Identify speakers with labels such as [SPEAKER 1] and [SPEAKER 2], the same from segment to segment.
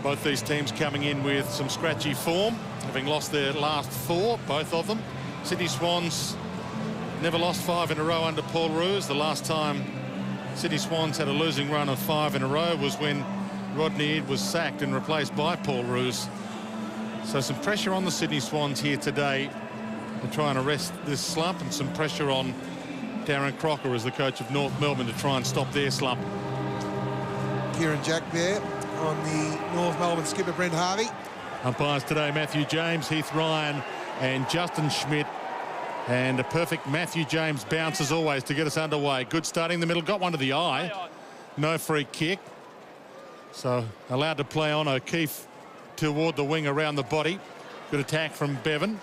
[SPEAKER 1] Both these teams coming in with some scratchy form, having lost their last 4, both of them. Sydney Swans never lost 5 in a row under Paul Roos. The last time Sydney Swans had a losing run of 5 in a row was when Rodney Eade was sacked and replaced by Paul Roos. So some pressure on the Sydney Swans here today to try and arrest this slump, and some pressure on Darren Crocker as the coach of North Melbourne to try and stop their slump.
[SPEAKER 2] Kieran Jack there on the North Melbourne skipper, Brent Harvey.
[SPEAKER 1] Umpires today, Matthew James, Heath Ryan and Justin Schmidt. And a perfect Matthew James bounce as always to get us underway. Good starting in the middle, got one to the eye. No free kick. So allowed to play on. O'Keefe toward the wing around the body. Good attack from Bevan.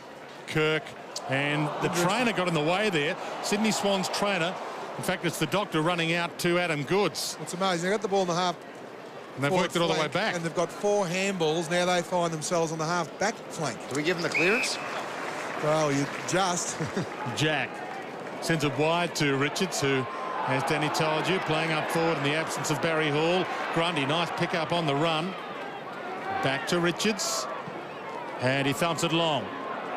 [SPEAKER 1] Kirk and the trainer got in the way there. Sydney Swans trainer. In fact, it's the doctor running out to Adam Goods.
[SPEAKER 2] It's amazing. They got the ball in the half.
[SPEAKER 1] And they've worked it all the way back.
[SPEAKER 2] And they've got 4 handballs. Now they find themselves on the half back flank.
[SPEAKER 3] Do we give them the clearance?
[SPEAKER 2] Well, you just.
[SPEAKER 1] Jack sends it wide to Richards, who, as Danny told you, playing up forward in the absence of Barry Hall. Grundy, nice pick up on the run. Back to Richards. And he thumps it long.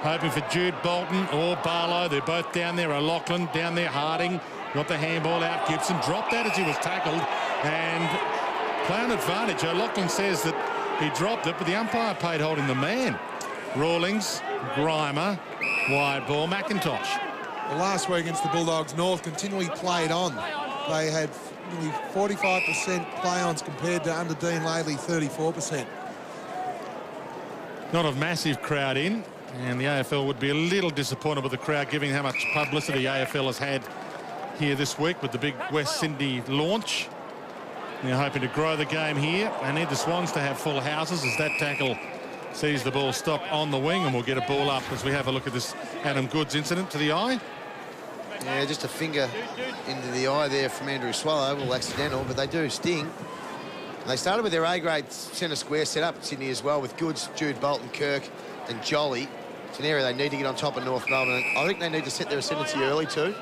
[SPEAKER 1] Hoping for Jude Bolton or Barlow. They're both down there. O'Loughlin down there. Harding got the handball out. Gibson dropped that as he was tackled. And play on advantage. O'Loughlin says that he dropped it, but the umpire paid holding the man. Rawlings, Grimer, wide ball, McIntosh.
[SPEAKER 2] Well, last week against the Bulldogs, North continually played on. They had nearly 45% play-ons compared to under Dean Laidley, 34%.
[SPEAKER 1] Not a massive crowd in, and the AFL would be a little disappointed with the crowd, given how much publicity AFL has had here this week with the big West Sydney launch. They're hoping to grow the game here. They need the Swans to have full houses as that tackle sees the ball stop on the wing, and we'll get a ball up as we have a look at this Adam Goods incident to the eye.
[SPEAKER 3] Yeah, just a finger into the eye there from Andrew Swallow. Well, accidental, but they do sting. And they started with their A-grade centre square set up at Sydney as well, with Goods, Jude Bolton, Kirk and Jolly. It's an area they need to get on top of North Melbourne. I think they need to set their ascendancy early too.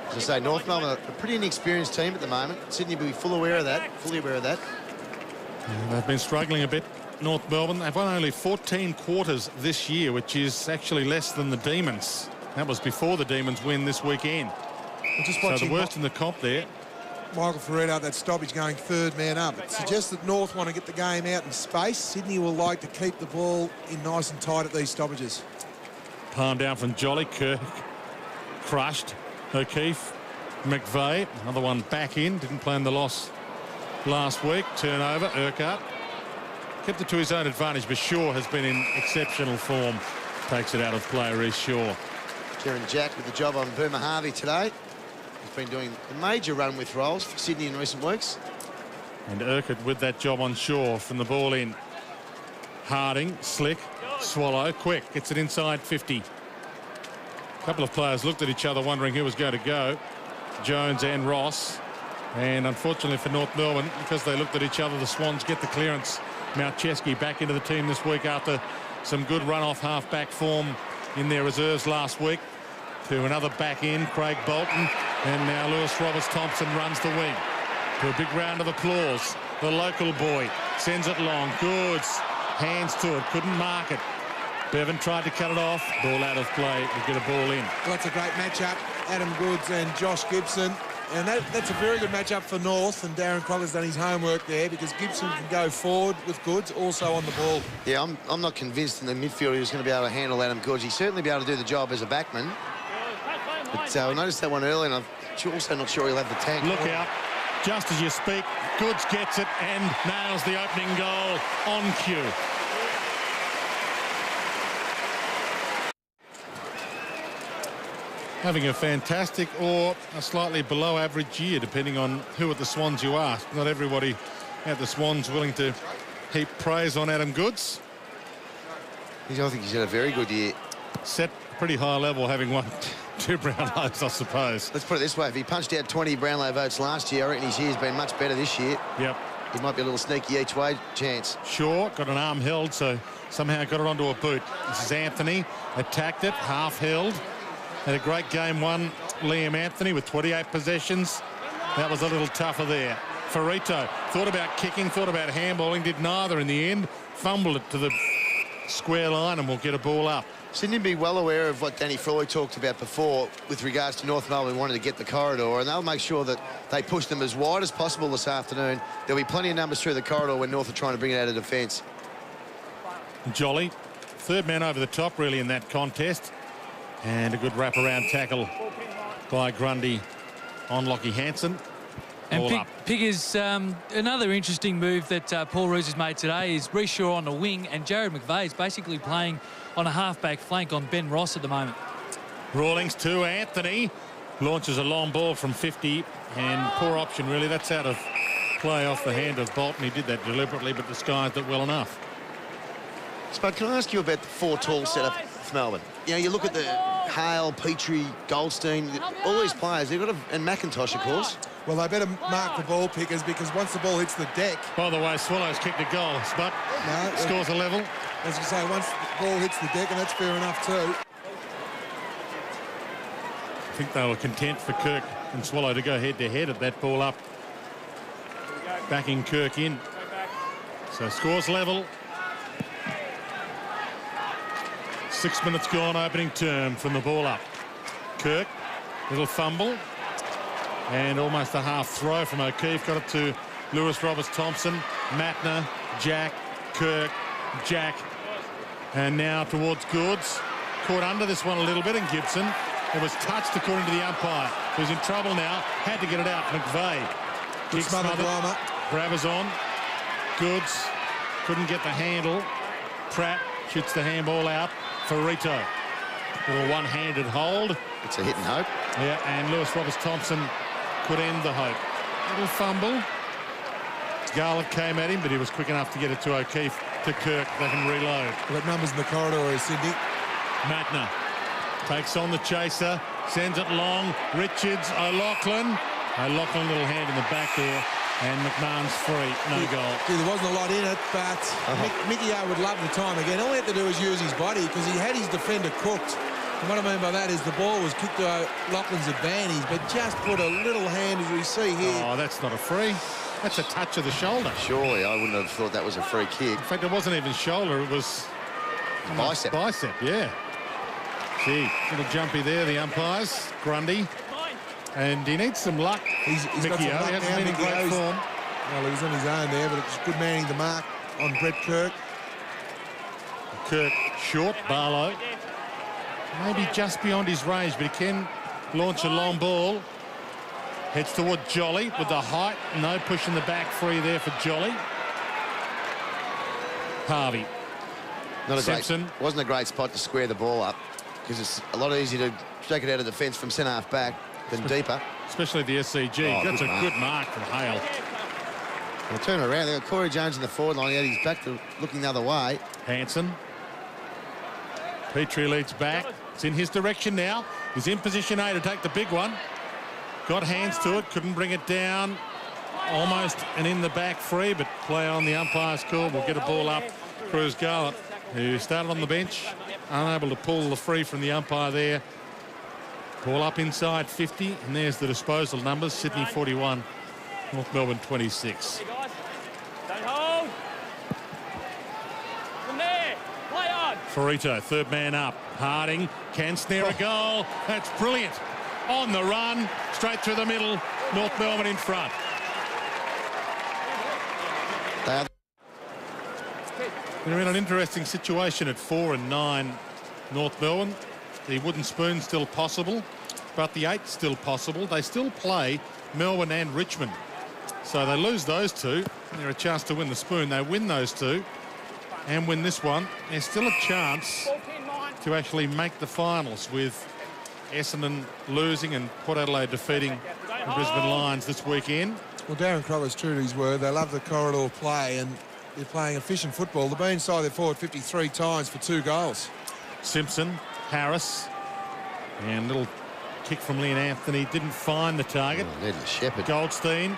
[SPEAKER 3] As I say, North Melbourne are a pretty inexperienced team at the moment. Sydney will be fully aware of that.
[SPEAKER 1] Yeah, they've been struggling a bit, North Melbourne. They've won only 14 quarters this year, which is actually less than the Demons. That was before the Demons win this weekend. So the worst in the comp there.
[SPEAKER 2] Michael Ferreira, that stoppage going 3rd man up. It suggests that North want to get the game out in space. Sydney will like to keep the ball in nice and tight at these stoppages.
[SPEAKER 1] Palm down from Jolly. Kirk crushed. O'Keefe, McVeigh, another one back in. Didn't play in the loss last week. Turnover. Urquhart kept it to his own advantage, but Shaw has been in exceptional form. Takes it out of play, Reece Shaw.
[SPEAKER 3] Kieran Jack with the job on Boomer Harvey today. He's been doing a major run with rolls for Sydney in recent weeks.
[SPEAKER 1] And Urquhart with that job on Shaw from the ball in. Harding, slick, Swallow, quick, gets it inside 50. A couple of players looked at each other wondering who was going to go, Jones and Ross. And unfortunately for North Melbourne, because they looked at each other, the Swans get the clearance. Malcheski back into the team this week after some good run-off half-back form in their reserves last week. To another back in, Craig Bolton. And now Lewis Roberts-Thompson runs the wing. To a big round of applause. The local boy sends it long. Goods, hands to it, couldn't mark it. Bevan tried to cut it off. Ball out of play. We'll get a ball in.
[SPEAKER 2] Well, that's a great matchup. Adam Goods and Josh Gibson. And that's a very good matchup for North. And Darren Crocker's done his homework there, because Gibson can go forward with Goods, also on the ball. Yeah,
[SPEAKER 3] I'm not convinced in the midfield he's going to be able to handle Adam Goods. He's certainly be able to do the job as a backman. But I noticed that one early, and I'm also not sure he'll have the tank.
[SPEAKER 1] Look out. Just as you speak, Goods gets it and nails the opening goal on cue. Having a fantastic or a slightly below average year, depending on who at the Swans you ask. Not everybody at the Swans willing to heap praise on Adam Goods.
[SPEAKER 3] I think he's had a very good year.
[SPEAKER 1] Set pretty high level, having won 2 Brownlows, I suppose.
[SPEAKER 3] Let's put it this way. If he punched out 20 Brownlow votes last year, I reckon his year's been much better this year.
[SPEAKER 1] Yep.
[SPEAKER 3] He might be a little sneaky each way chance.
[SPEAKER 1] Sure, got an arm held, so somehow got it onto a boot. This is Anthony, attacked it, half held. Had a great game one, Liam Anthony, with 28 possessions. That was a little tougher there. Ferrito thought about kicking, thought about handballing, did neither in the end. Fumbled it to the square line and will get a ball up.
[SPEAKER 3] Sydney be well aware of what Danny Froy talked about before with regards to North Melbourne wanting to get the corridor, and they'll make sure that they push them as wide as possible this afternoon. There'll be plenty of numbers through the corridor when North are trying to bring it out of defence.
[SPEAKER 1] Jolly, third man over the top really in that contest, and a good wraparound tackle by Grundy on Lockie Hansen.
[SPEAKER 4] And Piggers, another interesting move that Paul Roos has made today is Reece Shaw on the wing, and Jared McVeigh is basically playing on a half-back flank on Ben Ross at the moment.
[SPEAKER 1] Rawlings to Anthony. Launches a long ball from 50, and poor option, really. That's out of play off the hand of Bolton. He did that deliberately, but disguised it well enough.
[SPEAKER 3] Spud, can I ask you about the 4 tall setup for Melbourne? You know, you look at the Hale, Petrie, Goldstein, all these players, they've got and McIntosh, of course.
[SPEAKER 2] Well, they better mark the ball pickers, because once the ball hits the deck...
[SPEAKER 1] By the way, Swallows kicked a goal, but scores a level.
[SPEAKER 2] As you say, once the ball hits the deck, and that's fair enough too.
[SPEAKER 1] I think they were content for Kirk and Swallow to go head-to-head at that ball up. Backing Kirk in. So scores level. 6 minutes gone, opening term from the ball up. Kirk, little fumble. And almost a half throw from O'Keefe. Got it to Lewis Roberts-Thompson, Matner, Jack, Kirk, Jack. And now towards Goods. Caught under this one a little bit, and Gibson. It was touched according to the umpire. Who's in trouble now. Had to get it out. McVeigh. Kick smothered. Brabazon. Goods. Couldn't get the handle. Pratt shoots the handball out. Ferrito. Little one-handed hold.
[SPEAKER 3] It's a hit and hope.
[SPEAKER 1] Yeah, and Lewis Roberts-Thompson could end the hope. Little fumble. Garlick came at him, but he was quick enough to get it to O'Keefe, to Kirk. They can reload.
[SPEAKER 2] We've got numbers in the corridor, Sydney.
[SPEAKER 1] Matner takes on the chaser, sends it long. Richards, O'Loughlin. O'Loughlin, little hand in the back there, and McMahon's free. No goal.
[SPEAKER 2] There wasn't a lot in it, but Mickey O would love the time again. All he had to do was use his body, because he had his defender cooked. And what I mean by that is the ball was kicked to Loughlin's advantage, but just put a little hand, as we see here.
[SPEAKER 1] Oh, that's not a free. That's a touch of the shoulder.
[SPEAKER 3] Surely, I wouldn't have thought that was a free kick.
[SPEAKER 1] In fact, it wasn't even shoulder. It was
[SPEAKER 3] bicep.
[SPEAKER 1] Bicep, yeah. Gee, little jumpy there, the umpires. Grundy. And he needs some luck.
[SPEAKER 2] He's got some luck
[SPEAKER 1] he hasn't been in great form.
[SPEAKER 2] Well, he was on his own there, but it's good manning the mark on Brett Kirk.
[SPEAKER 1] Kirk short, Barlow. Maybe just beyond his range, but he can launch a long ball. Heads toward Jolly with the height. No push in the back, free there for Jolly. Harvey. Simpson.
[SPEAKER 3] Wasn't a great spot to square the ball up, because it's a lot easier to take it out of defence from centre-half back than deeper.
[SPEAKER 1] Especially the SCG. That's a good mark from Hale.
[SPEAKER 3] We'll turn it around. They've got Corey Jones in the forward line. He had his back to looking the other way.
[SPEAKER 1] Hansen. Petrie leads back. It's in his direction now. He's in position A to take the big one. Got hands to it. Couldn't bring it down. Almost and in the back free, but play on the umpire's call. We'll get a ball up. Cruz Garland, who started on the bench, unable to pull the free from the umpire there. Ball up inside 50, and there's the disposal numbers. Sydney 41, North Melbourne 26. Ferrito, third man up. Harding can snare a goal. That's brilliant. On the run, straight through the middle. North Melbourne in front. They're in an interesting situation at 4 and 9, North Melbourne. The wooden spoon still possible, but the 8 still possible. They still play Melbourne and Richmond. So they lose those two, and they're a chance to win the spoon. They win those two and win this one. There's still a chance to actually make the finals, with Essendon losing and Port Adelaide defeating the Brisbane Lions this weekend.
[SPEAKER 2] Well, Darren Crocker's true to his word. They love the corridor play, and they're playing efficient football. They've been inside their forward 53 times for 2 goals.
[SPEAKER 1] Simpson, Harris, and little kick from Leon Anthony. Didn't find the target.
[SPEAKER 3] Shepherd.
[SPEAKER 1] Goldstein.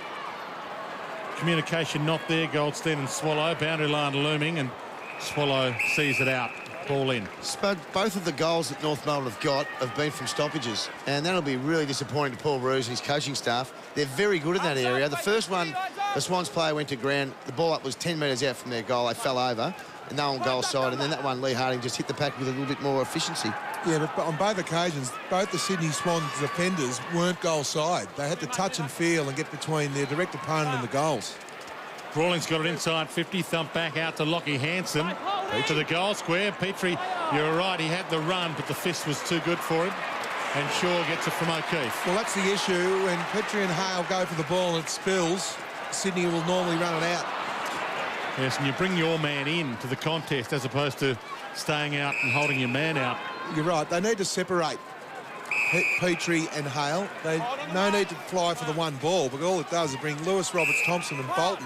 [SPEAKER 1] Communication not there. Goldstein and Swallow. Boundary line looming, and Swallow sees it out. Ball in.
[SPEAKER 3] Spud, both of the goals that North Melbourne have got have been from stoppages, and that'll be really disappointing to Paul Roos and his coaching staff. They're very good in that area. The first one, The Swans player went to ground. The ball up was 10 metres out from their goal. They fell over, and no on goal side. And then that one, Lee Harding just hit the pack with a little bit more efficiency.
[SPEAKER 2] Yeah, but on both occasions, both the Sydney Swans defenders weren't goal side. They had to touch and feel and get between their direct opponent and the goals.
[SPEAKER 1] Rawlings got it inside 50, thumped back out to Lockie Hanson to the goal square. Petrie, you're right, he had the run, but the fist was too good for him. And Shaw gets it from O'Keefe.
[SPEAKER 2] Well, that's the issue. When Petrie and Hale go for the ball and it spills, Sydney will normally run it out.
[SPEAKER 1] Yes, and you bring your man in to the contest as opposed to staying out and holding your man out.
[SPEAKER 2] You're right. They need to separate Petrie and Hale. They no need to fly for the one ball, but all it does is bring Lewis, Roberts, Thompson and Bolton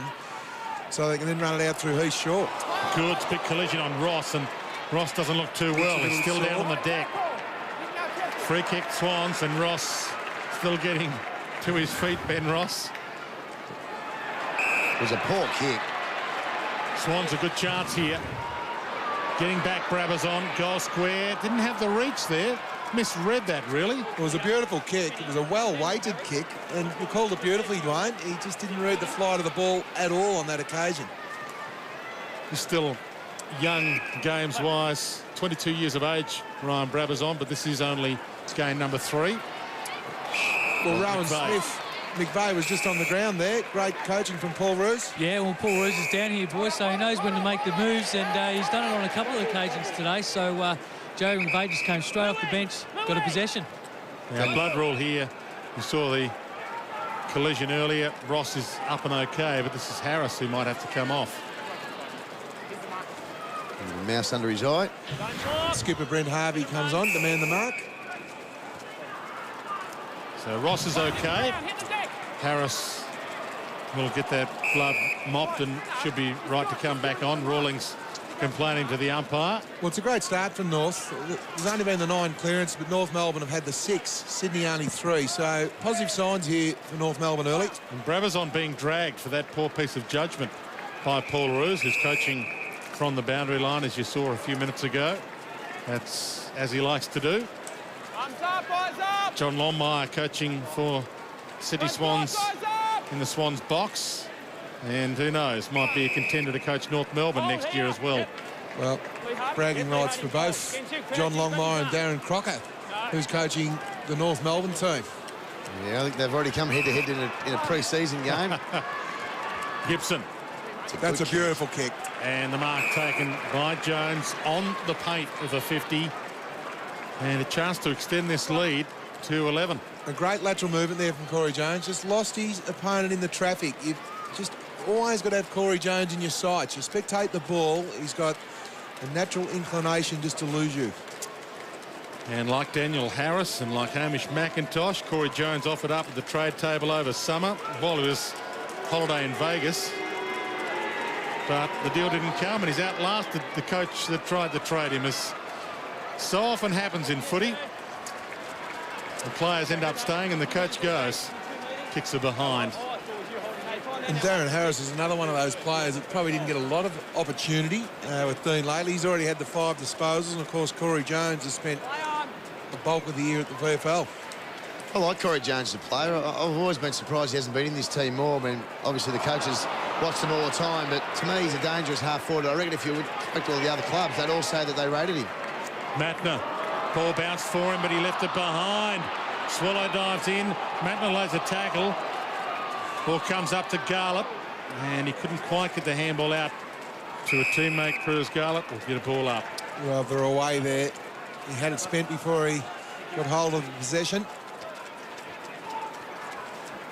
[SPEAKER 2] so they can then run it out through Heath Shaw.
[SPEAKER 1] Good, big collision on Ross, and Ross doesn't look too well. He's still down on the deck. Free kick, Swans, and Ross still getting to his feet, Ben Ross.
[SPEAKER 3] It was a poor kick.
[SPEAKER 1] Swans a good chance here. Getting back, Brabazon, goal square. Didn't have the reach there. Misread that, really.
[SPEAKER 2] It was a beautiful kick. It was a well-weighted kick, and you called it beautifully, Dwayne. He just didn't read the flight of the ball at all on that occasion.
[SPEAKER 1] He's still young games-wise, 22 years of age, Ryan Brabazon, but this is only game number 3.
[SPEAKER 2] Well, Rowan Smith, McVeigh was just on the ground there. Great coaching from Paul Roos.
[SPEAKER 4] Yeah, well, Paul Roos is down here, boys, so he knows when to make the moves, and he's done it on a couple of occasions today. So Joe McVeigh just came straight off the bench, got a possession.
[SPEAKER 1] Now, blood rule here. You saw the collision earlier. Ross is up and okay, but this is Harris who might have to come off.
[SPEAKER 3] And the mouse under his eye.
[SPEAKER 2] Skipper Brent Harvey comes on to man the mark.
[SPEAKER 1] So Ross is okay. Harris will get that blood mopped and should be right to come back on. Rawlings complaining to the umpire.
[SPEAKER 2] Well, it's a great start for North. There's only been the 9 clearance, but North Melbourne have had the 6. Sydney only 3. So positive signs here for North Melbourne early.
[SPEAKER 1] And Brabazon being dragged for that poor piece of judgment by Paul Roos, who's coaching from the boundary line, as you saw a few minutes ago. That's as he likes to do. John Longmire coaching for Sydney Swans in the Swans box. And who knows, might be a contender to coach North Melbourne next year as well.
[SPEAKER 2] Well, bragging rights for both John Longmire and Darren Crocker, who's coaching the North Melbourne team.
[SPEAKER 3] Yeah, I think they've already come head-to-head in a pre-season game.
[SPEAKER 1] Gibson.
[SPEAKER 2] That's a beautiful kick.
[SPEAKER 1] And the mark taken by Jones on the paint of the 50. And a chance to extend this lead to 11.
[SPEAKER 2] A great lateral movement there from Corey Jones. Just lost his opponent in the traffic. You've just always got to have Corey Jones in your sights. You spectate the ball. He's got a natural inclination just to lose you.
[SPEAKER 1] And like Daniel Harris and like Hamish McIntosh, Corey Jones offered up at the trade table over summer while he was holiday in Vegas. But the deal didn't come, and he's outlasted the coach that tried to trade him, as so often happens in footy. The players end up staying and the coach goes. Kicks are behind.
[SPEAKER 2] And Darren Harris is another one of those players that probably didn't get a lot of opportunity with Dean lately. He's already had the 5 disposals, and of course Corey Jones has spent the bulk of the year at the VFL.
[SPEAKER 3] I like Corey Jones as a player. I've always been surprised he hasn't been in this team more. I mean, obviously the coaches watch them all the time, but to me he's a dangerous half forward. I reckon if you would speak to all the other clubs, they'd all say that they rated him.
[SPEAKER 1] Matner. Ball bounced for him, but he left it behind. Swallow dives in. Matner lays a tackle. Ball comes up to Garlop, and he couldn't quite get the handball out to a teammate. Cruz Garlop will get a ball up.
[SPEAKER 2] Well, they're away there. He had it spent before he got hold of the possession.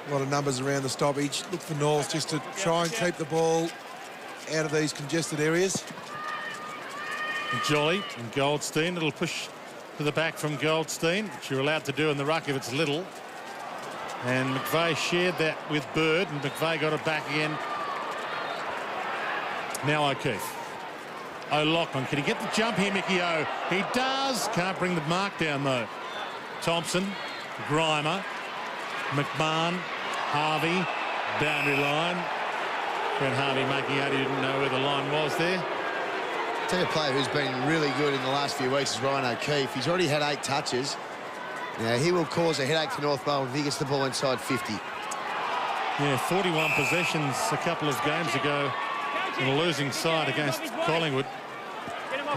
[SPEAKER 2] A lot of numbers around the stoppage. Look for North just to try and keep the ball out of these congested areas.
[SPEAKER 1] Jolly and Goldstein. It'll push to the back from Goldstein, which you're allowed to do in the ruck if it's little. And McVeigh shared that with Bird, and McVeigh got it back again. Now O'Keefe. O'Loughlin, can he get the jump here, Mickey O? He does. Can't bring the mark down, though. Thompson, Grimer, McMahon, Harvey, boundary line. Brent Harvey making out he didn't know where the line was there.
[SPEAKER 3] Tell you a player who's been really good in the last few weeks is Ryan O'Keefe. He's already had 8 touches. Now, he will cause a headache for North Melbourne if he gets the ball inside 50.
[SPEAKER 1] Yeah, 41 possessions a couple of games ago in a losing side against Collingwood.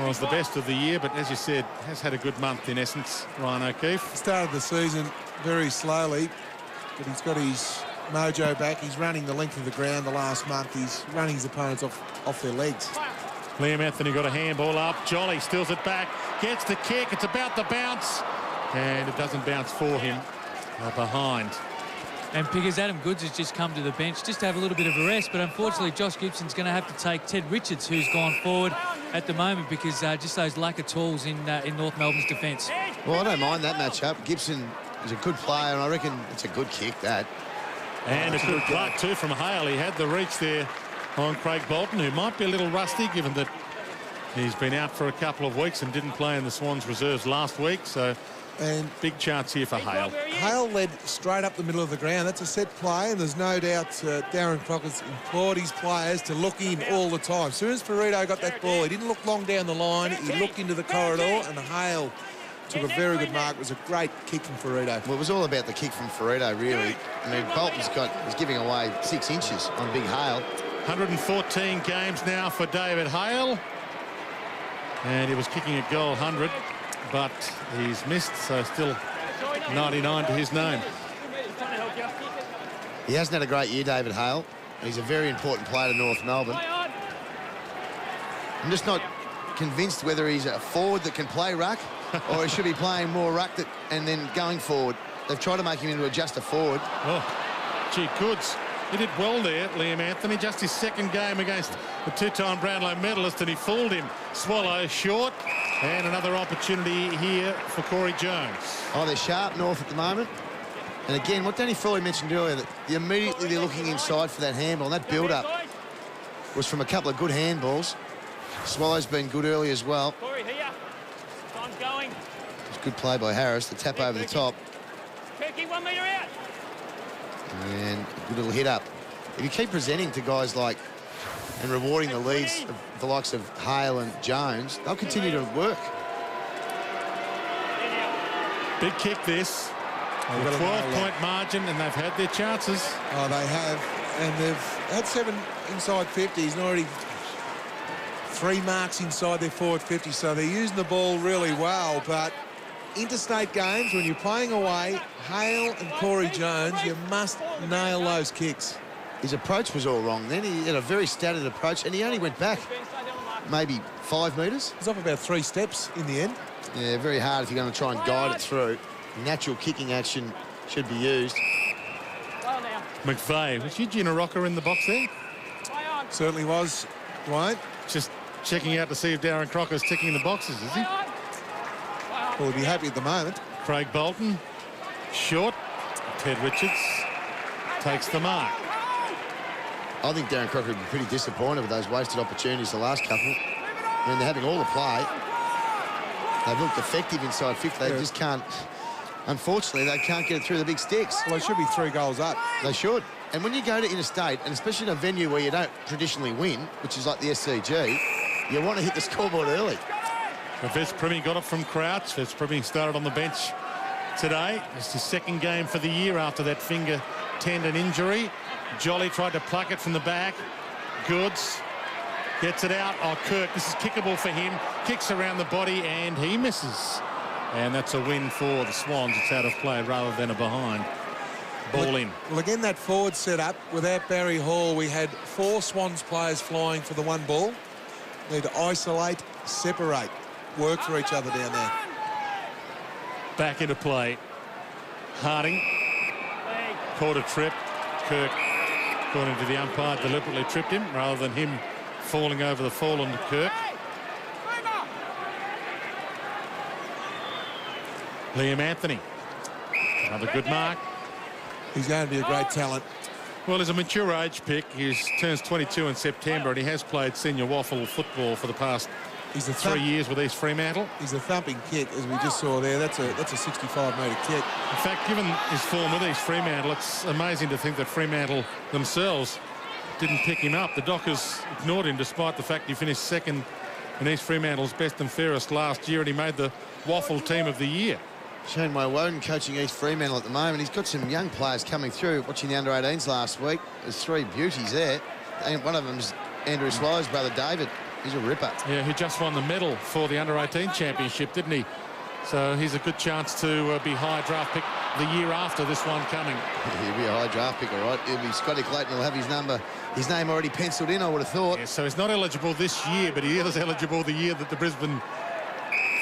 [SPEAKER 1] Was the best of the year, but as you said, has had a good month in essence, Ryan O'Keefe.
[SPEAKER 2] Started the season very slowly, but he's got his mojo back. He's running the length of the ground the last month. He's running his opponents off their legs.
[SPEAKER 1] Liam Anthony got a handball up. Jolly steals it back, gets the kick. It's about to bounce, and it doesn't bounce for him. Behind.
[SPEAKER 4] And Piggers, Adam Goods has just come to the bench just to have a little bit of a rest, but unfortunately Josh Gibson's going to have to take Ted Richards, who's gone forward at the moment because just those lack of tools in North Melbourne's defence.
[SPEAKER 3] Well, I don't mind that matchup. Gibson is a good player, and I reckon it's a good kick, that.
[SPEAKER 1] And a good block too from Hale. He had the reach there on Craig Bolton, who might be a little rusty given that he's been out for a couple of weeks and didn't play in the Swans reserves last week. So
[SPEAKER 2] and
[SPEAKER 1] big chance here for Hale.
[SPEAKER 2] Hale led straight up the middle of the ground. That's a set play, and there's no doubt Darren Crockett's implored his players to look in all the time. As soon as Ferrito got that ball, he didn't look long down the line. He looked into the corridor, and Hale took a very good mark. It was a great kick from Ferrito.
[SPEAKER 3] Well, it was all about the kick from Ferrito, really. I mean, Bolton's was giving away 6 inches on Big Hale.
[SPEAKER 1] 114 games now for David Hale. And he was kicking at goal 100, but he's missed, so still 99 to his name.
[SPEAKER 3] He hasn't had a great year, David Hale. He's a very important player to North Melbourne. I'm just not convinced whether he's a forward that can play ruck or he should be playing more ruck and then going forward. They've tried to make him into just a forward.
[SPEAKER 1] Oh, gee, Goods. He did well there, Liam Anthony. Just his second game against the two-time Brownlow medalist, and he fooled him. Swallow short, and another opportunity here for Corey Jones.
[SPEAKER 3] Oh, they're sharp North at the moment. And again, what Danny Foley mentioned earlier, that immediately they're looking inside for that handball. And that build-up was from a couple of good handballs. Swallow's been good early as well.
[SPEAKER 5] Corey, here. Time's going.
[SPEAKER 3] It's a good play by Harris, the tap over the top.
[SPEAKER 5] Kirky, 1 metre out.
[SPEAKER 3] And a good little hit up. If you keep presenting to guys like and rewarding the leads of the likes of Hale and Jones, they'll continue to work.
[SPEAKER 1] Big kick this. A 12-point margin, and they've had their chances.
[SPEAKER 2] Oh, they have. And they've had 7 inside 50s and already 3 marks inside their forward 50, so they're using the ball really well. But interstate games, when you're playing away, Hale and Corey Jones, you must nail those kicks.
[SPEAKER 3] His approach was all wrong then. He had a very staggered approach, and he only went back maybe 5 metres.
[SPEAKER 2] He's off about 3 steps in the end.
[SPEAKER 3] Yeah, very hard if you're going to try and guide it through. Natural kicking action should be used.
[SPEAKER 1] McVeigh, was Eugene Rocker in the box there?
[SPEAKER 2] Certainly was, Dwayne.
[SPEAKER 1] Just checking out to see if Darren Crocker's ticking the boxes, is he?
[SPEAKER 2] Well, he'll be happy at the moment.
[SPEAKER 1] Craig Bolton, short. Ted Richards takes the mark.
[SPEAKER 3] I think Darren Crocker would be pretty disappointed with those wasted opportunities the last couple. I mean, they're having all the play. They've looked effective inside 50. They just can't... Unfortunately, they can't get it through the big sticks.
[SPEAKER 2] Well, they should be 3 goals up.
[SPEAKER 3] They should. And when you go to interstate, and especially in a venue where you don't traditionally win, which is like the SCG, you want to hit the scoreboard early.
[SPEAKER 1] Vez Primi got it from Crouch. Vez Primi started on the bench today. It's his 2nd game for the year after that finger tendon injury. Jolly tried to pluck it from the back. Goods gets it out. Oh, Kirk, this is kickable for him. Kicks around the body, and he misses. And that's a win for the Swans. It's out of play rather than a behind. Ball in.
[SPEAKER 2] Well, again, that forward set-up, without Barry Hall, we had 4 Swans players flying for the 1 ball. Need to isolate, separate, work for each other down there.
[SPEAKER 1] Back into play. Harding caught a trip. Kirk, according to the umpire, deliberately tripped him rather than him falling over the fallen Kirk. Liam Anthony, another good mark.
[SPEAKER 2] He's going to be a great talent.
[SPEAKER 1] Well, he's a mature age pick. He turns 22 in September, and he has played senior waffle football for the past 3 years with East Fremantle.
[SPEAKER 2] He's a thumping kick, as we just saw there. That's a 65-metre kick.
[SPEAKER 1] In fact, given his form with East Fremantle, it's amazing to think that Fremantle themselves didn't pick him up. The Dockers ignored him despite the fact he finished 2nd in East Fremantle's best and fairest last year, and he made the waffle team of the year.
[SPEAKER 3] Shane Woden coaching East Fremantle at the moment. He's got some young players coming through. Watching the under-18s last week, there's 3 beauties there. And one of them's Andrew Swallow's brother, David. He's a ripper.
[SPEAKER 1] Yeah, he just won the medal for the under-18 championship, didn't he? So he's a good chance to be high draft pick the year after this one coming.
[SPEAKER 3] He'll be a high draft pick, all right. He'll be Scotty Clayton will have his name already penciled in, I would have thought.
[SPEAKER 1] Yeah, so he's not eligible this year, but he is eligible the year that the Brisbane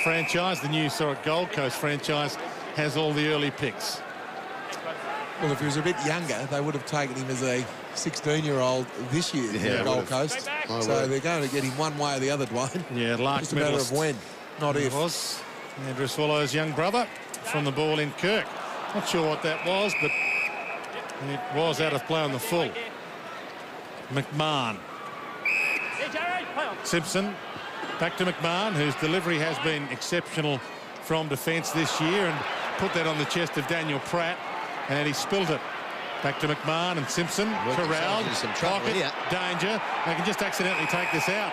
[SPEAKER 1] franchise, the new Gold Coast franchise, has all the early picks.
[SPEAKER 2] Well, if he was a bit younger, they would have taken him as a 16-year-old this year in the Gold Coast. So they're going to get him one way or the other, Dwayne.
[SPEAKER 1] Yeah, Lark
[SPEAKER 2] just a matter of when, not if.
[SPEAKER 1] It was Andrew Swallow's young brother from the ball in Kirk. Not sure what that was, but it was out of play on the full. McMahon. Simpson back to McMahon, whose delivery has been exceptional from defence this year, and put that on the chest of Daniel Pratt, and he spilled it. Back to McMahon and Simpson, corralled, pocket, danger. They can just accidentally take this out.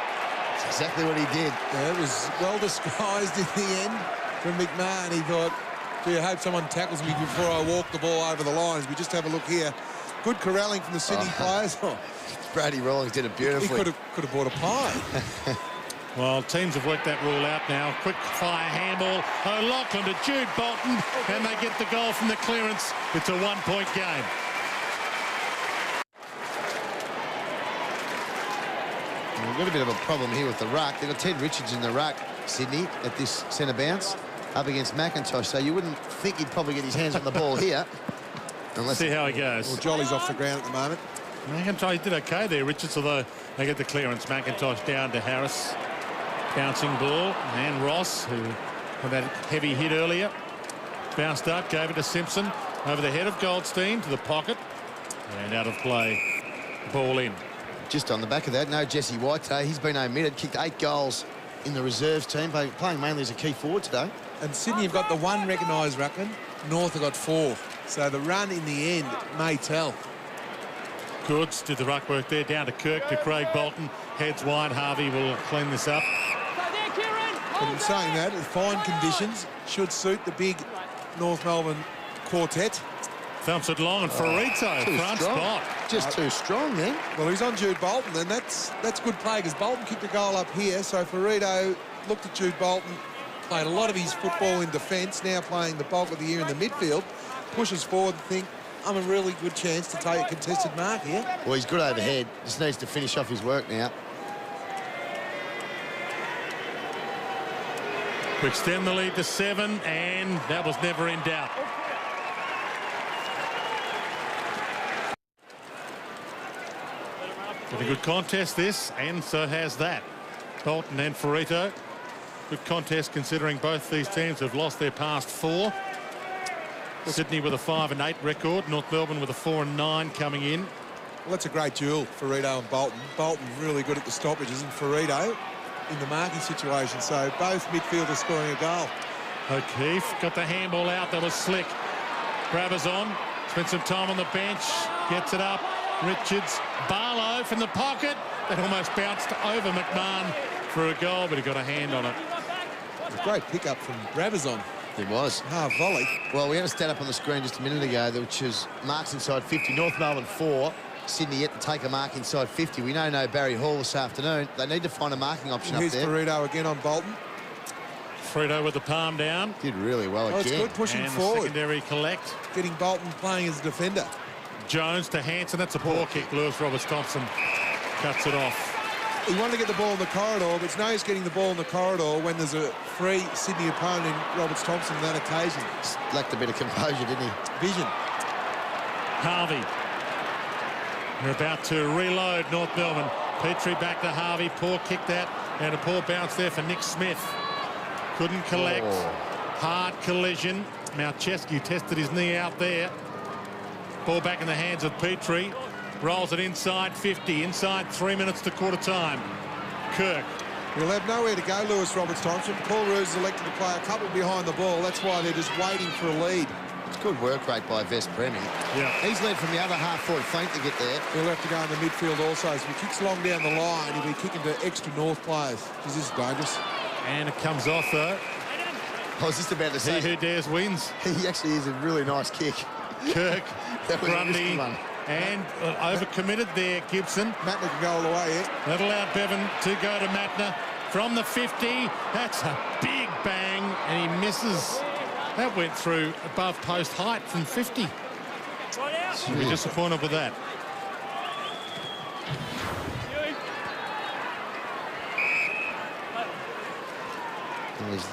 [SPEAKER 3] That's exactly what he did.
[SPEAKER 2] Yeah, it was well disguised in the end from McMahon. He thought, gee, I hope someone tackles me before I walk the ball over the lines. We just have a look here. Good corralling from the Sydney players.
[SPEAKER 3] Brady Rawlings did it beautifully.
[SPEAKER 2] He could have bought a pie.
[SPEAKER 1] Well, teams have worked that rule out now. Quick fire handball. O'Loughlin to Jude Bolton, and they get the goal from the clearance. It's a 1-point game.
[SPEAKER 3] We've got a bit of a problem here with the ruck. They've got Ted Richards in the ruck, Sydney, at this centre bounce, up against McIntosh. So you wouldn't think he'd probably get his hands on the ball here.
[SPEAKER 1] Unless see how he goes.
[SPEAKER 2] Well, Jolly's off the ground at the moment.
[SPEAKER 1] McIntosh did okay there, Richards, although they get the clearance. McIntosh down to Harris. Bouncing ball. And Ross, who had that heavy hit earlier, bounced up, gave it to Simpson. Over the head of Goldstein to the pocket. And out of play. Ball in.
[SPEAKER 3] Just on the back of that, no Jesse White today. He's been omitted, kicked 8 goals in the reserves team, playing mainly as a key forward today.
[SPEAKER 2] And Sydney have got the 1 recognised ruckman. North have got 4. So the run in the end may tell.
[SPEAKER 1] Goods did the ruck work there, down to Kirk, to Craig Bolton. Heads wide, Harvey will clean this up.
[SPEAKER 2] But in saying that, fine conditions should suit the big North Melbourne quartet.
[SPEAKER 1] Thumps it long, and Ferrito, front spot.
[SPEAKER 3] Just too strong then.
[SPEAKER 2] Well, he's on Jude Bolton, and that's good play, because Bolton kicked a goal up here, so Ferrito looked at Jude Bolton, played a lot of his football in defence, now playing the bulk of the year in the midfield, pushes forward and think, I'm a really good chance to take a contested mark here.
[SPEAKER 3] Well, he's good overhead. Just needs to finish off his work now.
[SPEAKER 1] To extend the lead to 7, and that was never in doubt. Been a good contest this, and so has that. Bolton and Ferrito. Good contest considering both these teams have lost their past 4. Sydney with a 5-8 record. North Melbourne with a 4-9 coming in.
[SPEAKER 2] Well, that's a great duel, Ferrito and Bolton. Bolton really good at the stoppages, and Ferrito in the marking situation. So both midfielders scoring a goal.
[SPEAKER 1] O'Keefe got the handball out. That was slick. Brabazon spent some time on the bench. Gets it up. Richards. Barlow from the pocket. That almost bounced over McMahon for a goal, but he got a hand on it.
[SPEAKER 2] A great pickup from Brabazon.
[SPEAKER 3] It was.
[SPEAKER 2] Half volley.
[SPEAKER 3] Well, we had a stat up on the screen just a minute ago, which is marks inside 50. North Melbourne 4. Sydney yet to take a mark inside 50. We know no Barry Hall this afternoon. They need to find a marking option up there.
[SPEAKER 2] Here's Ferrito again on Bolton.
[SPEAKER 1] Frito with the palm down.
[SPEAKER 3] Did really well again.
[SPEAKER 2] It's good pushing
[SPEAKER 1] and
[SPEAKER 2] forward.
[SPEAKER 1] Secondary collect.
[SPEAKER 2] Getting Bolton playing as a defender.
[SPEAKER 1] Jones to Hanson. That's a poor kick. Lewis Roberts-Thompson cuts it off.
[SPEAKER 2] He wanted to get the ball in the corridor, but it's no use getting the ball in the corridor when there's a free Sydney opponent in Roberts-Thompson on that occasion.
[SPEAKER 3] Just lacked a bit of composure, didn't he?
[SPEAKER 2] Vision.
[SPEAKER 1] Harvey. They're about to reload North Melbourne. Petrie back to Harvey. Poor kick that. And a poor bounce there for Nick Smith. Couldn't collect. Hard collision. Malcheski tested his knee out there. Ball back in the hands of Petrie. Rolls it inside 50. Inside 3 minutes to quarter time. Kirk.
[SPEAKER 2] He'll have nowhere to go, Lewis Roberts-Thompson. Paul Roos is elected to play a couple behind the ball. That's why they're just waiting for a lead.
[SPEAKER 3] It's good work rate by Vest Premi.
[SPEAKER 1] Yeah.
[SPEAKER 3] He's led from the other half-forward flank to get there.
[SPEAKER 2] He'll have to go in the midfield also. So if he kicks long down the line, he'll be kicking to extra North players. Because this is dangerous.
[SPEAKER 1] And it comes off, though.
[SPEAKER 3] I was just about to say.
[SPEAKER 1] He who dares wins.
[SPEAKER 3] He actually is a really nice kick.
[SPEAKER 1] Kirk,
[SPEAKER 3] That was a risky
[SPEAKER 1] Grundy,
[SPEAKER 3] one.
[SPEAKER 1] and overcommitted there, Gibson.
[SPEAKER 2] Mattner can go all the way here.
[SPEAKER 1] That allowed Bevan to go to Mattner from the 50. That's a big bang, and he misses. That went through above post height from 50.
[SPEAKER 5] Right out.
[SPEAKER 1] You'll be disappointed with that.
[SPEAKER 3] It was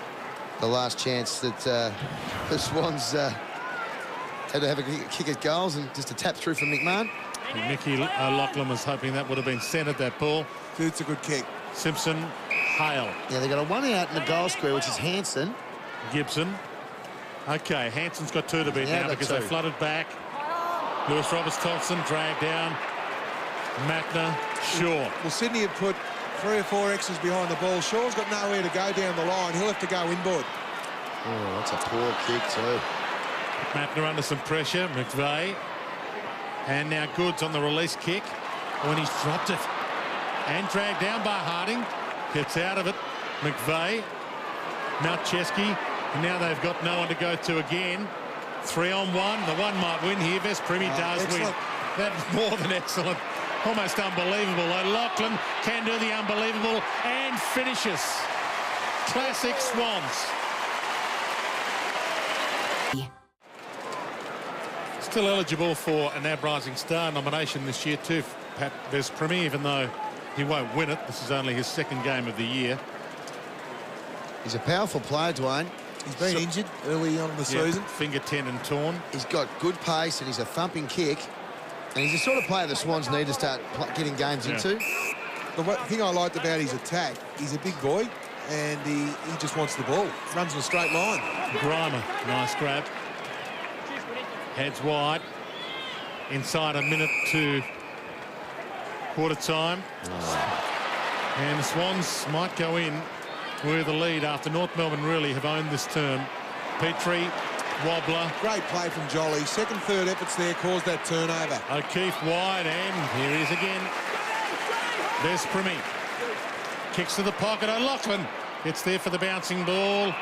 [SPEAKER 3] the last chance that the Swans had to have a kick at goals, and just a tap through from McMahon.
[SPEAKER 1] And Mickey O'Loughlin was hoping that would have been centred, that ball.
[SPEAKER 2] It's a good kick.
[SPEAKER 1] Simpson, Hale,
[SPEAKER 3] Yeah, they got a one out in the goal square, which is Hanson.
[SPEAKER 1] Gibson. Okay, Hanson's got two to beat
[SPEAKER 3] Yeah,
[SPEAKER 1] now
[SPEAKER 3] got
[SPEAKER 1] because
[SPEAKER 3] two.
[SPEAKER 1] they flooded back. Lewis Roberts-Thompson dragged down. Mattner, Shaw.
[SPEAKER 2] Well, Sydney had put 3 or 4 X's behind the ball. Shaw's got nowhere to go down the line. He'll have to go inboard.
[SPEAKER 3] Oh, that's a poor kick too.
[SPEAKER 1] Mattner under some pressure. McVeigh. And now Goods on the release kick. When he's dropped it. And dragged down by Harding. Gets out of it. McVeigh. Malcheski. And now they've got no one to go to again. 3-on-1. The one might win here. Vespremi does
[SPEAKER 2] excellent.
[SPEAKER 1] win. That's more than excellent. Almost unbelievable. O'Loughlin can do the unbelievable and finishes. Classic Swans. Still eligible for an NAB Rising Star nomination this year too, Pat Vespremi, even though he won't win it. This is only his second game of the year.
[SPEAKER 3] He's a powerful player, Dwayne.
[SPEAKER 2] He's been injured early on in the
[SPEAKER 1] Yeah,
[SPEAKER 2] season.
[SPEAKER 1] finger tendon torn.
[SPEAKER 3] He's got good pace and he's a thumping kick. And he's the sort of player the Swans need to start getting games into.
[SPEAKER 2] The thing I liked about his attack, he's a big boy, and he just wants the ball. Runs in a straight line.
[SPEAKER 1] Grimer, nice grab. Heads wide. Inside a minute to quarter time. And the Swans might go in with the lead after North Melbourne really have owned this term. Petrie, wobbler.
[SPEAKER 2] Great play from Jolly. Second, third efforts there caused that turnover.
[SPEAKER 1] O'Keefe wide, and here he is again. Vespremi kicks to the pocket. O'Loughlin gets there for the bouncing ball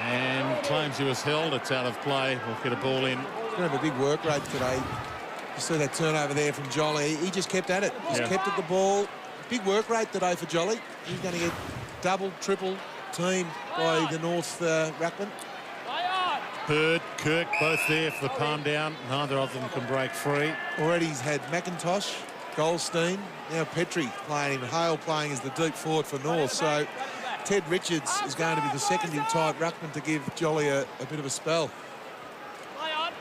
[SPEAKER 1] and claims he was held. It's out of play. We'll get a ball in.
[SPEAKER 2] He's going to have a big work rate today. You see that turnover there from Jolly. He just kept at it. He's kept at the ball. Big work rate today for Jolly. He's going to get double, triple teamed by the North Ruckman.
[SPEAKER 1] Bird, Kirk, both there for the palm down. Neither of them can break free.
[SPEAKER 2] Already he's had McIntosh, Goldstein, now Petrie playing him, Hale playing as the deep forward for North. So Ted Richards is going to be the second-in type ruckman to give Jolly a bit of a spell.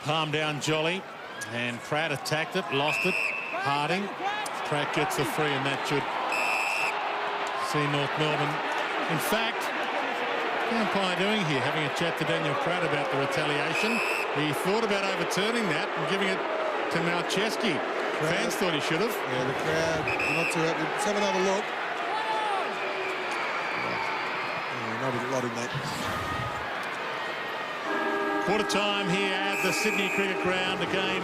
[SPEAKER 1] Palm down Jolly, and Pratt attacked it, lost it. Harding, Pratt gets the free, and that should see North Melbourne. In fact, what the umpire doing here? Having a chat to Daniel Pratt about the retaliation. He thought about overturning that and giving it to Malcheski. Fans thought he should have.
[SPEAKER 2] Yeah, the crowd not too happy. Let's have another look. Not a lot in that.
[SPEAKER 1] Quarter time here at the Sydney Cricket Ground. The game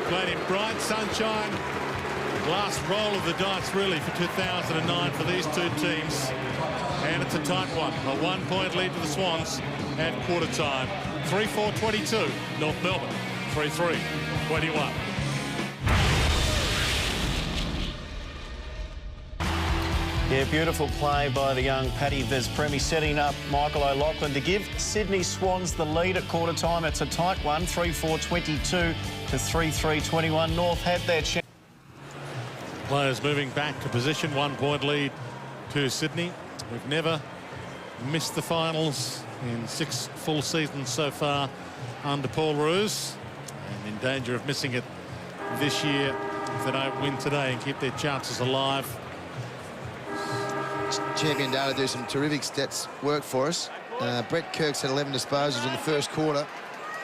[SPEAKER 1] played in bright sunshine. Last roll of the dice really for 2009 for these two teams. And it's a tight one. A 1-point lead to the Swans at quarter time. 3-4-22. North Melbourne. 3-3-21.
[SPEAKER 6] Yeah, beautiful play by the young Paddy Vespremi, setting up Michael O'Loughlin to give Sydney Swans the lead at quarter time. It's a tight one, 3-4-22 to 3-3-21. North had their chance.
[SPEAKER 1] Players moving back to position. 1-point lead to Sydney. We've never missed the finals in 6 full seasons so far under Paul Roos, and in danger of missing it this year if they don't win today and keep their chances alive.
[SPEAKER 3] Champion Data do some terrific stats work for us. Brett Kirk's had 11 disposals in the first quarter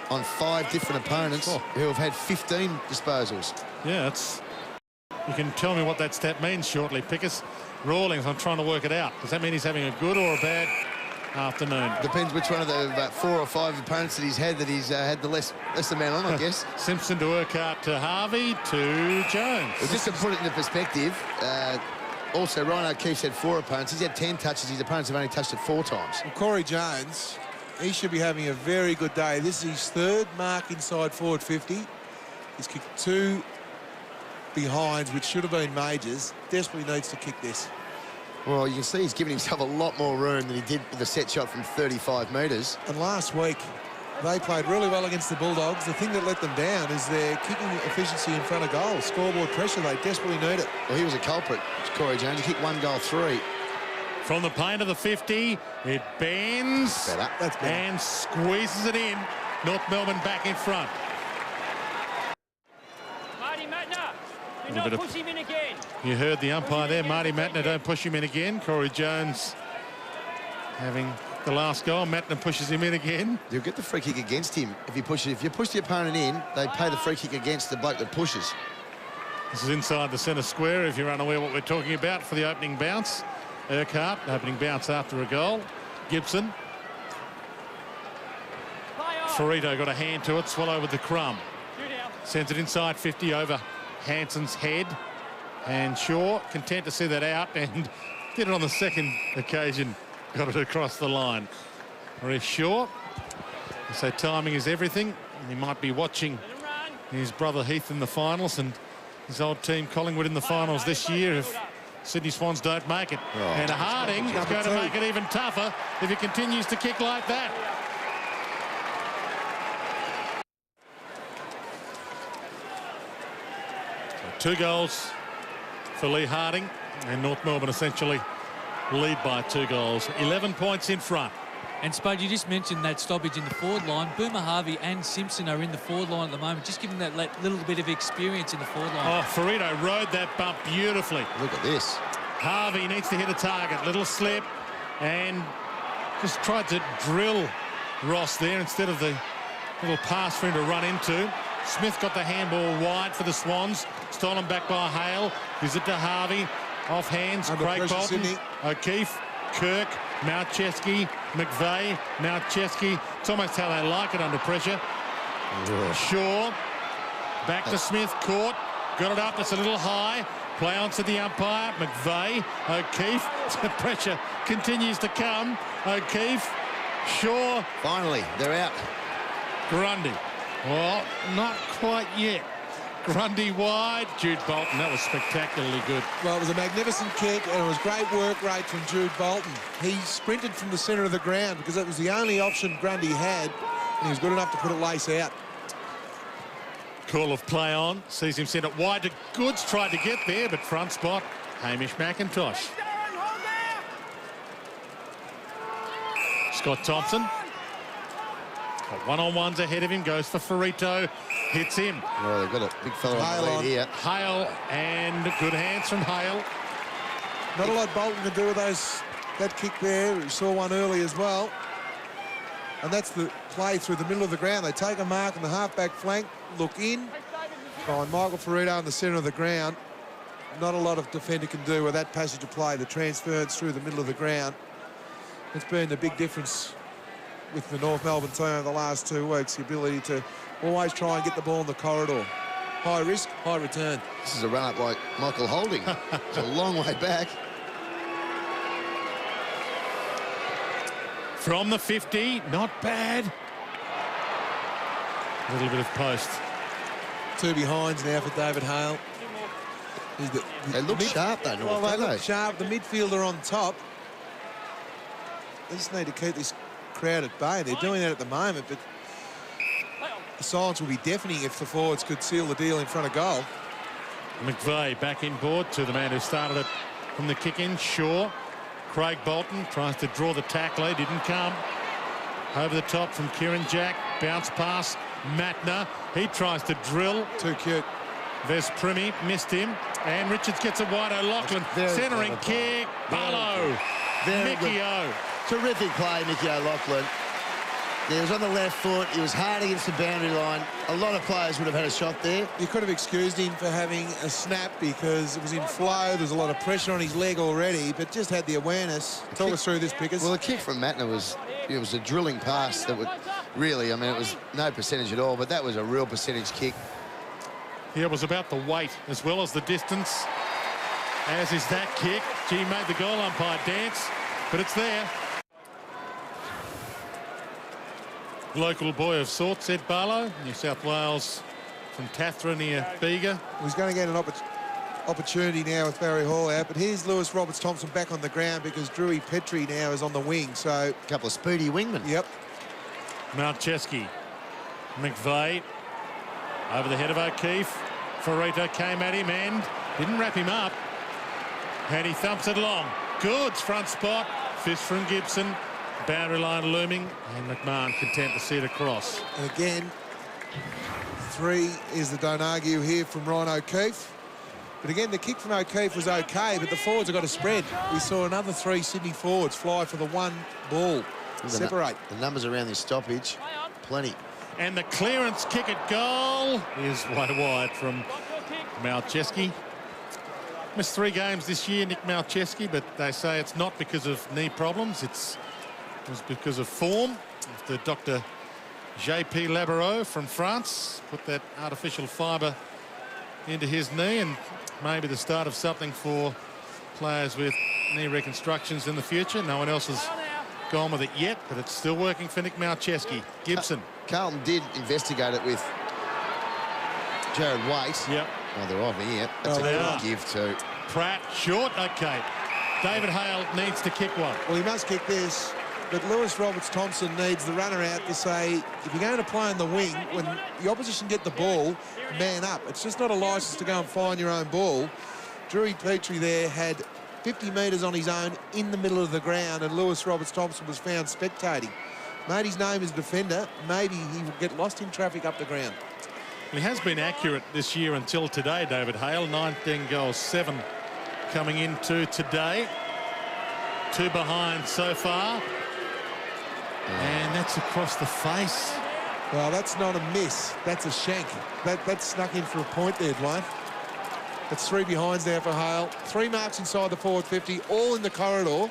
[SPEAKER 3] on 5 different opponents who have had 15 disposals.
[SPEAKER 1] Yeah, it's. You can tell me what that stat means shortly, Pickers. Rawlings, I'm trying to work it out. Does that mean he's having a good or a bad afternoon?
[SPEAKER 3] Depends which one of the about 4 or 5 opponents that he's had the less amount on, I guess.
[SPEAKER 1] Simpson to Urquhart to Harvey to Jones.
[SPEAKER 3] Well, just to put it into perspective, also Ryan O'Keefe's had 4 opponents. He's had 10 touches. His opponents have only touched it 4 times.
[SPEAKER 2] Well, Corey Jones He should be having a very good day. This is his third mark inside forward 50. He's kicked 2 behinds, which should have been majors. Desperately needs to kick this.
[SPEAKER 3] Well, you can see he's giving himself a lot more room than he did with the set shot from 35 metres.
[SPEAKER 2] And last week, they played really well against the Bulldogs. The thing that let them down is their kicking efficiency in front of goal. Scoreboard pressure, they desperately need it.
[SPEAKER 3] Well, he was a culprit, Corey Jones. He kicked 1 goal 3.
[SPEAKER 1] From the paint of the 50, it bends
[SPEAKER 2] That's better.
[SPEAKER 1] and squeezes it in. North Melbourne back in front.
[SPEAKER 5] Marty Matner, do
[SPEAKER 1] A
[SPEAKER 5] not
[SPEAKER 1] bit of-
[SPEAKER 5] push him in again.
[SPEAKER 1] You heard the umpire there, Marty Matner, don't push him in again. Corey Jones having the last goal. Matner pushes him in again.
[SPEAKER 3] You'll get the free kick against him if you push it. If you push the opponent in, they pay the free kick against the bloke that pushes.
[SPEAKER 1] This is inside the centre square, if you're unaware what we're talking about, for the opening bounce. Urquhart, opening bounce after a goal. Gibson. Ferrito got a hand to it. Swallow with the crumb. Sends it inside 50 over Hanson's head. And Shaw, content to see that out, and did it on the second occasion. Got it across the line. Ref Shaw. So timing is everything. He might be watching his brother Heath in the finals and his old team Collingwood in the finals this year if Sydney Swans don't make it. And Harding is going to make it even tougher if he continues to kick like that. So 2 goals for Lee Harding, and North Melbourne essentially lead by 2 goals. 11 points in front.
[SPEAKER 4] And Spud, you just mentioned that stoppage in the forward line. Boomer Harvey and Simpson are in the forward line at the moment, just giving that little bit of experience in the forward line.
[SPEAKER 1] Oh, Ferrito rode that bump beautifully.
[SPEAKER 3] Look at this.
[SPEAKER 1] Harvey needs to hit a target. Little slip, and just tried to drill Ross there instead of the little pass for him to run into. Smith got the handball wide for the Swans. Stolen back by Hale. Gives it to Harvey. Off hands.
[SPEAKER 2] Under
[SPEAKER 1] Craig
[SPEAKER 2] pressure,
[SPEAKER 1] Bolton.
[SPEAKER 2] Sydney.
[SPEAKER 1] O'Keefe. Kirk. Malcheski. McVeigh. Malcheski. It's almost how they like it under pressure. Shaw. Back to Smith. Caught. Got it up. It's a little high. Play on to the umpire. McVeigh. O'Keefe. The pressure continues to come. O'Keefe. Shaw.
[SPEAKER 3] Finally, they're out.
[SPEAKER 1] Grundy. Well, not quite yet. Grundy wide. Jude Bolton. That was spectacularly good.
[SPEAKER 2] Well, it was a magnificent kick, and it was great work rate from Jude Bolton. He sprinted from the centre of the ground because that was the only option Grundy had, and he was good enough to put it lace out.
[SPEAKER 1] Call of play on. Sees him send it wide to Goods. Tried to get there, but front spot, Hamish McIntosh. Scott Thompson. Got one-on-ones ahead of him. Goes for Ferrito. Hits him.
[SPEAKER 3] Oh, they've got a big fella on the lead here.
[SPEAKER 1] Hale, and good hands from Hale.
[SPEAKER 2] Not a lot Bolton could do with that kick there. We saw one early as well. And that's the play through the middle of the ground. They take a mark on the half-back flank, look in, find Michael Ferrito in the centre of the ground. Not a lot of defender can do with that passage of play, the transference through the middle of the ground. It's been the big difference with the North Melbourne team over the last 2 weeks, the ability to always try and get the ball in the corridor. High risk, high return.
[SPEAKER 3] This is a run-up like Michael Holding. It's a long way back.
[SPEAKER 1] From the 50, not bad. A little bit of post.
[SPEAKER 2] 2 behinds now for David Hale.
[SPEAKER 3] They look sharp, though, North,
[SPEAKER 2] Well, they
[SPEAKER 3] don't
[SPEAKER 2] look
[SPEAKER 3] they?
[SPEAKER 2] sharp. The midfielder on top. They just need to keep this crowd at bay. They're doing that at the moment, but the silence will be deafening if the forwards could seal the deal in front of goal.
[SPEAKER 1] McVeigh back in board to the man who started it from the kick-in, Shaw. Craig Bolton tries to draw the tackler, didn't come. Over the top from Kieran Jack, bounce pass, Matner. He tries to drill.
[SPEAKER 2] Too cute.
[SPEAKER 1] Vespremi missed him, and Richards gets it wide. O'Loughlin centering kick. Barlow. Mickey O.
[SPEAKER 3] Terrific play, Mickey O'Loughlin. He was on the left foot. He was hard against the boundary line. A lot of players would have had a shot there.
[SPEAKER 2] You could have excused him for having a snap because it was in flow. There's a lot of pressure on his leg already, but just had the awareness. Talk us through this, Pickers.
[SPEAKER 3] Well, the kick from Matner was, it was a drilling pass that would really, I mean, it was no percentage at all, but that was a real percentage kick.
[SPEAKER 1] Yeah, it was about the weight as well as the distance, as is that kick. Gee, made the goal umpire dance, but it's there. local boy of sorts, Ed Barlow, New South Wales, from Tathra near Bega.
[SPEAKER 2] He's going to get an opportunity now with Barry Hall out, but here's Lewis Roberts-Thompson back on the ground because Drewy Petrie now is on the wing, so...
[SPEAKER 3] A couple of speedy wingmen.
[SPEAKER 2] Yep.
[SPEAKER 1] Malcheski, McVeigh, over the head of O'Keefe. Ferrito came at him and didn't wrap him up. And he thumps it along. Goods, front spot. Fist from Gibson. Boundary line looming. And McMahon content to see it across.
[SPEAKER 2] And again, 3 is the don't argue here from Ryan O'Keefe. But again, the kick from O'Keefe was okay, but the forwards have got to spread. We saw another 3 Sydney forwards fly for the one ball. Separate.
[SPEAKER 3] The numbers around this stoppage, plenty.
[SPEAKER 1] And the clearance kick at goal is way wide from Malcheski. Missed 3 games this year, Nick Malcheski, but they say it's not because of knee problems. It was because of form. After Dr. J.P. Laboureux from France put that artificial fibre into his knee, and maybe the start of something for players with knee reconstructions in the future. No one else has gone with it yet, but it's still working for Nick Malcheski. Gibson.
[SPEAKER 3] Carlton did investigate it with Jared Waite.
[SPEAKER 1] Yep.
[SPEAKER 3] Oh, they're off here. That's a good give too.
[SPEAKER 1] Pratt, short, okay. David Hale needs to kick one.
[SPEAKER 2] Well, he must kick this, but Lewis Roberts-Thompson needs the runner out to say, if you're going to play in the wing, when the opposition get the ball, man up. It's just not a licence to go and find your own ball. Drewy Petrie there had 50 metres on his own in the middle of the ground, and Lewis Roberts-Thompson was found spectating. Made his name as a defender. Maybe he will get lost in traffic up the ground.
[SPEAKER 1] He has been accurate this year until today, David Hale. 19 goals, 7 coming into today. 2 behind so far. And that's across the face.
[SPEAKER 2] Well, that's not a miss. That's a shank. That snuck in for a point there, Dwayne. That's 3 behinds there for Hale. 3 marks inside the forward 50, all in the corridor.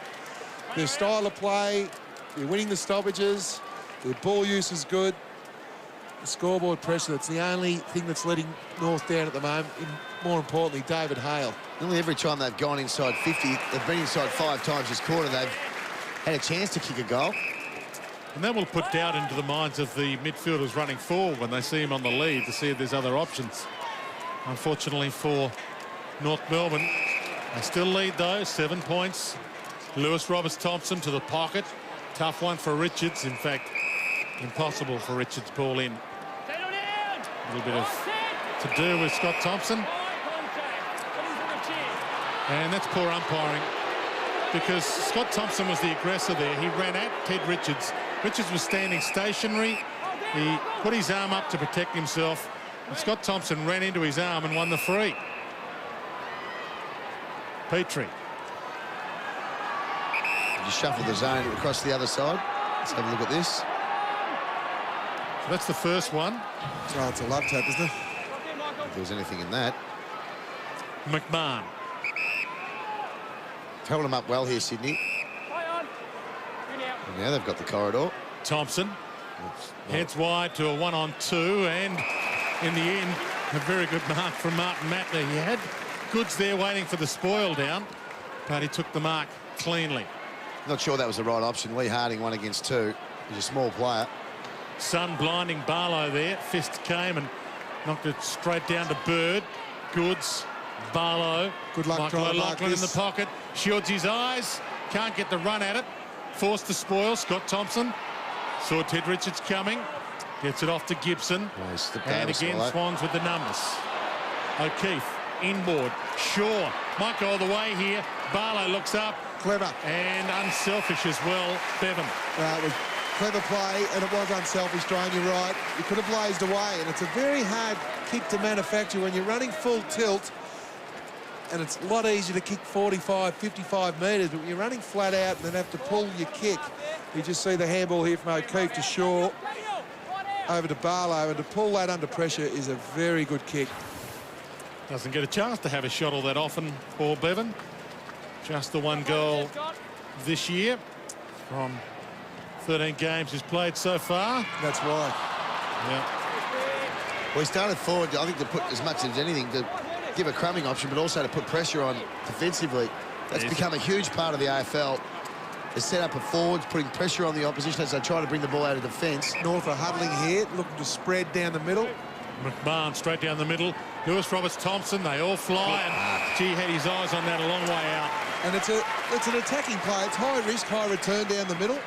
[SPEAKER 2] Their style of play, they're winning the stoppages, their ball use is good. The scoreboard pressure, that's the only thing that's letting North down at the moment. And more importantly, David Hale.
[SPEAKER 3] Nearly every time they've gone inside 50, they've been inside 5 times this quarter. They've had a chance to kick a goal.
[SPEAKER 1] And that will put doubt into the minds of the midfielders running forward when they see him on the lead to see if there's other options. Unfortunately for North Melbourne, they still lead though, 7 points. Lewis Roberts-Thompson to the pocket. Tough one for Richards. In fact, impossible for Richards' ball in. A little bit of to do with Scott Thompson. And that's poor umpiring, because Scott Thompson was the aggressor there. He ran at Ted Richards. Richards was standing stationary. He put his arm up to protect himself, and Scott Thompson ran into his arm and won the free. Petrie.
[SPEAKER 3] Just shuffle the zone across the other side. Let's have a look at this.
[SPEAKER 1] So that's the first one.
[SPEAKER 2] Oh, it's a love tap, isn't it?
[SPEAKER 3] If there was anything in that.
[SPEAKER 1] McMahon.
[SPEAKER 3] Held them up well here, Sydney. And now they've got the corridor.
[SPEAKER 1] Thompson heads wide to a 1-on-2, and in the end, a very good mark from Martin Matner. He had Goods there waiting for the spoil down, but he took the mark cleanly.
[SPEAKER 3] Not sure that was the right option. Lee Harding 1 against 2. He's a small player.
[SPEAKER 1] Sun blinding Barlow there. Fist came and knocked it straight down to Bird. Goods, Barlow.
[SPEAKER 2] Good luck
[SPEAKER 1] Michael
[SPEAKER 2] trying to mark
[SPEAKER 1] O'Loughlin in the
[SPEAKER 2] this.
[SPEAKER 1] pocket. Shields his eyes. Can't get the run at it. Forced to spoil. Scott Thompson saw Ted Richards coming. Gets it off to Gibson.
[SPEAKER 3] Oh, he slipped
[SPEAKER 1] And
[SPEAKER 3] over
[SPEAKER 1] again,
[SPEAKER 3] Swallow.
[SPEAKER 1] Swans with the numbers. O'Keefe, inboard. Shaw might go all the way here. Barlow looks up.
[SPEAKER 2] Clever.
[SPEAKER 1] And unselfish as well, Bevan.
[SPEAKER 2] It was clever play, and it was unselfish, Dwayne, you're right. You could have blazed away, and it's a very hard kick to manufacture when you're running full tilt, and it's a lot easier to kick 45, 55 metres, but when you're running flat out and then have to pull your kick, you just see the handball here from O'Keefe to Shaw, over to Barlow, and to pull that under pressure is a very good kick.
[SPEAKER 1] Doesn't get a chance to have a shot all that often for Bevan. Just the 1 goal this year from 13 games he's played so far.
[SPEAKER 2] That's why.
[SPEAKER 1] Yeah.
[SPEAKER 3] Well, he started forward, I think, to put as much as anything to give a crumbing option, but also to put pressure on defensively. That's
[SPEAKER 1] Yes.
[SPEAKER 3] become a huge part of the AFL. the setup of forwards, putting pressure on the opposition as they try to bring the ball out of defence.
[SPEAKER 2] North are huddling here, looking to spread down the middle.
[SPEAKER 1] McMahon straight down the middle. Lewis Roberts-Thompson, they all fly. And gee, had his eyes on that a long way out.
[SPEAKER 2] And it's an attacking play. It's high risk, high return down the middle.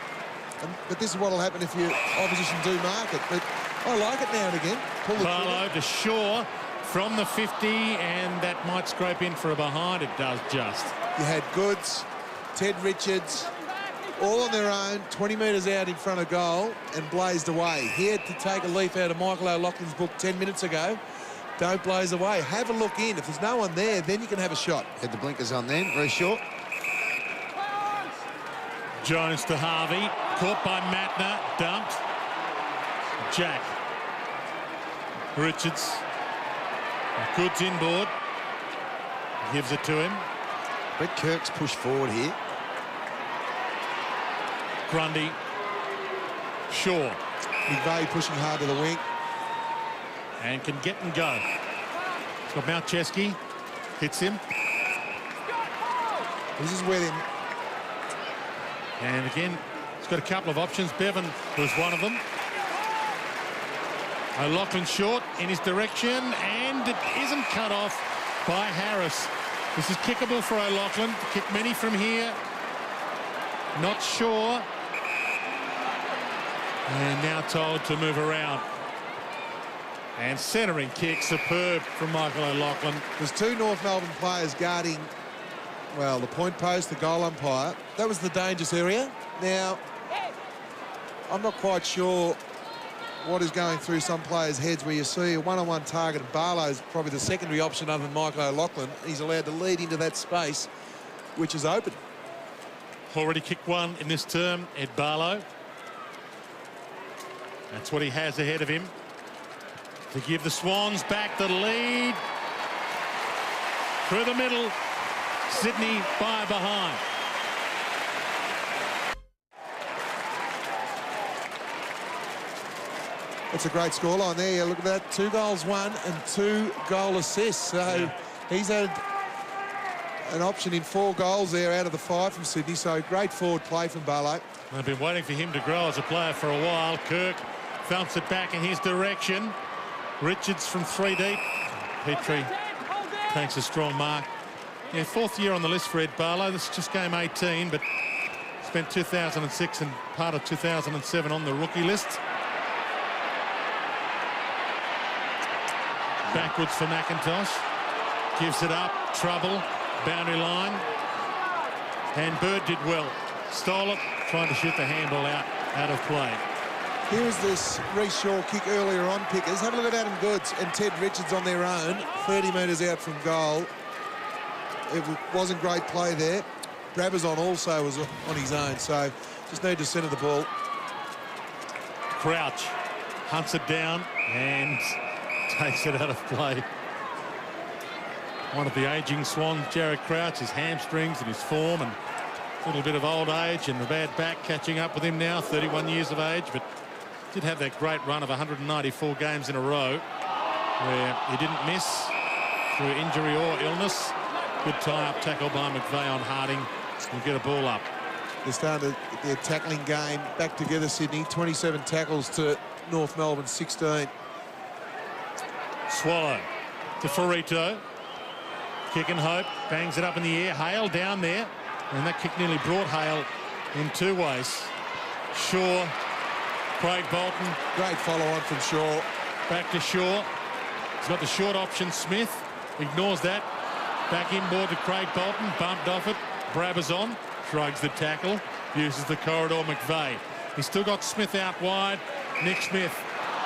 [SPEAKER 2] But this is what will happen if your opposition do mark it. But I like it now and again. Pull the
[SPEAKER 1] Barlow to Shaw from the 50, and that might scrape in for a behind. It does just.
[SPEAKER 2] You had Goods, Ted Richards, all on their own, 20 metres out in front of goal, and blazed away. He had to take a leaf out of Michael O'Loughlin's book 10 minutes ago. Don't blaze away. Have a look in. If there's no one there, then you can have a shot.
[SPEAKER 3] Had the blinkers on then, very short.
[SPEAKER 1] Jones to Harvey, caught by Matner, dumped. Jack. Richards. Goods inboard. Gives it to him.
[SPEAKER 3] Brett Kirk's pushed forward here.
[SPEAKER 1] Grundy. Shaw.
[SPEAKER 2] McVeigh pushing hard to the wing.
[SPEAKER 1] And can get and go. It's got Mount Chesky. Hits him.
[SPEAKER 2] This is where them.
[SPEAKER 1] And again, he's got a couple of options. Bevan was one of them. O'Loughlin short in his direction, and it isn't cut off by Harris. This is kickable for O'Loughlin. Kick many from here. Not sure. And now told to move around. And centering kick, superb from Michael O'Loughlin.
[SPEAKER 2] There's two North Melbourne players guarding, well, the point post, the goal umpire. That was the dangerous area. Now, I'm not quite sure what is going through some players' heads where you see a one-on-one target. Barlow's probably the secondary option other than Michael O'Loughlin. He's allowed to lead into that space, which is open.
[SPEAKER 1] Already kicked one in this term, Ed Barlow. That's what he has ahead of him. To give the Swans back the lead. Through the middle, Sydney by behind.
[SPEAKER 2] It's a great scoreline there. You look at that, 2 goals, 1 and 2 goal assists. So he's had an option in 4 goals there out of the 5 from Sydney. So great forward play from Barlow.
[SPEAKER 1] I've been waiting for him to grow as a player for a while. Kirk thumps it back in his direction. Richards from 3 deep. Petrie takes a strong mark. Yeah, 4th year on the list for Ed Barlow. This is just game 18, but spent 2006 and part of 2007 on the rookie list. Backwards for McIntosh. Gives it up. Trouble. Boundary line. And Bird did well. Stole it. Trying to shoot the handball out of play.
[SPEAKER 2] Here was this Reece Shaw kick earlier on, Pickers. Have a look at Adam Goods and Ted Richards on their own. 30 metres out from goal. It wasn't great play there. Brabazon also was on his own, so just need to centre the ball.
[SPEAKER 1] Crouch hunts it down and takes it out of play. One of the ageing Swans, Jared Crouch, his hamstrings and his form and a little bit of old age and a bad back catching up with him now, 31 years of age, but did have that great run of 194 games in a row where he didn't miss through injury or illness. Good tie-up tackle by McVeigh on Harding. We'll get a ball up.
[SPEAKER 2] They're starting to get their tackling game back together, Sydney. 27 tackles to North Melbourne, 16.
[SPEAKER 1] Swallow to Ferrito. Kick and hope. Bangs it up in the air. Hale down there. And that kick nearly brought Hale in 2 ways. Shaw. Craig Bolton.
[SPEAKER 2] Great follow-on from Shaw.
[SPEAKER 1] Back to Shaw. He's got the short option. Smith ignores that. Back inboard to Craig Bolton. Bumped off it. Brabazon shrugs the tackle. Uses the corridor. McVeigh. He's still got Smith out wide. Nick Smith.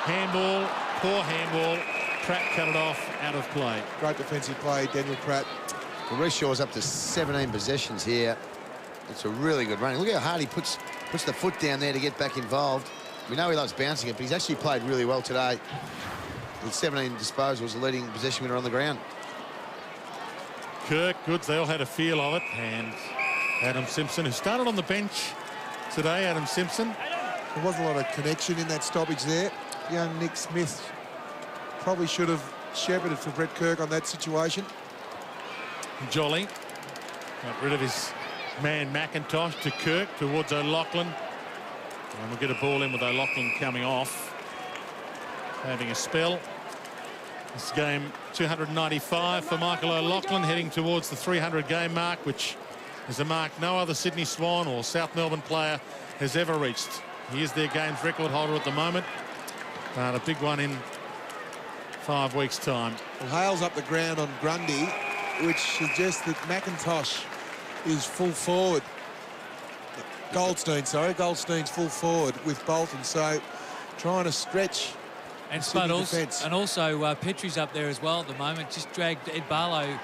[SPEAKER 1] Handball. Poor handball. Pratt cut it off out of play.
[SPEAKER 2] Great defensive play, Daniel Pratt.
[SPEAKER 3] Well, Reece Shaw's up to 17 possessions here. It's a really good run. Look how hard he puts the foot down there to get back involved. We know he loves bouncing it, but he's actually played really well today. With 17 disposals, the leading possession winner on the ground.
[SPEAKER 1] Kirk, Goods, they all had a feel of it. And Adam Simpson, who started on the bench today, Adam Simpson.
[SPEAKER 2] There wasn't a lot of connection in that stoppage there. Young Nick Smith probably should have shepherded for Brett Kirk on that situation.
[SPEAKER 1] Jolly got rid of his man McIntosh to Kirk towards O'Loughlin. And we'll get a ball in with O'Loughlin coming off, having a spell. This game 295 for Michael O'Loughlin, heading towards the 300 game mark, which is a mark no other Sydney Swan or South Melbourne player has ever reached. He is their games record holder at the moment, but a big one in 5 weeks' time.
[SPEAKER 2] Well, Hale's up the ground on Grundy, which suggests that McIntosh is full forward. Goldstein's full forward with Bolton, so trying to stretch.
[SPEAKER 4] And also Petrie's up there as well at the moment. Just dragged Ed Barlow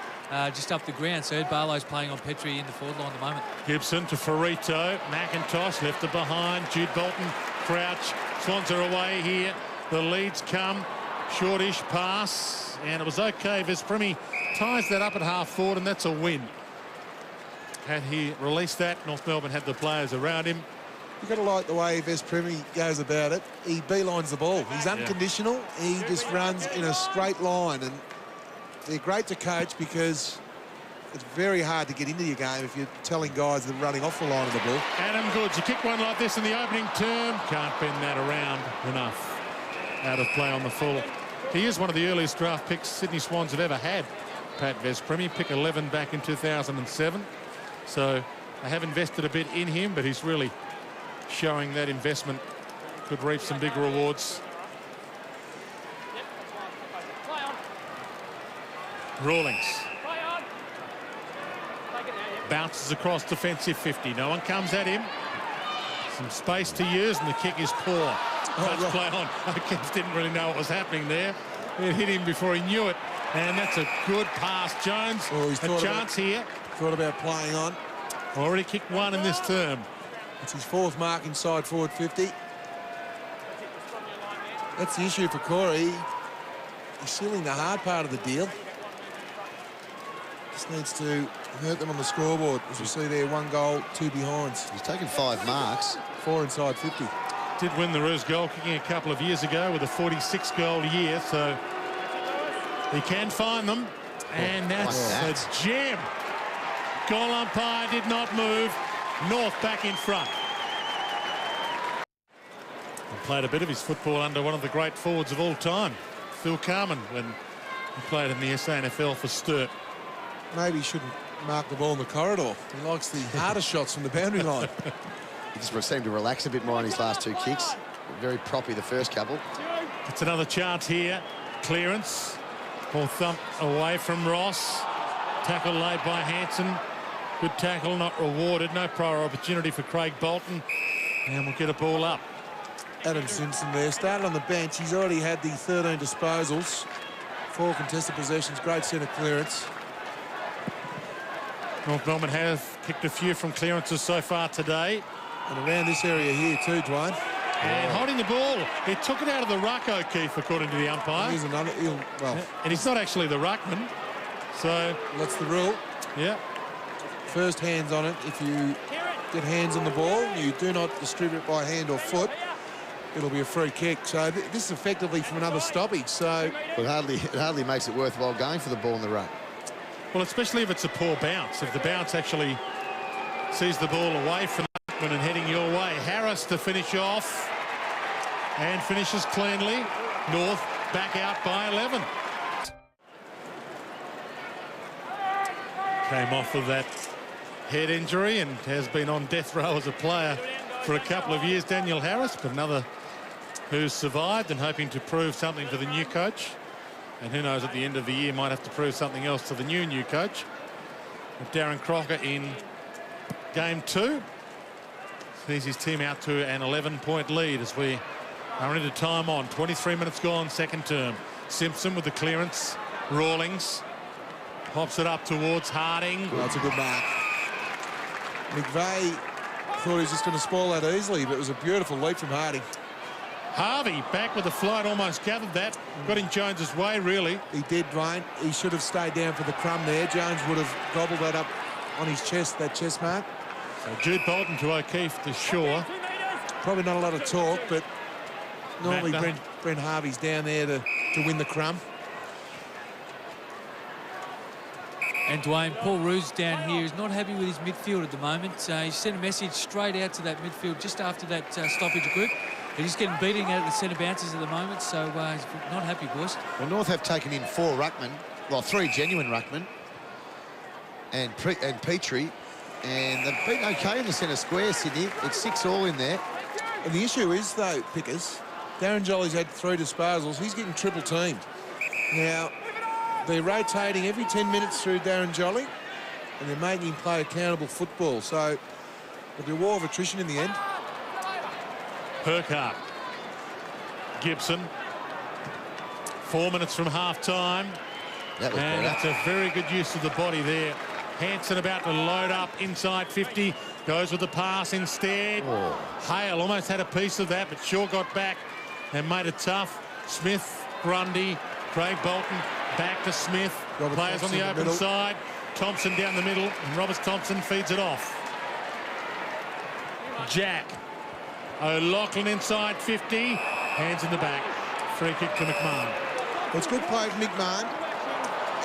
[SPEAKER 4] just up the ground. So Ed Barlow's playing on Petrie in the forward line at the moment.
[SPEAKER 1] Gibson to Ferrito. McIntosh left it behind. Jude Bolton, Crouch. Swans are away here. The leads come. Shortish pass. And it was okay. Vespremi ties that up at half forward, and that's a win. Had he released that, North Melbourne had the players around him.
[SPEAKER 2] You've got to like the way Vespremi goes about it. He beelines the ball. He's unconditional. He just runs in a straight line. And they're great to coach because it's very hard to get into your game if you're telling guys that are running off the line of the ball.
[SPEAKER 1] Adam Goods, you kick one like this in the opening term. Can't bend that around enough. Out of play on the full. He is one of the earliest draft picks Sydney Swans have ever had, Pat Vespremi. Pick 11 back in 2007. So they have invested a bit in him, but he's really showing that investment could reap some big rewards. Rawlings bounces across defensive 50. No one comes at him. Some space to use, and the kick is poor. Touch play on. O'Keefe didn't really know what was happening there. It hit him before he knew it, and that's a good pass. Jones, a chance here.
[SPEAKER 2] Thought about playing on.
[SPEAKER 1] Already kicked one in this term.
[SPEAKER 2] It's his 4th mark inside forward 50. That's the issue for Corey. He's sealing the hard part of the deal. Just needs to hurt them on the scoreboard. As you see there, 1 goal, 2 behinds.
[SPEAKER 3] He's taken 5 marks.
[SPEAKER 2] 4 inside 50.
[SPEAKER 1] Did win the Roos goal kicking a couple of years ago with a 46-goal year, so he can find them. And that's a gem. Goal umpire did not move. North back in front. He played a bit of his football under one of the great forwards of all time, Phil Carman, when he played in the SANFL for Sturt.
[SPEAKER 2] Maybe he shouldn't mark the ball in the corridor. He likes the harder shots from the boundary line.
[SPEAKER 3] He just seemed to relax a bit more on his last 2 kicks. Very proppy the first couple.
[SPEAKER 1] It's another chance here. Clearance. Ball thumped away from Ross. Tackle laid by Hanson. Good tackle, not rewarded. No prior opportunity for Craig Bolton. And we'll get a ball up.
[SPEAKER 2] Adam Simpson there. Started on the bench. He's already had the 13 disposals. 4 contested possessions. Great centre clearance.
[SPEAKER 1] North Melbourne have kicked a few from clearances so far today.
[SPEAKER 2] And around this area here too, Dwayne.
[SPEAKER 1] And holding the ball. He took it out of the ruck, O'Keefe, according to the umpire.
[SPEAKER 2] Here's another.
[SPEAKER 1] And he's not actually the ruckman. So
[SPEAKER 2] that's the rule.
[SPEAKER 1] Yeah.
[SPEAKER 2] First hands on it. If you get hands on the ball, you do not distribute by hand or foot, it'll be a free kick. So this is effectively from another stoppage. So
[SPEAKER 3] it hardly makes it worthwhile going for the ball in the ruck.
[SPEAKER 1] Well, especially if it's a poor bounce. If the bounce actually sees the ball away from the ruckman and heading your way. Harris to finish off and finishes cleanly. North back out by 11. Came off of that head injury and has been on death row as a player for a couple of years, Daniel Harris, but another who's survived and hoping to prove something for the new coach. And who knows, at the end of the year might have to prove something else to the new coach. With Darren Crocker in game 2. Sees his team out to an 11-point lead as we are into time on. 23 minutes gone, second term. Simpson with the clearance. Rawlings pops it up towards Harding.
[SPEAKER 2] Well, that's a good mark. McVeigh thought he was just going to spoil that easily, but it was a beautiful leap from Harding.
[SPEAKER 1] Harvey back with the flight, almost gathered that. Got in Jones's way, really.
[SPEAKER 2] He did, Dwayne. He should have stayed down for the crumb there. Jones would have gobbled that up on his chest, that chest mark.
[SPEAKER 1] So Jude Bolton to O'Keefe to Shaw.
[SPEAKER 2] Probably not a lot of talk, but normally Brent Harvey's down there to win the crumb.
[SPEAKER 4] And Dwayne, Paul Roos down here is not happy with his midfield at the moment. He sent a message straight out to that midfield just after that stoppage group. They're just getting beating out of the centre bounces at the moment, so he's not happy, boys.
[SPEAKER 3] Well, North have taken in 4 ruckmen, well, 3 genuine ruckmen, and Petrie, and they've been okay in the centre square, Sydney. It's 6 all in there.
[SPEAKER 2] And the issue is, though, Pickers, Darren Jolly's had 3 disposals. He's getting triple teamed. Now, they're rotating every 10 minutes through Darren Jolly, and they're making him play accountable football. So it'll be a war of attrition in the end.
[SPEAKER 1] Perkart. Gibson. 4 minutes from half-time.
[SPEAKER 3] That was
[SPEAKER 1] And
[SPEAKER 3] better.
[SPEAKER 1] it's a very good use of the body there. Hanson about to load up inside 50. Goes with the pass instead.
[SPEAKER 3] Oh.
[SPEAKER 1] Hale almost had a piece of that, but Shaw got back and made it tough. Smith, Grundy, Craig Bolton, back to Smith.
[SPEAKER 2] Robert
[SPEAKER 1] Players
[SPEAKER 2] Thompson
[SPEAKER 1] on the
[SPEAKER 2] in the
[SPEAKER 1] open
[SPEAKER 2] middle.
[SPEAKER 1] side. Thompson down the middle, and Roberts Thompson feeds it off. Jack. O'Loughlin inside 50. Hands in the back. Free kick to McMahon.
[SPEAKER 2] Well, it's good play from McMahon.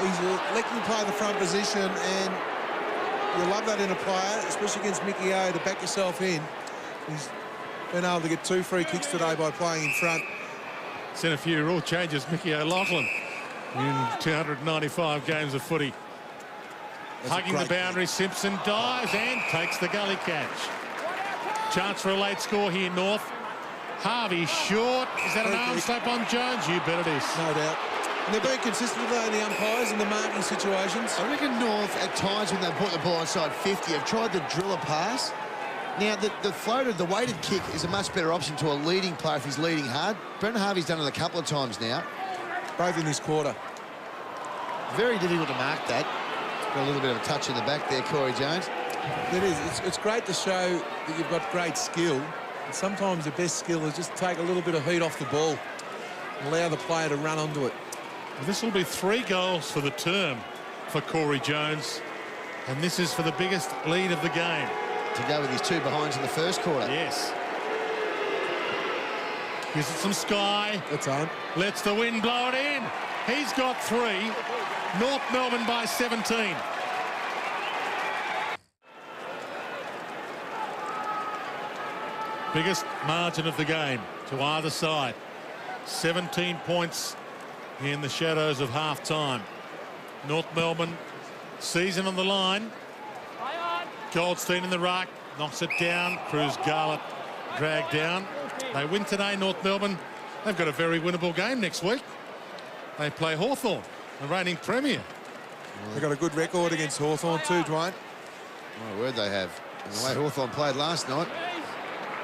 [SPEAKER 2] He's letting him play the front position, and you love that in a player, especially against Mickey O, to back yourself in. He's been able to get 2 free kicks today by playing in front.
[SPEAKER 1] Seen a few rule changes, Mickey O'Loughlin, in 295 games of footy.
[SPEAKER 2] That's a
[SPEAKER 1] Hugging the
[SPEAKER 2] great
[SPEAKER 1] boundary, Simpson dives and takes the gully catch. Chance for a late score here, North. Harvey short. Is that an
[SPEAKER 2] Free
[SPEAKER 1] arm
[SPEAKER 2] kick.
[SPEAKER 1] slap on Jones? You bet it is.
[SPEAKER 2] No doubt. And they're being consistent with that in the umpires and the marking situations.
[SPEAKER 3] I reckon North, at times when they put the ball inside 50, have tried to drill a pass. Now, the floated, the weighted kick is a much better option to a leading player if he's leading hard. Brendan Harvey's done it a couple of times now.
[SPEAKER 2] Both in this quarter.
[SPEAKER 3] Very difficult to mark that. Got a little bit of a touch in the back there, Corey Jones.
[SPEAKER 2] It is. It's great to show that you've got great skill. And sometimes the best skill is just take a little bit of heat off the ball and allow the player to run onto it.
[SPEAKER 1] Well, this will be 3 goals for the term for Corey Jones. And this is for the biggest lead of the game.
[SPEAKER 3] To go with his 2 behinds in the first quarter.
[SPEAKER 1] Yes. Gives it some sky.
[SPEAKER 2] That's on.
[SPEAKER 1] Lets the wind blow it in. He's got 3. North Melbourne by 17. Biggest margin of the game to either side. 17 points in the shadows of half-time. North Melbourne, season on the line. Goldstein in the ruck, knocks it down. Cruz Garlett dragged down. They win today, North Melbourne. They've got a very winnable game next week. They play Hawthorn, the reigning premier.
[SPEAKER 2] They've got a good record against Hawthorn too, Dwayne.
[SPEAKER 3] My word, they have. And the way Hawthorn played last night.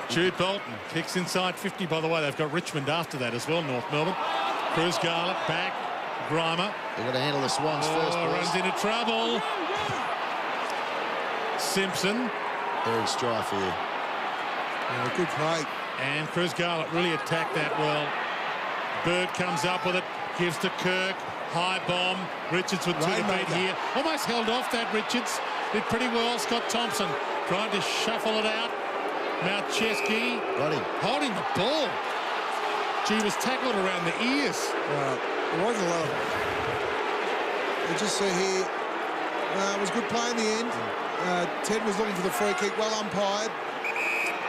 [SPEAKER 1] Jude Bolton kicks inside 50. By the way, they've got Richmond after that as well, North Melbourne. Cruz Garlett back. Grimer.
[SPEAKER 3] They've got to handle the Swans first, boys.
[SPEAKER 1] Runs into trouble. Simpson.
[SPEAKER 3] Very strife here.
[SPEAKER 2] Yeah, good play.
[SPEAKER 1] And Cruz Garlett really attacked that well. Bird comes up with it. Gives to Kirk. High bomb. Richards with 2 to beat
[SPEAKER 2] Rainmaker.
[SPEAKER 1] here. Almost held off that Richards. Did pretty well. Scott Thompson trying to shuffle it out. Malcheski
[SPEAKER 3] Got him.
[SPEAKER 1] holding the ball. Gee, was tackled around the ears.
[SPEAKER 2] There was a lot of... You just see here, it was good play in the end. Ted was looking for the free kick, well umpired.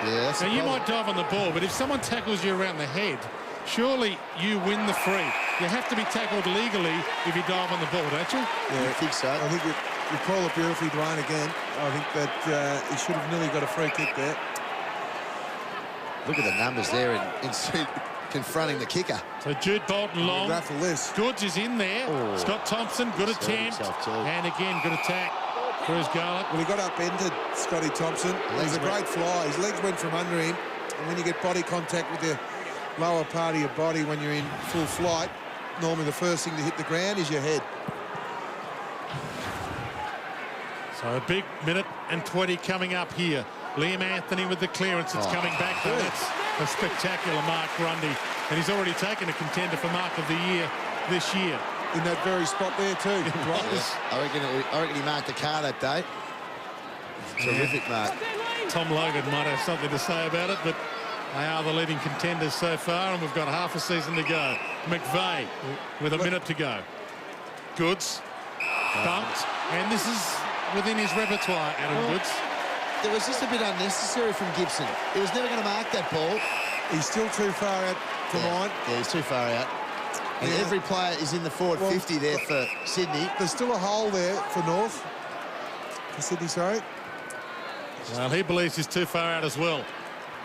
[SPEAKER 3] Yeah, that's
[SPEAKER 1] Now,
[SPEAKER 3] the
[SPEAKER 1] you
[SPEAKER 3] problem.
[SPEAKER 1] might dive on the ball, but if someone tackles you around the head, surely you win the free. You have to be tackled legally if you dive on the ball, don't you?
[SPEAKER 3] I think so.
[SPEAKER 2] I think you call it beautifully, Dwayne, again. I think that he should have nearly got a free kick there.
[SPEAKER 3] Look at the numbers there in confronting the kicker.
[SPEAKER 1] So Jude Bolton long.
[SPEAKER 2] Raffle this.
[SPEAKER 1] Goods is in there.
[SPEAKER 3] Oh.
[SPEAKER 1] Scott Thompson, good
[SPEAKER 3] He's hurt
[SPEAKER 1] attempt.
[SPEAKER 3] himself too.
[SPEAKER 1] And again, good attack. Cruz Garlett.
[SPEAKER 2] Well, he got upended, Scotty Thompson. It was a great fly. His legs went from under him. And when you get body contact with the lower part of your body when you're in full flight, normally the first thing to hit the ground is your head.
[SPEAKER 1] So a big minute and 20 coming up here. Liam Anthony with the clearance. It's coming back, though. That's a spectacular Mark Grundy. And he's already taken a contender for Mark of the Year this year.
[SPEAKER 2] In that very spot there too.
[SPEAKER 1] Was.
[SPEAKER 3] I reckon he marked the car that day. Terrific mark.
[SPEAKER 1] Tom Logan might have something to say about it, but they are the leading contenders so far, and we've got half a season to go. McVeigh with a minute to go. Goods. Bumped. And this is within his repertoire, Adam Woods.
[SPEAKER 3] It was just a bit unnecessary from Gibson. He was never going to mark that ball.
[SPEAKER 2] He's still too far out to mine.
[SPEAKER 3] Yeah, he's too far out. And
[SPEAKER 2] Yeah.
[SPEAKER 3] every player is in the forward 50 there for Sydney.
[SPEAKER 2] There's still a hole there for North. For Sydney, sorry.
[SPEAKER 1] Well, he believes he's too far out as well.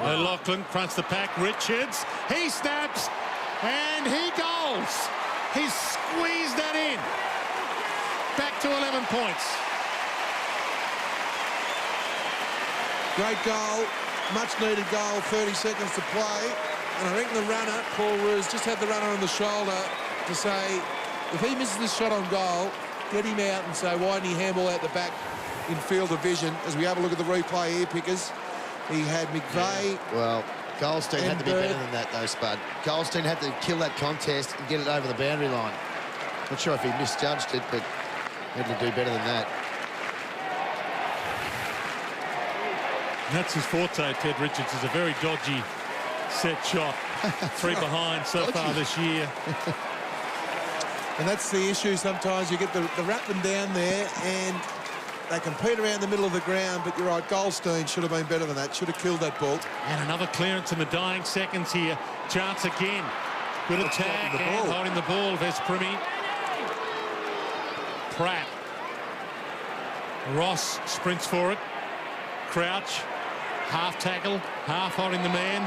[SPEAKER 1] O'Loughlin fronts the pack. Richards, he snaps, and he goals. He's squeezed that in. Back to 11 points.
[SPEAKER 2] Great goal, much needed goal, 30 seconds to play. And I reckon the runner, Paul Roos, just had the runner on the shoulder to say, if he misses this shot on goal, get him out and say, why didn't he handball out the back in field of vision? As we have a look at the replay here, Pickers, he had McVeigh.
[SPEAKER 3] Well, Goldstein had to be
[SPEAKER 2] Bird.
[SPEAKER 3] better than that, though, Spud. Goldstein had to kill that contest and get it over the boundary line. Not sure if he misjudged it, but he had to do better than that.
[SPEAKER 1] That's his forte, Ted Richards, is a very dodgy set shot. 3 behind so far this year.
[SPEAKER 2] And that's the issue sometimes. You get the Ratman down there and they compete around the middle of the ground, but you're right, Goldstein should have been better than that, should have killed that ball.
[SPEAKER 1] And another clearance in the dying seconds here. Chance again. Good attack and holding the ball, Vespremi. Pratt. Ross sprints for it. Crouch. Half tackle, half holding the man.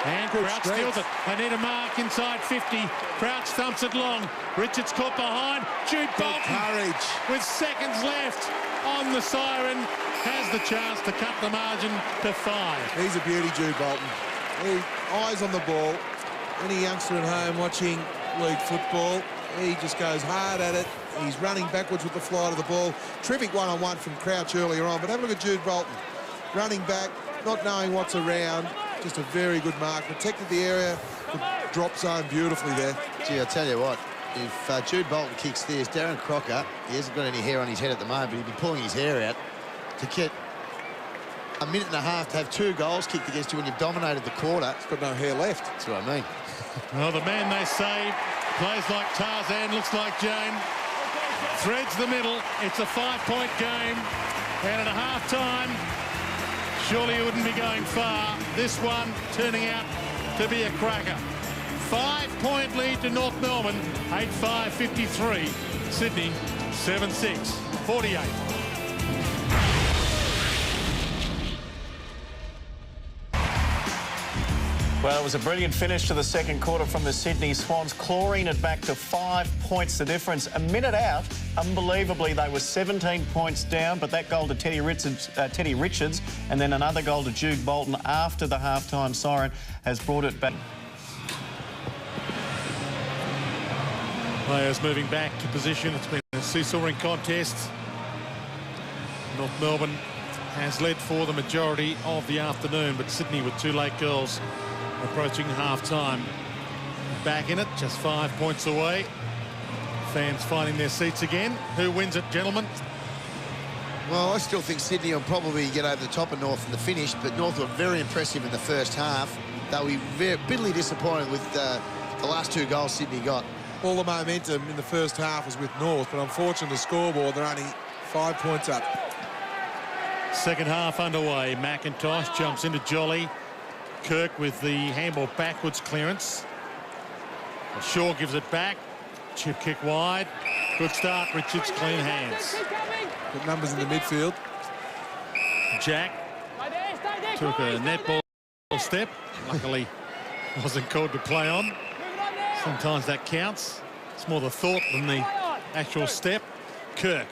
[SPEAKER 1] And Crouch steals it. They need a mark inside 50. Crouch thumps it long. Richards caught behind. Jude Bolton,
[SPEAKER 2] Courage.
[SPEAKER 1] with seconds left on the siren, has the chance to cut the margin to 5.
[SPEAKER 2] He's a beauty, Jude Bolton. Eyes on the ball. Any youngster at home watching league football, he just goes hard at it. He's running backwards with the flight of the ball. Terrific one-on-one from Crouch earlier on. But have a look at Jude Bolton. Running back, not knowing what's around. Just a very good mark. Protected the area, the drop zone beautifully there.
[SPEAKER 3] Gee, I'll tell you what, if Jude Bolton kicks this, Darren Crocker, he hasn't got any hair on his head at the moment, but he'd be pulling his hair out to get a minute and a half to have 2 goals kicked against you when you've dominated the quarter.
[SPEAKER 2] He's got no hair left.
[SPEAKER 3] That's what I mean.
[SPEAKER 1] Well, the man they say plays like Tarzan, looks like Jane. Threads the middle. It's a 5-point game. And at a half-time, surely it wouldn't be going far. This one turning out to be a cracker. 5-point lead to North Melbourne, 8-5-53. Sydney, 7-6, 48.
[SPEAKER 6] Well, it was a brilliant finish to the second quarter from the Sydney Swans, clawing it back to 5 points the difference. A minute out, unbelievably, they were 17 points down, but that goal to Teddy Richards and then another goal to Jude Bolton after the half-time siren has brought it back.
[SPEAKER 1] Players moving back to position. It's been a seesawing contest. North Melbourne has led for the majority of the afternoon, but Sydney with 2 late goals approaching half-time. Back in it, just 5 points away. Fans finding their seats again. Who wins it, gentlemen?
[SPEAKER 3] Well, I still think Sydney will probably get over the top of North in the finish, but North were very impressive in the first half. They'll be bitterly disappointed with the last 2 goals Sydney got.
[SPEAKER 2] All the momentum in the first half was with North, but unfortunately the scoreboard, they're only 5 points up.
[SPEAKER 1] Second half underway. McIntosh jumps into Jolly. Kirk with the handball backwards clearance. Shaw gives it back. Chip kick wide. Good start. Richards clean hands.
[SPEAKER 2] Good numbers in the midfield.
[SPEAKER 1] Jack took a netball step. Luckily wasn't called to play on. Sometimes that counts. It's more the thought than the actual step. Kirk,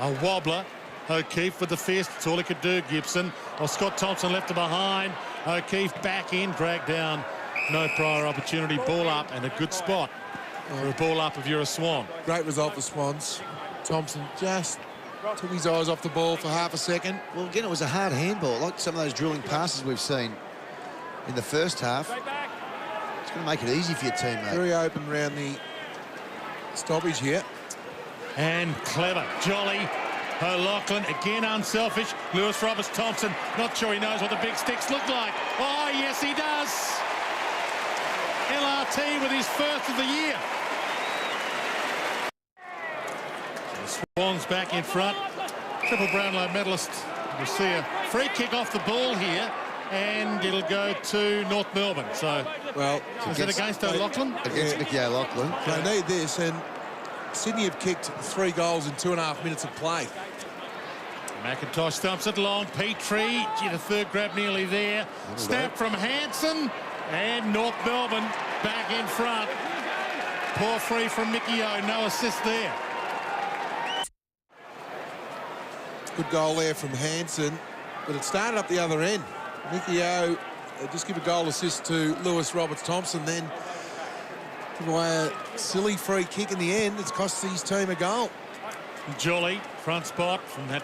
[SPEAKER 1] a wobbler. O'Keefe with the fist. That's all he could do. Gibson. Well, Scott Thompson left it behind. O'Keefe back in, dragged down. No prior opportunity. Ball up and a good spot for a ball up if you're a Swan.
[SPEAKER 2] Great result for Swans. Thompson just took his eyes off the ball for half a second.
[SPEAKER 3] Well, again, it was a hard handball, like some of those drilling passes we've seen in the first half. It's going to make it easy for your teammate.
[SPEAKER 2] Very open around the stoppage here.
[SPEAKER 1] And clever. Jolly. O'Loughlin again unselfish. Lewis Roberts Thompson, not sure he knows what the big sticks look like. Oh, yes, he does. LRT with his first of the year. Swans back in front. Triple Brownlow medalist. We'll see a free kick off the ball here, and it'll go to North Melbourne. So,
[SPEAKER 2] well,
[SPEAKER 1] is it against O'Loughlin?
[SPEAKER 3] Against Mickey O'Loughlin.
[SPEAKER 2] They need this, and Sydney have kicked 3 goals in 2.5 minutes of play.
[SPEAKER 1] McIntosh stumps it long. Petrie, gee, the third grab nearly there. Snap from Hansen, and North Melbourne back in front. Poor free from Mickey O, no assist there.
[SPEAKER 2] Good goal there from Hansen, but it started up the other end. Mickey O just give a goal assist to Lewis Roberts-Thompson, then give away a silly free kick in the end. It's cost his team a goal.
[SPEAKER 1] Jolly, front spot from that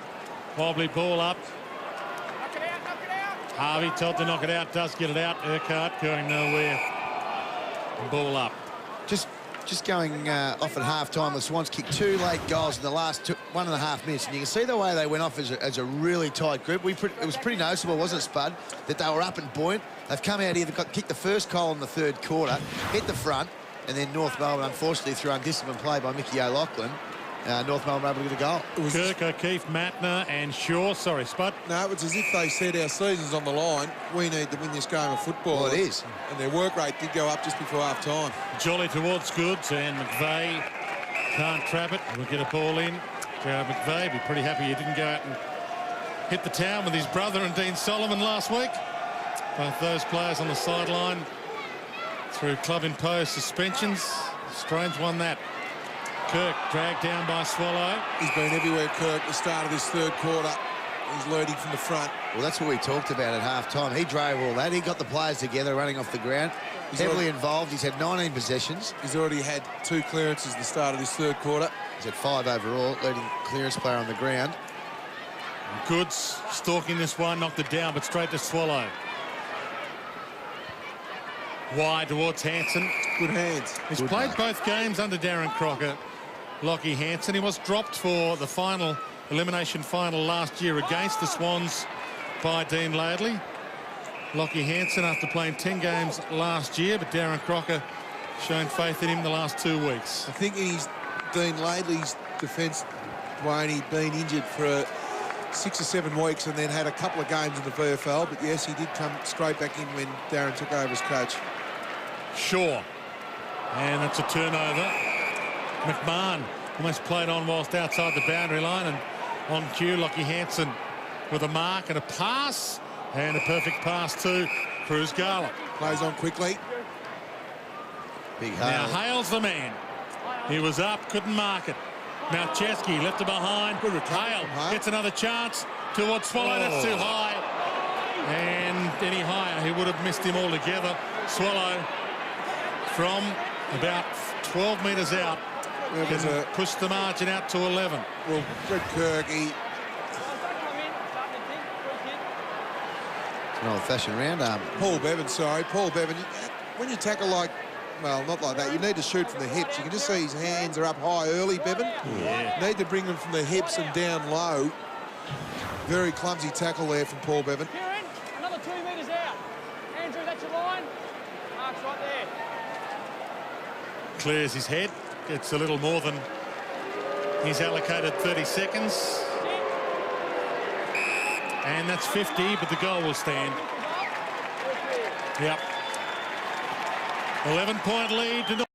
[SPEAKER 1] wobbly ball up. Harvey told to knock it out, does get it out. Urquhart going nowhere. Ball up.
[SPEAKER 3] Just going off at half-time, the Swans kicked 2 late goals in the last 1.5 minutes, and you can see the way they went off as a really tight group. It was pretty noticeable, wasn't it, Spud, that they were up and buoyant. They've come out here, they've kicked the first goal in the 3rd quarter, hit the front, and then North Melbourne, unfortunately, through undisciplined play by Mickey O'Loughlin, North Melbourne able to get a goal.
[SPEAKER 1] Kirk, O'Keefe, Matner and Shaw. Sorry, Spud.
[SPEAKER 2] No, it's as if they said our season's on the line. We need to win this game of football.
[SPEAKER 3] Well, it is.
[SPEAKER 2] And their work rate did go up just before half-time.
[SPEAKER 1] Jolly towards Goods, and McVeigh can't trap it. We'll get a ball in. Jared McVeigh be pretty happy he didn't go out and hit the town with his brother and Dean Solomon last week. Both those players on the sideline through club-imposed suspensions. Strange one, that. Kirk dragged down by Swallow.
[SPEAKER 2] He's been everywhere, Kirk, at the start of this 3rd quarter. He's leading from the front.
[SPEAKER 3] Well, that's what we talked about at half-time. He drove all that. He got the players together running off the ground. He's heavily involved. He's had 19 possessions.
[SPEAKER 2] He's already had 2 clearances at the start of this 3rd quarter.
[SPEAKER 3] He's had 5 overall, leading clearance player on the ground.
[SPEAKER 1] Goods stalking this one, knocked it down, but straight to Swallow. Wide towards Hansen.
[SPEAKER 2] Good hands.
[SPEAKER 1] He's
[SPEAKER 2] Good
[SPEAKER 1] played
[SPEAKER 2] mark.
[SPEAKER 1] both games under Darren Crocker. Lockie Hansen. He was dropped for the final elimination final last year against the Swans by Dean Laidley. Lockie Hansen, after playing 10 games last year, but Darren Crocker shown faith in him the last 2 weeks.
[SPEAKER 2] I think in his Dean Laidley's defence, Wayne, he'd been injured for 6 or 7 weeks and then had a couple of games in the VFL, but yes, he did come straight back in when Darren took over as coach.
[SPEAKER 1] Shaw, and that's a turnover. McMahon almost played on whilst outside the boundary line, and on cue, Lockie Hansen with a mark and a pass, and a perfect pass to Cruz Garlick.
[SPEAKER 2] Plays on quickly.
[SPEAKER 3] Big
[SPEAKER 1] Now
[SPEAKER 3] Hale.
[SPEAKER 1] Hale's the man. He was up, couldn't mark it. Malcheski left it behind.
[SPEAKER 2] Good recovery
[SPEAKER 1] Hale
[SPEAKER 2] from Hale.
[SPEAKER 1] gets another chance towards Swallow. That's too high. And any higher, he would have missed him altogether. Swallow from about 12 metres out can push the margin out to 11.
[SPEAKER 2] Well, Greg Kirk, he...
[SPEAKER 3] An old-fashioned round arm.
[SPEAKER 2] Paul Bevan, when you tackle like, well, not like that, you need to shoot from the hips. You can just see his hands are up high early, Bevan.
[SPEAKER 1] Yeah.
[SPEAKER 2] Need to bring them from the hips and down low. Very clumsy tackle there from Paul Bevan.
[SPEAKER 5] Kieran, another 2 metres out. Andrew, that's your line. Mark's right there.
[SPEAKER 1] Clears his head. Gets a little more than he's allocated 30 seconds. And that's 50, but the goal will stand. Yep. 11-point lead to North.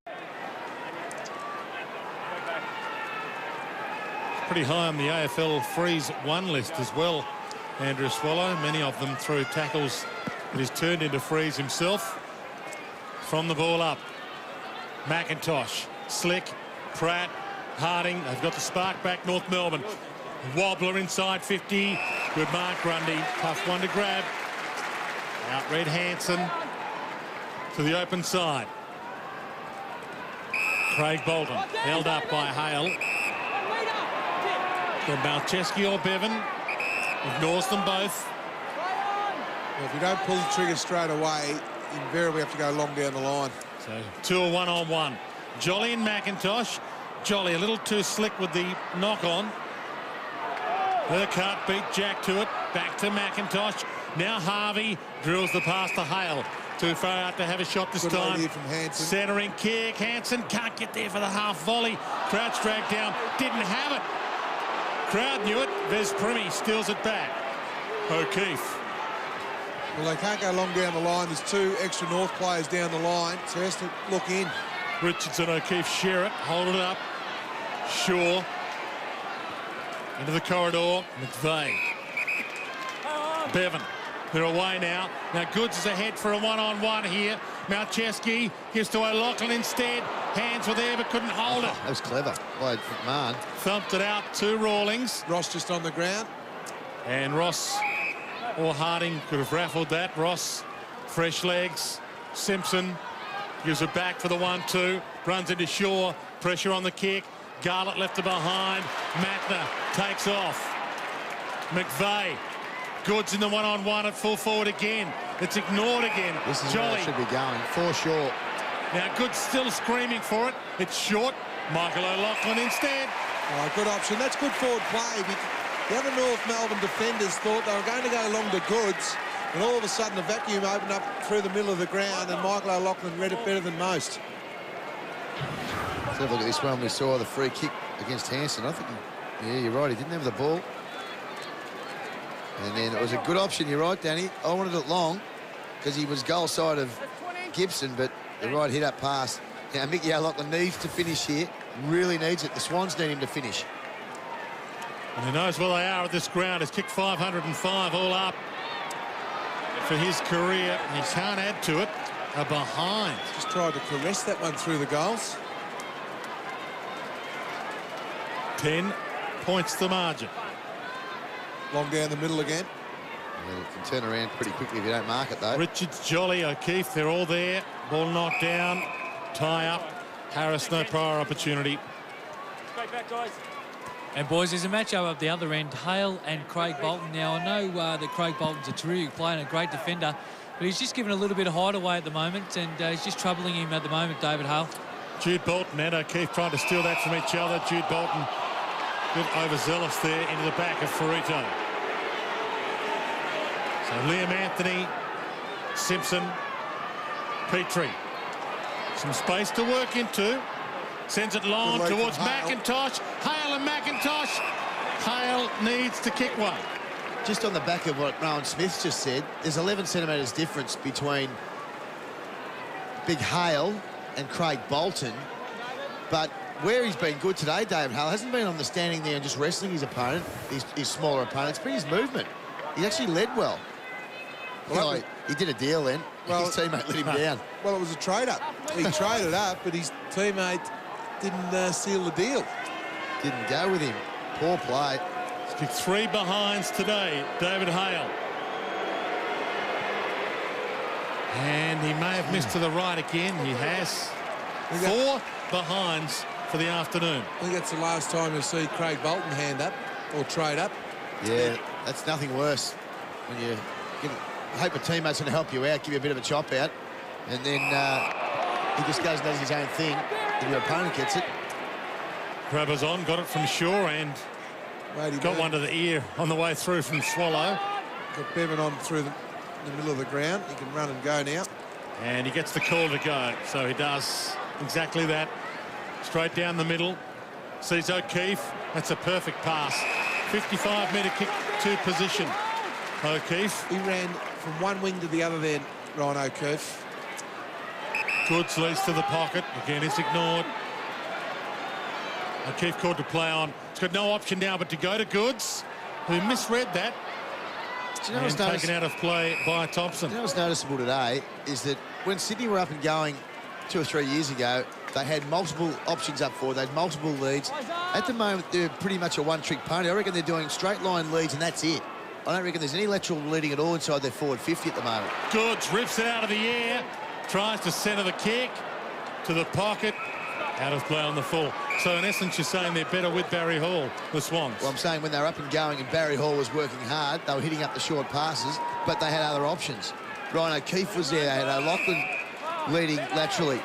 [SPEAKER 1] Pretty high on the AFL freeze 1 list as well, Andrew Swallow. Many of them through tackles that he's turned into freeze himself. From the ball up, McIntosh, Slick, Pratt, Harding. They've got the spark back, North Melbourne. Wobbler inside 50. Good mark, Grundy. Tough one to grab. Outread Hansen to the open side. Craig Bolton held up by Hale. So Malcheski or Bevan ignores them both.
[SPEAKER 2] Well, if you don't pull the trigger straight away, you invariably have to go long down the line.
[SPEAKER 1] So 2 are one-on-one. Jolly and McIntosh. Jolly a little too slick with the knock-on. Urquhart beat Jack to it. Back to McIntosh. Now Harvey drills the pass to Hale. Too far out to have a shot this
[SPEAKER 2] Good
[SPEAKER 1] time.
[SPEAKER 2] idea from Hansen.
[SPEAKER 1] Centering kick. Hansen can't get there for the half volley. Crouch dragged down. Didn't have it. Crowd knew it. Vez Primi steals it back. O'Keefe.
[SPEAKER 2] Well, they can't go long down the line. There's two extra North players down the line, so he has to look in.
[SPEAKER 1] Richardson, O'Keefe share it. Hold it up. Shaw. Into the corridor. McVeigh. Bevan. They're away now. Now Goods is ahead for a one-on-one here. Malcheski gives to O'Loughlin instead. Hands were there but couldn't hold it.
[SPEAKER 3] That was clever by McMahon.
[SPEAKER 1] Thumped it out to Rawlings.
[SPEAKER 2] Ross just on the ground.
[SPEAKER 1] And Ross or Harding could have raffled that. Ross, fresh legs. Simpson gives it back for the 1-2. Runs into Shaw. Pressure on the kick. Garlett left it behind. Matner takes off. McVeigh. Goods in the one-on-one at full forward again. It's ignored again.
[SPEAKER 3] This is
[SPEAKER 1] Jolly.
[SPEAKER 3] where it should be going. For sure.
[SPEAKER 1] Now Goods still screaming for it. It's short. Michael O'Loughlin instead.
[SPEAKER 2] Oh, good option. That's good forward play. The other North Melbourne defenders thought they were going to go along to Goods, and all of a sudden a vacuum opened up through the middle of the ground, and Michael O'Loughlin read it better than most.
[SPEAKER 3] Let's have a look at this one. We saw the free kick against Hansen. I think, yeah, you're right. He didn't have the ball. And then it was a good option. You're right, Danny. I wanted it long because he was goal side of Gibson, but the right hit-up pass. Now, Mickey O'Loughlin needs to finish here. Really needs it. The Swans need him to finish.
[SPEAKER 1] And he knows where they are at this ground. He's kicked 505 all up for his career. He can't add to it. A behind.
[SPEAKER 2] Just tried to caress that one through the goals.
[SPEAKER 1] 10 points the margin.
[SPEAKER 2] Long down the middle again.
[SPEAKER 3] Yeah, it can turn around pretty quickly if you don't mark it, though.
[SPEAKER 1] Richards, Jolly, O'Keefe, they're all there. Ball knocked down. Tie up. Harris, no prior opportunity.
[SPEAKER 5] Straight back, guys.
[SPEAKER 4] And, boys, there's a matchup up the other end, Hale and Craig Bolton. Now, I know that Craig Bolton's a terrific player and a great defender, but he's just given a little bit of height away at the moment, and he's just troubling him at the moment, David Hale.
[SPEAKER 1] Jude Bolton and O'Keefe trying to steal that from each other. Jude Bolton a bit overzealous there into the back of Ferrito. So Liam Anthony, Simpson, Petrie. Some space to work into. Sends it long
[SPEAKER 2] Good leg
[SPEAKER 1] towards
[SPEAKER 2] from Hale.
[SPEAKER 1] McIntosh. Hale and McIntosh. Hale needs to kick one.
[SPEAKER 3] Just on the back of what Rowan Smith just said, there's 11 centimetres difference between Big Hale and Craig Bolton. But where he's been good today, David Hale, hasn't been on the standing there and just wrestling his opponent, his smaller opponent. It's been his movement. He actually led well.
[SPEAKER 2] Well,
[SPEAKER 3] He did a deal then.
[SPEAKER 2] Well-
[SPEAKER 3] His teammate let him down.
[SPEAKER 2] Well, it was a trade-up. He traded up, but his teammate didn't seal the deal.
[SPEAKER 3] Didn't go with him. Poor play.
[SPEAKER 1] He's kicked 3 behinds today, David Hale. And he may have missed to the right again. He has. 4 behinds for the afternoon.
[SPEAKER 2] I think that's the last time you'll see Craig Bolton hand up or trade up.
[SPEAKER 3] Yeah, that's nothing worse when you hope a teammate's going to help you out, give you a bit of a chop out, and then he just goes and does his own thing, and your opponent gets it.
[SPEAKER 1] Grabbers on, got it from Shaw and got one to the ear on the way through from Swallow.
[SPEAKER 2] Got Bevan on through the middle of the ground. He can run and go now.
[SPEAKER 1] And he gets the call to go, so he does exactly that. Straight down the middle. Sees O'Keefe. That's a perfect pass. 55-metre kick to position. O'Keefe.
[SPEAKER 2] He ran from one wing to the other then, Ryan O'Keefe.
[SPEAKER 1] Goods leads to the pocket. Again, it's ignored. O'Keefe called to play on. He's got no option now but to go to Goods, who misread that.
[SPEAKER 3] Do you know
[SPEAKER 1] And taken out of play by Thompson.
[SPEAKER 3] You know what's noticeable today is that when Sydney were up and going 2 or 3 years ago, they had multiple options up forward. They had multiple leads. At the moment, they're pretty much a one-trick pony. I reckon they're doing straight-line leads, and that's it. I don't reckon there's any lateral leading at all inside their forward 50 at the moment.
[SPEAKER 1] Goods rips it out of the air, tries to centre the kick to the pocket, out of play on the full. So in essence, you're saying they're better with Barry Hall, the Swans.
[SPEAKER 3] Well, I'm saying when they're up and going and Barry Hall was working hard, they were hitting up the short passes, but they had other options. Ryan O'Keefe was there. They had O'Loughlin leading laterally.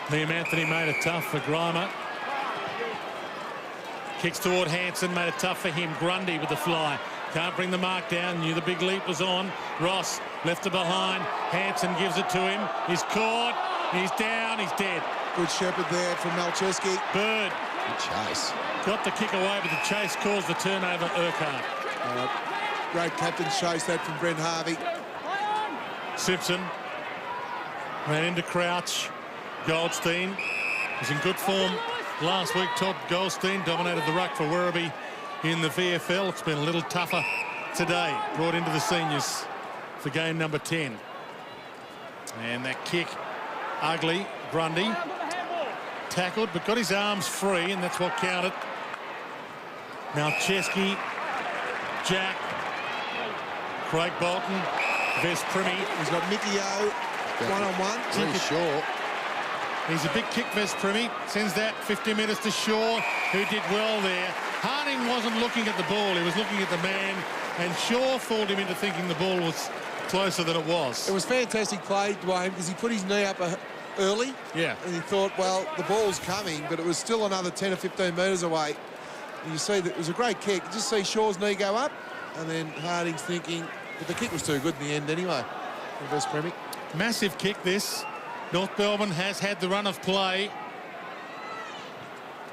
[SPEAKER 1] Liam Anthony made it tough for Grimer. Kicks toward Hansen, made it tough for him. Grundy with the fly. Can't bring the mark down. Knew the big leap was on. Ross left it behind. Hansen gives it to him. He's caught. He's down. He's dead.
[SPEAKER 2] Good shepherd there from Malcheski.
[SPEAKER 1] Bird.
[SPEAKER 3] Good chase.
[SPEAKER 1] Got the kick away, but the chase caused the turnover. Urquhart.
[SPEAKER 2] Great captain's chase that from Brent Harvey.
[SPEAKER 1] Simpson ran into Crouch. Goldstein was in good form last week. Todd Goldstein dominated the ruck for Werribee in the VFL. It's been a little tougher today. Brought into the seniors for game number 10. And that kick, ugly. Grundy tackled, but got his arms free, and that's what counted. Malcheski, Jack, Craig Bolton, Vespremi.
[SPEAKER 2] He's got Mickey O, one-on-one.
[SPEAKER 3] Pretty short.
[SPEAKER 1] He's a big kick, Vespremi. Sends that 50 metres to Shaw, who did well there. Harding wasn't looking at the ball. He was looking at the man, and Shaw fooled him into thinking the ball was closer than it was.
[SPEAKER 2] It was fantastic play, Dwayne, because he put his knee up early.
[SPEAKER 1] Yeah.
[SPEAKER 2] And he thought, well, the ball's coming, but it was still another 10 or 15 metres away. And you see that it was a great kick. You just see Shaw's knee go up, and then Harding's thinking, but the kick was too good in the end anyway. For Vespremi.
[SPEAKER 1] Massive kick, this. North Melbourne has had the run of play.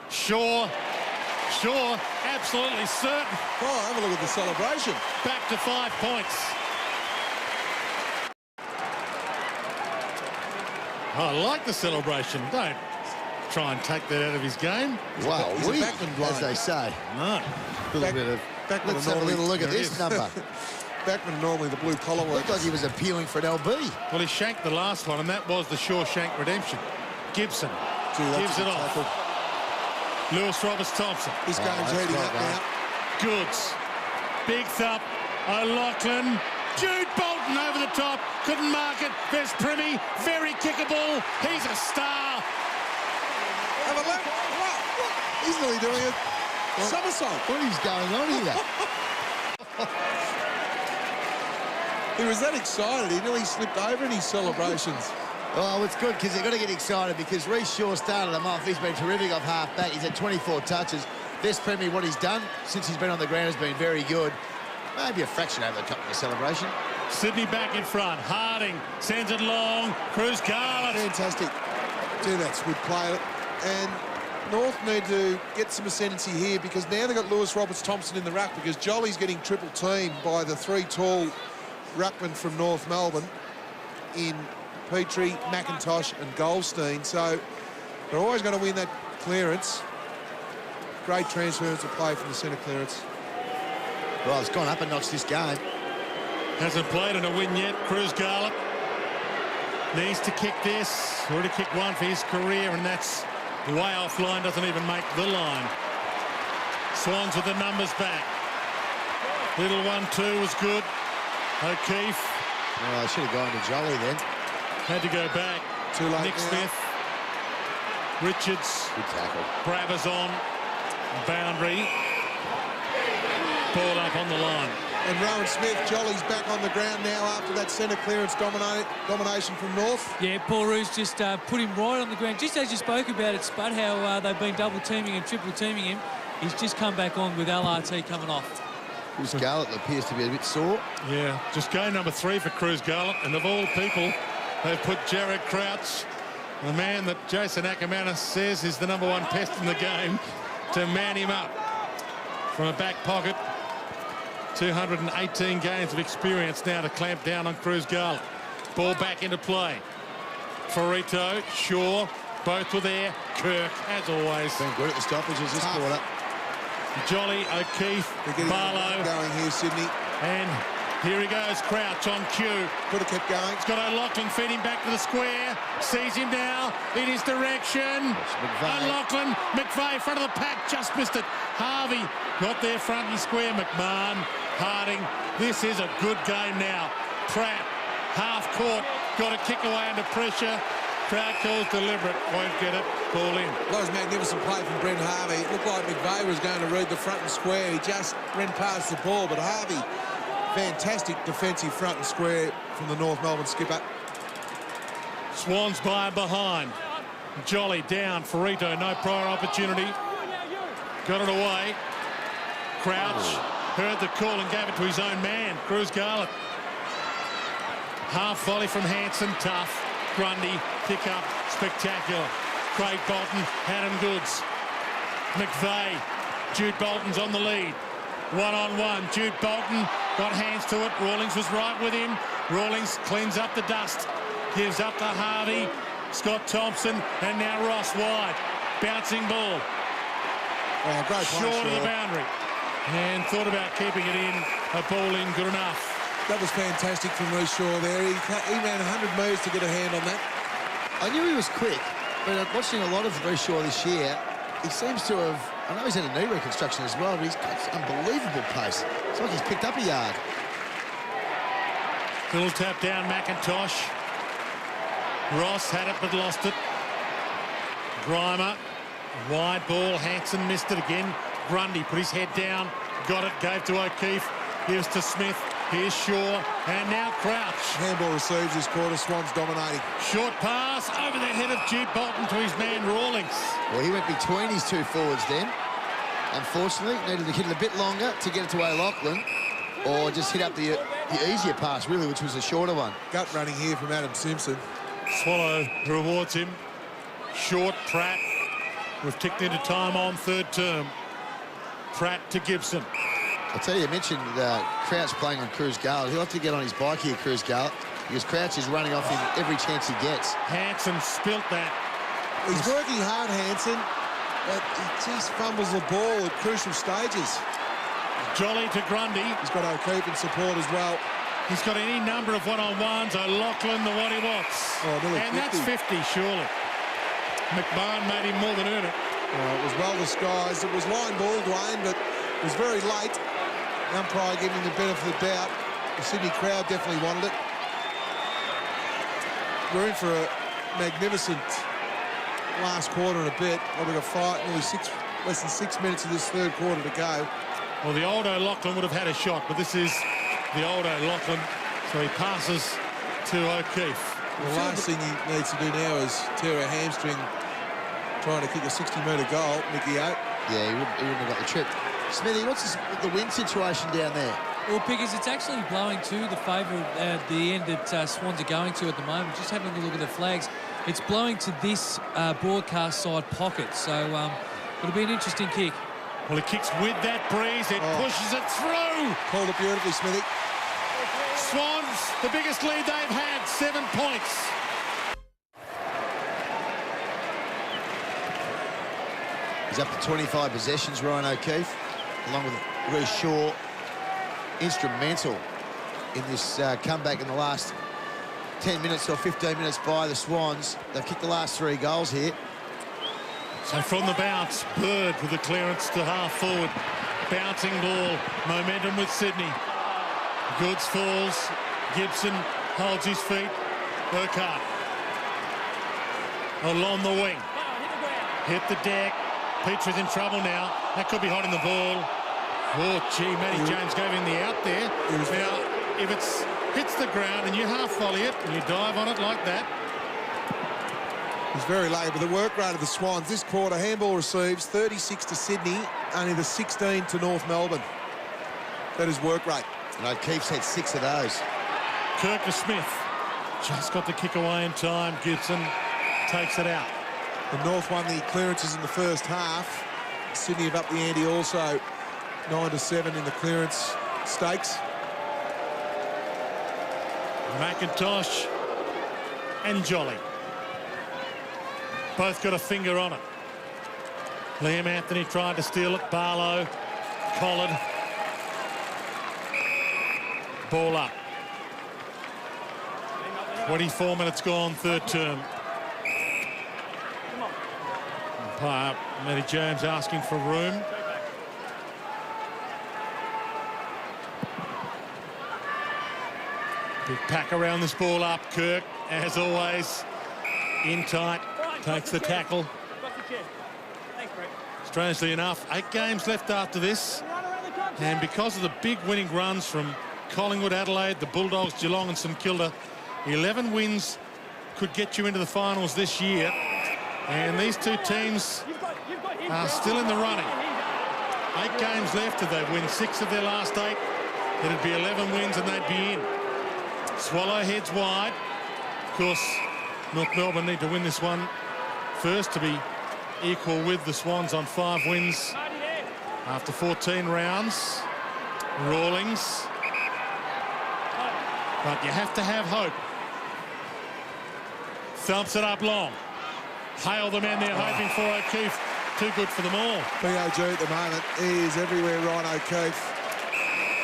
[SPEAKER 1] Shaw, absolutely certain.
[SPEAKER 2] Oh, have a look at the celebration.
[SPEAKER 1] Back to 5 points. I like the celebration. Don't try and take that out of his game.
[SPEAKER 3] Wow,
[SPEAKER 2] he's a backman,
[SPEAKER 3] as they say.
[SPEAKER 1] No.
[SPEAKER 3] Let's have a little look at this number.
[SPEAKER 2] Backman are normally the blue-collar
[SPEAKER 3] Looked like
[SPEAKER 2] workers.
[SPEAKER 3] he was appealing for an LB.
[SPEAKER 1] Well, he shanked the last one, and that was the Shawshank redemption. Gibson
[SPEAKER 2] Gee, that's
[SPEAKER 1] gives
[SPEAKER 2] a
[SPEAKER 1] it
[SPEAKER 2] good
[SPEAKER 1] off.
[SPEAKER 2] tackle.
[SPEAKER 1] Lewis Roberts-Thompson.
[SPEAKER 2] This game's
[SPEAKER 3] that's
[SPEAKER 2] heating
[SPEAKER 3] right,
[SPEAKER 2] up
[SPEAKER 3] mate.
[SPEAKER 2] now.
[SPEAKER 1] Goods. Big thump. O'Loughlin. Jude Bolton over the top. Couldn't mark it. Vespremi. Very kickable. He's a star.
[SPEAKER 2] Have a look. What? He's nearly doing a somersault.
[SPEAKER 3] What is going on here?
[SPEAKER 2] He was that excited, he nearly slipped over in his celebrations.
[SPEAKER 3] Oh, it's good because you've got to get excited because Reece Shaw started him off. He's been terrific off half-back. He's had 24 touches. Vespremi, what he's done since he's been on the ground has been very good. Maybe a fraction over the top of the celebration.
[SPEAKER 1] Sydney back in front. Harding sends it long. Cruz Garland.
[SPEAKER 2] Fantastic. Do that's good play. And North need to get some ascendancy here because now they've got Lewis Roberts-Thompson in the ruck because Jolly's getting triple teamed by the three tall ruckmen from North Melbourne in Petrie, McIntosh and Goldstein. So they're always going to win that clearance. Great transference of play from the centre clearance.
[SPEAKER 3] Well, it's gone up a notch this game.
[SPEAKER 1] Hasn't played in a win yet. Cruz Garland needs to kick this. Already kicked one for his career, and that's way offline. Doesn't even make the line. Swans with the numbers back. Little 1-2 was good. O'Keefe.
[SPEAKER 3] Oh, I should have gone to Jolly then.
[SPEAKER 1] Had to go back.
[SPEAKER 2] Too late
[SPEAKER 1] Nick
[SPEAKER 2] now.
[SPEAKER 1] Smith. Richards.
[SPEAKER 3] Good tackle.
[SPEAKER 1] Brabazon. Boundary. Ball up on the line.
[SPEAKER 2] And Rowan Smith, Jolly's back on the ground now after that centre clearance domination from North.
[SPEAKER 4] Yeah, Paul Roos just put him right on the ground. Just as you spoke about it, Spud, how they've been double-teaming and triple-teaming him. He's just come back on with LRT coming off.
[SPEAKER 3] Cruz Garland appears to be a bit sore.
[SPEAKER 1] Yeah, just game number 3 for Cruz Garland. And of all people, they've put Jared Crouch, the man that Jason Ackermanis says is the #1 pest in the game, to man him up from a back pocket. 218 games of experience now to clamp down on Cruz Garland. Ball back into play. Ferrito, Shaw, both were there. Kirk, as always.
[SPEAKER 3] Been good at the stoppages this quarter.
[SPEAKER 1] Jolly, O'Keefe,
[SPEAKER 2] They're getting
[SPEAKER 1] Barlow.
[SPEAKER 2] going here, Sydney.
[SPEAKER 1] And here he goes, Crouch on cue.
[SPEAKER 2] Could have kept going.
[SPEAKER 1] He's got O'Loughlin feeding back to the square. Sees him now in his direction.
[SPEAKER 3] McVeigh.
[SPEAKER 1] O'Loughlin, McVeigh, front of the pack, just missed it. Harvey got there front and square. McMahon, Harding. This is a good game now. Pratt, half court, got a kick away under pressure. Crowd calls deliberate, won't get it. Ball in.
[SPEAKER 2] That was a magnificent play from Brent Harvey. It looked like McVeigh was going to read the front and square. He just ran past the ball, but Harvey, fantastic defensive front and square from the North Melbourne skipper.
[SPEAKER 1] Swans by behind. Jolly down. Ferrito, no prior opportunity. Got it away. Crouch heard the call and gave it to his own man, Cruz Garland. Half volley from Hanson, tough. Grundy, pick up, spectacular. Craig Bolton, Adam Goods. McVeigh, Jude Bolton's on the lead. One-on-one, Jude Bolton got hands to it. Rawlings was right with him. Rawlings cleans up the dust. Gives up to Harvey. Scott Thompson, and now Ross wide. Bouncing ball.
[SPEAKER 2] Oh, great play,
[SPEAKER 1] Short of the
[SPEAKER 2] Shaw.
[SPEAKER 1] boundary. And thought about keeping it in. A ball in, good enough.
[SPEAKER 2] That was fantastic from Reece Shaw there. He ran 100 metres to get a hand on that.
[SPEAKER 3] I knew he was quick, but watching a lot of Reece Shaw this year, he seems to have, I know he's had a knee reconstruction as well, but he's got unbelievable pace. It's like he's picked up a yard.
[SPEAKER 1] Little tap down, McIntosh. Ross had it but lost it. Grimer, wide ball. Hanson missed it again. Grundy put his head down, got it, gave to O'Keefe, gives to Smith. Here's Shaw, and now Crouch.
[SPEAKER 2] Handball receives this quarter. Swans dominating.
[SPEAKER 1] Short pass over the head of Jude Bolton to his man Rawlings.
[SPEAKER 3] Well, he went between his two forwards then. Unfortunately, needed to hit it a bit longer to get it to O'Loughlin, or just hit up the easier pass, really, which was a shorter one.
[SPEAKER 2] Gut running here from Adam Simpson.
[SPEAKER 1] Swallow rewards him. Short, Pratt. We've ticked into time on third term. Pratt to Gibson.
[SPEAKER 3] I'll tell you mentioned Crouch playing on Cruz Garland. He'll have to get on his bike here, Cruz Garland, because Crouch is running off him every chance he gets.
[SPEAKER 1] Hanson spilt that.
[SPEAKER 2] He's working hard, Hanson, but he just fumbles the ball at crucial stages.
[SPEAKER 1] Jolly to Grundy.
[SPEAKER 2] He's got O'Keefe in support as well.
[SPEAKER 1] He's got any number of one-on-ones. O'Loughlin the what he wants.
[SPEAKER 2] Oh, nearly
[SPEAKER 1] and
[SPEAKER 2] 50.
[SPEAKER 1] that's 50, surely. McMahon made him more than earn it.
[SPEAKER 2] It was well disguised. It was line ball, Dwayne, but it was very late. The umpire giving him the benefit of the doubt. The Sydney crowd definitely wanted it. We're in for a magnificent last quarter and a bit. We've got less than 6 minutes of this third quarter to go.
[SPEAKER 1] Well, the old O'Loughlin would have had a shot, but this is the old O'Loughlin, so he passes to O'Keefe.
[SPEAKER 2] The last thing he needs to do now is tear a hamstring trying to kick a 60-metre goal, Mickey Oak.
[SPEAKER 3] Yeah, he wouldn't have got the trip. Smithy, what's the wind situation down there?
[SPEAKER 4] Well, because it's actually blowing to the favour of the end that Swans are going to at the moment. Just having a look at the flags. It's blowing to this broadcast side pocket, so it'll be an interesting kick.
[SPEAKER 1] Well, it kicks with that breeze. It pushes it through.
[SPEAKER 2] Called it beautifully, Smithy.
[SPEAKER 1] Swans, the biggest lead they've had, 7 points.
[SPEAKER 3] He's up to 25 possessions, Ryan O'Keefe, along with Reece Shaw. Instrumental in this comeback in the last 10 minutes or 15 minutes by the Swans. They've kicked the last 3 goals here.
[SPEAKER 1] So from the bounce, Bird with the clearance to half forward. Bouncing ball, momentum with Sydney. Goods falls, Gibson holds his feet. Burkhardt along the wing. Hit the deck. Petrie's in trouble now. That could be hot in the ball. Oh, gee, Matty James gave him the out there. Now, if it hits the ground and you half volley it and you dive on it like that.
[SPEAKER 2] He's very late, but the work rate of the Swans this quarter, handball receives 36 to Sydney, only the 16 to North Melbourne. That is work rate.
[SPEAKER 3] And O'Keefe's had 6 of those.
[SPEAKER 1] Kirk to Smith. Just got the kick away in time. Gibson takes it out.
[SPEAKER 2] The North won the clearances in the first half. Sydney have upped the ante also, 9 to 7 in the clearance stakes.
[SPEAKER 1] McIntosh and Jolly. Both got a finger on it. Liam Anthony tried to steal it. Barlow collared. Ball up. 24 minutes gone, third term. Umpire Matty James asking for room. Big pack around this ball up. Kirk, as always, in tight, takes the tackle. Strangely enough, 8 games left after this. And because of the big winning runs from Collingwood, Adelaide, the Bulldogs, Geelong and St Kilda, 11 wins could get you into the finals this year. And these two teams are still in the running. 8 games left. If they win 6 of their last 8, it'd be 11 wins and they'd be in. Swallow heads wide. Of course, North Melbourne need to win this one first to be equal with the Swans on 5 wins after 14 rounds. Rawlings. But you have to have hope. Thumps it up long. Hale the man there hoping for O'Keefe. Too good for them all.
[SPEAKER 2] POG at the moment. He is everywhere, Ryan O'Keefe.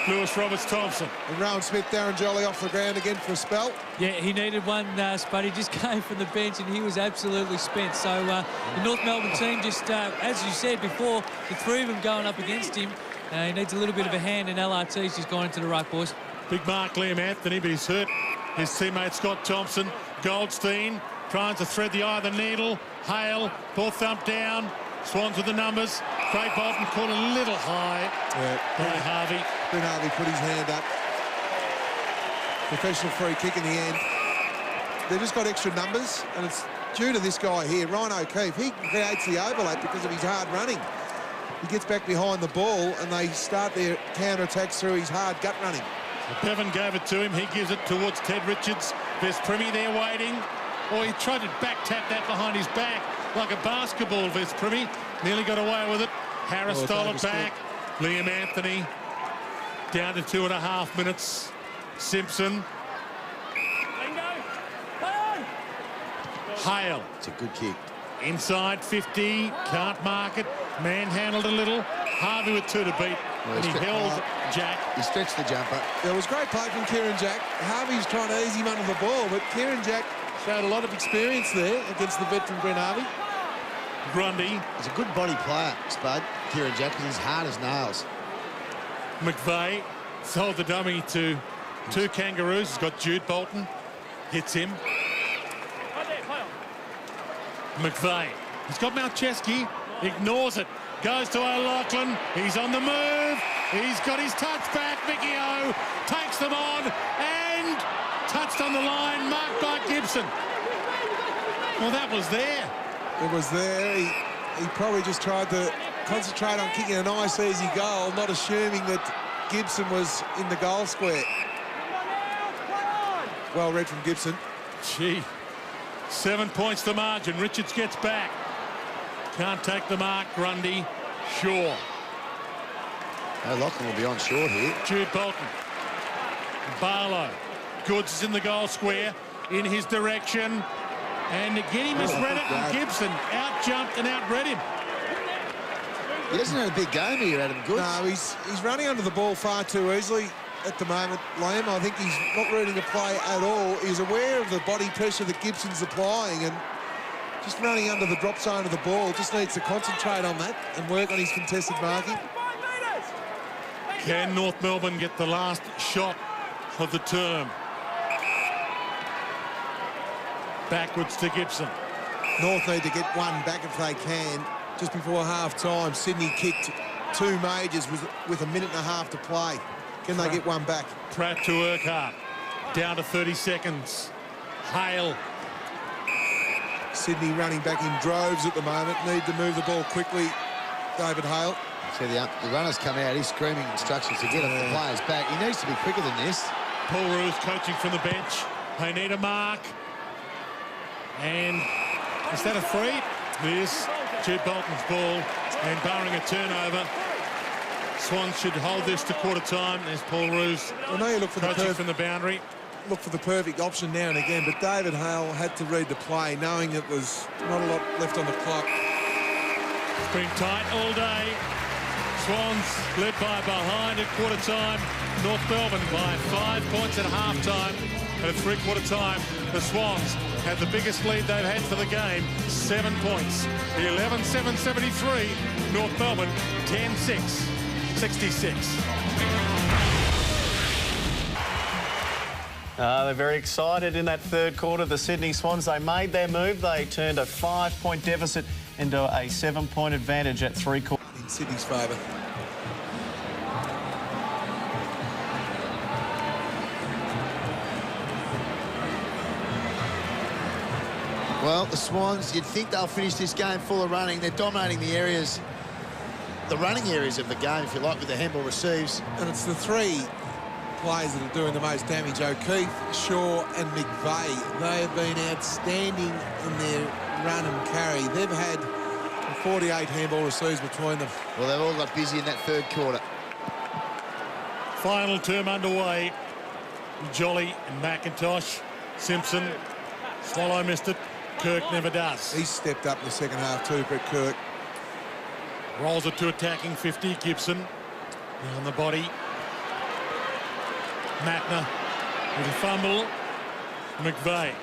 [SPEAKER 1] Lewis Roberts-Thompson.
[SPEAKER 2] And Rowan Smith, Darren Jolly off the ground again for a spell.
[SPEAKER 4] Yeah, he needed one, Spud. He just came from the bench and he was absolutely spent. So the North Melbourne team just, as you said before, the 3 of them going up against him. He needs a little bit of a hand, and LRT's just gone into the ruck, boys.
[SPEAKER 1] Big mark, Liam Anthony, but he's hurt his teammate Scott Thompson. Goldstein trying to thread the eye of the needle. Hale, poor thump down. Swans with the numbers. Craig Bolton caught a little high by Harvey.
[SPEAKER 2] Ben Harvey put his hand up. Professional free kick in the end. They've just got extra numbers, and it's due to this guy here, Ryan O'Keefe. He creates the overlap because of his hard running. He gets back behind the ball, and they start their counter-attacks through his hard gut running.
[SPEAKER 1] Bevan gave it to him. He gives it towards Ted Richards. There's Primi there waiting. Oh, he tried to back-tap that behind his back like a basketball, Ves Primi. Nearly got away with it. Harris stole it back. Liam Anthony down to 2.5 minutes. Simpson. Hale.
[SPEAKER 3] It's a good kick.
[SPEAKER 1] Inside 50. Can't mark it. Manhandled a little. Harvey with 2 to beat. And he held Jack.
[SPEAKER 3] He stretched the jumper.
[SPEAKER 2] There was great play from Kieran Jack. Harvey's trying to ease him under the ball, but Kieran Jack showed a lot of experience there against the veteran Brent Harvey.
[SPEAKER 1] Grundy.
[SPEAKER 3] He's a good body player, Spud, Kieran Jack, because he's hard as nails.
[SPEAKER 1] McVeigh sold the dummy to 2 Kangaroos. He's got Jude Bolton. Hits him. McVeigh. He's got Malcheski. Ignores it. Goes to O'Loughlin. He's on the move. He's got his touch back. Mickey O takes them on and touched on the line. Marked by Gibson. Well, that was there.
[SPEAKER 2] It was there. He probably just tried to concentrate on kicking a nice, easy goal, not assuming that Gibson was in the goal square. Well read from Gibson.
[SPEAKER 1] Gee, 7 points to margin. Richards gets back. Can't take the mark. Grundy. Shaw.
[SPEAKER 3] O'Loughlin will be on short here.
[SPEAKER 1] Jude Bolton. Barlow. Goods is in the goal square. In his direction. And again he misread it, and Gibson out-jumped and outread him.
[SPEAKER 3] He hasn't had a big game here, Adam Goods.
[SPEAKER 2] No, he's running under the ball far too easily at the moment, Liam. I think he's not reading the play at all. He's aware of the body pressure that Gibson's applying and just running under the drop zone of the ball. Just needs to concentrate on that and work on his contested marking.
[SPEAKER 1] Can North Melbourne get the last shot of the term? Backwards to Gibson.
[SPEAKER 2] North need to get one back if they can. Just before half-time, Sydney kicked 2 majors with 1.5 minutes to play. Can they get one back?
[SPEAKER 1] Pratt to Urquhart. Down to 30 seconds. Hale.
[SPEAKER 2] Sydney running back in droves at the moment. Need to move the ball quickly, David Hale.
[SPEAKER 3] See the runner's come out. He's screaming instructions to get the players back. He needs to be quicker than this.
[SPEAKER 1] Paul Roos coaching from the bench. They need a mark. And is that a free? It is. Jude Bolton's ball, and barring a turnover, Swans should hold this to quarter time. There's Paul Roos.
[SPEAKER 2] I know you look for the
[SPEAKER 1] from the boundary.
[SPEAKER 2] Look for the perfect option now and again, but David Hale had to read the play, knowing it was not a lot left on the clock.
[SPEAKER 1] It's been tight all day. Swans led by behind at quarter time. North Melbourne by 5 points at half time. And at three-quarter time, the Swans had the biggest lead they've had for the game, 7 points. The 11-7-73, North Melbourne 10-6, 66.
[SPEAKER 6] They're very excited in that third quarter. The Sydney Swans, they made their move. They turned a 5-point deficit into a 7-point advantage at three quarters.
[SPEAKER 2] In Sydney's favour.
[SPEAKER 3] Well, the Swans, you'd think they'll finish this game full of running. They're dominating the areas the running areas of the game, if you like, with the handball receives.
[SPEAKER 2] And it's the three players that are doing the most damage: O'Keefe, Shaw and McVeigh. They have been outstanding in their run and carry. They've had 48 handball receives between them.
[SPEAKER 3] Well, they've all got busy in that third quarter.
[SPEAKER 1] Final term underway. Jolly and McIntosh. Simpson. Swallow missed it. Kirk never does.
[SPEAKER 2] He's stepped up in the second half too, Brett Kirk.
[SPEAKER 1] Rolls it to attacking 50. Gibson on the body. Matner with a fumble. McVeigh.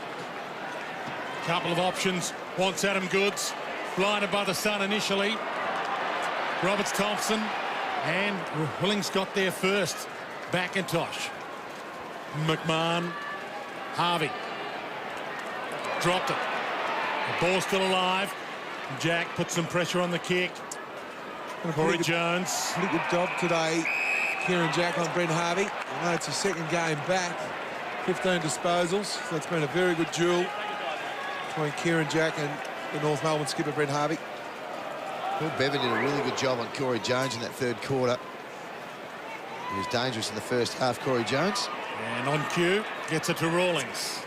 [SPEAKER 1] Couple of options. Wants Adam Goods. Blinded by the sun initially. Roberts Thompson. And Willings got there first. McIntosh. McMahon. Harvey. Dropped it. The ball's still alive. Jack put some pressure on the kick. Corey Jones.
[SPEAKER 2] Pretty good job today, Kieran Jack on Brent Harvey. I know it's his second game back. 15 disposals. So it's been a very good duel between Kieran Jack and the North Melbourne skipper Brent Harvey.
[SPEAKER 3] Paul Bevan did a really good job on Corey Jones in that third quarter. He was dangerous in the first half, Corey Jones.
[SPEAKER 1] And on cue, gets it to Rawlings.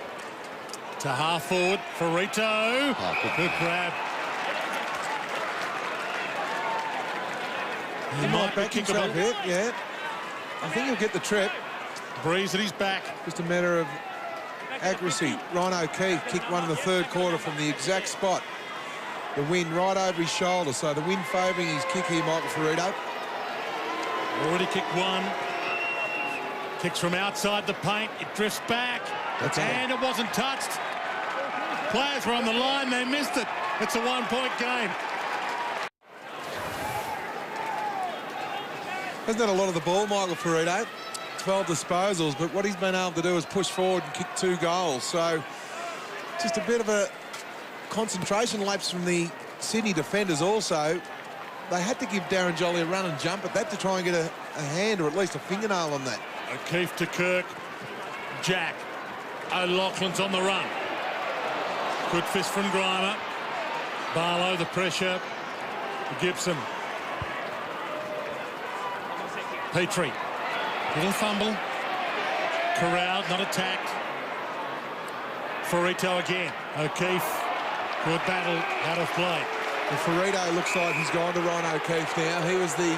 [SPEAKER 1] To half forward for Rito.
[SPEAKER 3] Oh,
[SPEAKER 1] good grab. He might be
[SPEAKER 2] back himself
[SPEAKER 1] kickable.
[SPEAKER 2] here, yeah. I think he'll get the trip.
[SPEAKER 1] Breeze at his back.
[SPEAKER 2] Just a matter of accuracy. Ryan O'Keefe kicked one in the third quarter from the exact spot. The wind right over his shoulder. So the wind favouring his kick here, Michael Ferrito.
[SPEAKER 1] Already kicked one. Kicks from outside the paint. It drifts back. And it wasn't touched. Players were on the line. They missed it. It's a one-point game.
[SPEAKER 2] Hasn't done a lot of the ball, Michael Ferrito. 12 disposals, but what he's been able to do is push forward and kick 2 goals. So just a bit of a concentration lapse from the Sydney defenders also. They had to give Darren Jolly a run and jump at that to try and get a hand or at least a fingernail on that.
[SPEAKER 1] O'Keefe to Kirk. Jack. O'Loughlin's on the run. Good fist from Grimer. Barlow, the pressure. Gibson. Petrie. Little fumble. Corralled, not attacked. Ferrito again. O'Keefe. Good battle, out of play.
[SPEAKER 2] And Ferrito looks like he's gone to Ryan O'Keefe now. He was the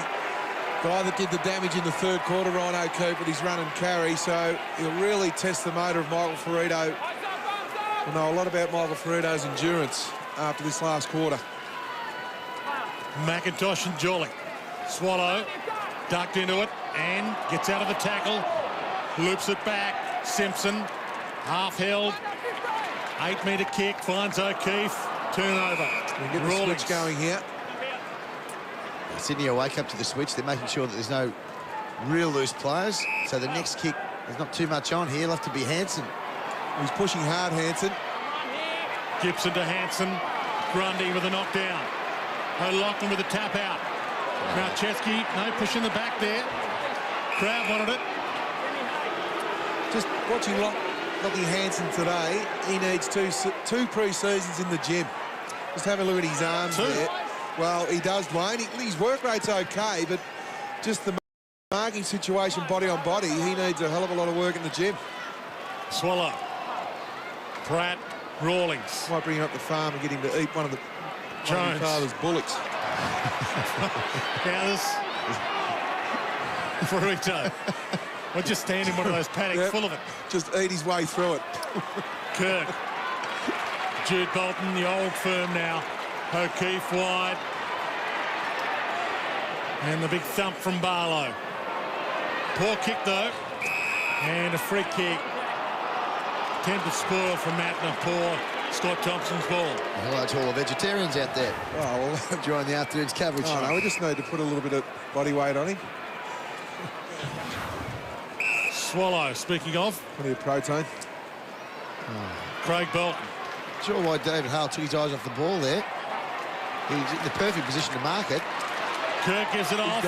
[SPEAKER 2] guy that did the damage in the third quarter, Ryan O'Keefe, with his run and carry. So he'll really test the motor of Michael Ferrito. We'll know a lot about Michael Ferrito's endurance after this last quarter.
[SPEAKER 1] McIntosh and Jolly. Swallow. Ducked into it and gets out of the tackle. Loops it back. Simpson. Half held. 8-metre kick. Finds O'Keefe. Turnover.
[SPEAKER 2] We'll get the switch going here.
[SPEAKER 3] Sydney will wake up to the switch. They're making sure that there's no real loose players. So the next kick, there's not too much on here. It'll have to be Hansen.
[SPEAKER 2] He's pushing hard, Hansen.
[SPEAKER 1] Gibson to Hansen. Grundy with a knockdown. O'Loughlin with a tap out. Kraucheski, no push in the back there. Crowd wanted it.
[SPEAKER 2] Just watching Lockie Hansen today, he needs two pre-seasons in the gym. Just have a look at his arms there. Well, he does, Dwayne. His work rate's okay, but just the marking situation body on body, he needs a hell of a lot of work in the gym.
[SPEAKER 1] Swallow. Pratt. Rawlings.
[SPEAKER 2] Might bring him up the farm and get him to eat one of his father's bullocks.
[SPEAKER 1] Now this Ferrito. We'll just stand in one of those paddocks full of it.
[SPEAKER 2] Just eat his way through it.
[SPEAKER 1] Kirk. Jude Bolton, the old firm now. O'Keefe wide. And the big thump from Barlow. Poor kick though. And a free kick. Attempted spoil from Matner. Poor Scott Thompson's ball.
[SPEAKER 3] Hello to all the vegetarians out there.
[SPEAKER 2] Oh, well,
[SPEAKER 3] during the afternoon's coverage.
[SPEAKER 2] Oh, no, we just need to put a little bit of body weight on him.
[SPEAKER 1] Swallow, speaking of.
[SPEAKER 2] Plenty of protein.
[SPEAKER 1] Craig Bolton.
[SPEAKER 3] Sure why David Hale took his eyes off the ball there. He's in the perfect position to mark it.
[SPEAKER 1] Kirk gives it off.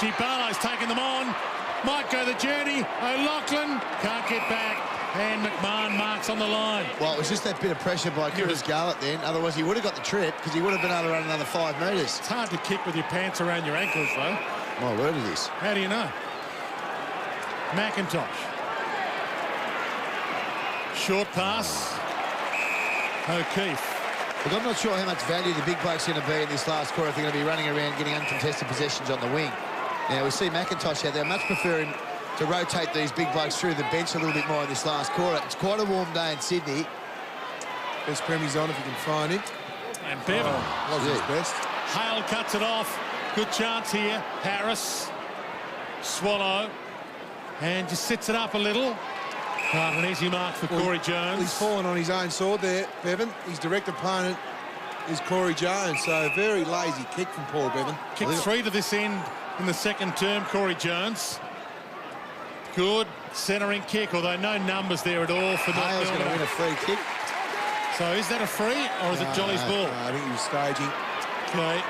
[SPEAKER 1] Gee, Barlow's taking them on. Might go the journey. O'Loughlin can't get back. And McMahon marks on the line.
[SPEAKER 3] Well, it was just that bit of pressure by Chris Garlett then. Otherwise, he would have got the trip because he would have been able to run another 5 metres.
[SPEAKER 1] It's hard to kick with your pants around your ankles, though.
[SPEAKER 3] My word it is.
[SPEAKER 1] How do you know? McIntosh. Short pass. O'Keefe.
[SPEAKER 3] Look, I'm not sure how much value the big bloke's going to be in this last quarter if they're going to be running around getting uncontested possessions on the wing. Now, we see McIntosh out there. I much prefer him to rotate these big blokes through the bench a little bit more in this last quarter. It's quite a warm day in Sydney.
[SPEAKER 2] Best Premi's on if you can find him.
[SPEAKER 1] And Bevan.
[SPEAKER 2] Wasn't his best.
[SPEAKER 1] Hale cuts it off. Good chance here. Harris. Swallow. And just sits it up a little. An easy mark for Corey Jones.
[SPEAKER 2] He's fallen on his own sword there, Bevan. His direct opponent is Corey Jones, so very lazy kick from Paul Bevan.
[SPEAKER 1] Kicked 3 to this end in the second term, Corey Jones. Good centering kick, although no numbers there at all for
[SPEAKER 3] Hale's going to win a free kick.
[SPEAKER 1] So is that a free or is it Jolly's ball?
[SPEAKER 2] No, I think he was staging.
[SPEAKER 1] Okay.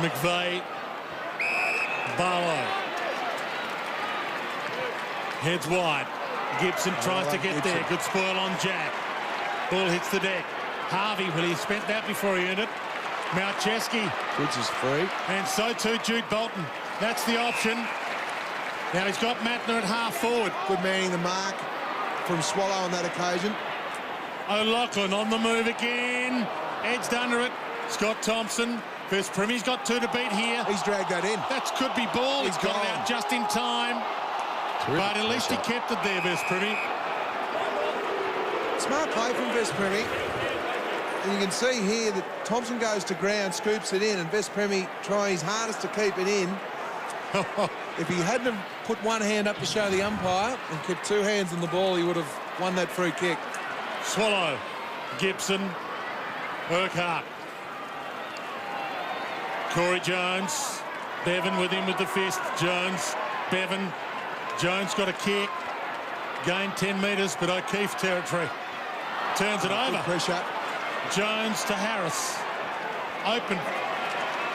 [SPEAKER 1] McVeigh. Barlow. Heads wide. Gibson tries to get there. Good spoil on Jack. Ball hits the deck. Harvey, well, he spent that before he earned it. Malcheski.
[SPEAKER 2] Goods is free.
[SPEAKER 1] And so too Jude Bolton. That's the option. Now he's got Mattner at half forward.
[SPEAKER 2] Good manning the mark from Swallow on that occasion.
[SPEAKER 1] O'Loughlin on the move again. Edged under it. Scott Thompson. First Premi's got 2 to beat here.
[SPEAKER 2] He's dragged that in.
[SPEAKER 1] That could be ball. He's got it out just in time. But at least he kept it there, Vespremi.
[SPEAKER 2] Smart play from Vespremi. And you can see here that Thompson goes to ground, scoops it in, and Vespremi tries his hardest to keep it in. If he hadn't have put one hand up to show the umpire and kept 2 hands on the ball, he would have won that free kick.
[SPEAKER 1] Swallow, Gibson, Urquhart. Corey Jones, Bevan with him with the fist. Jones, Bevan. Jones got a kick, gained 10 metres, but O'Keefe territory. Turns it over.
[SPEAKER 2] Good pressure.
[SPEAKER 1] Jones to Harris. Open.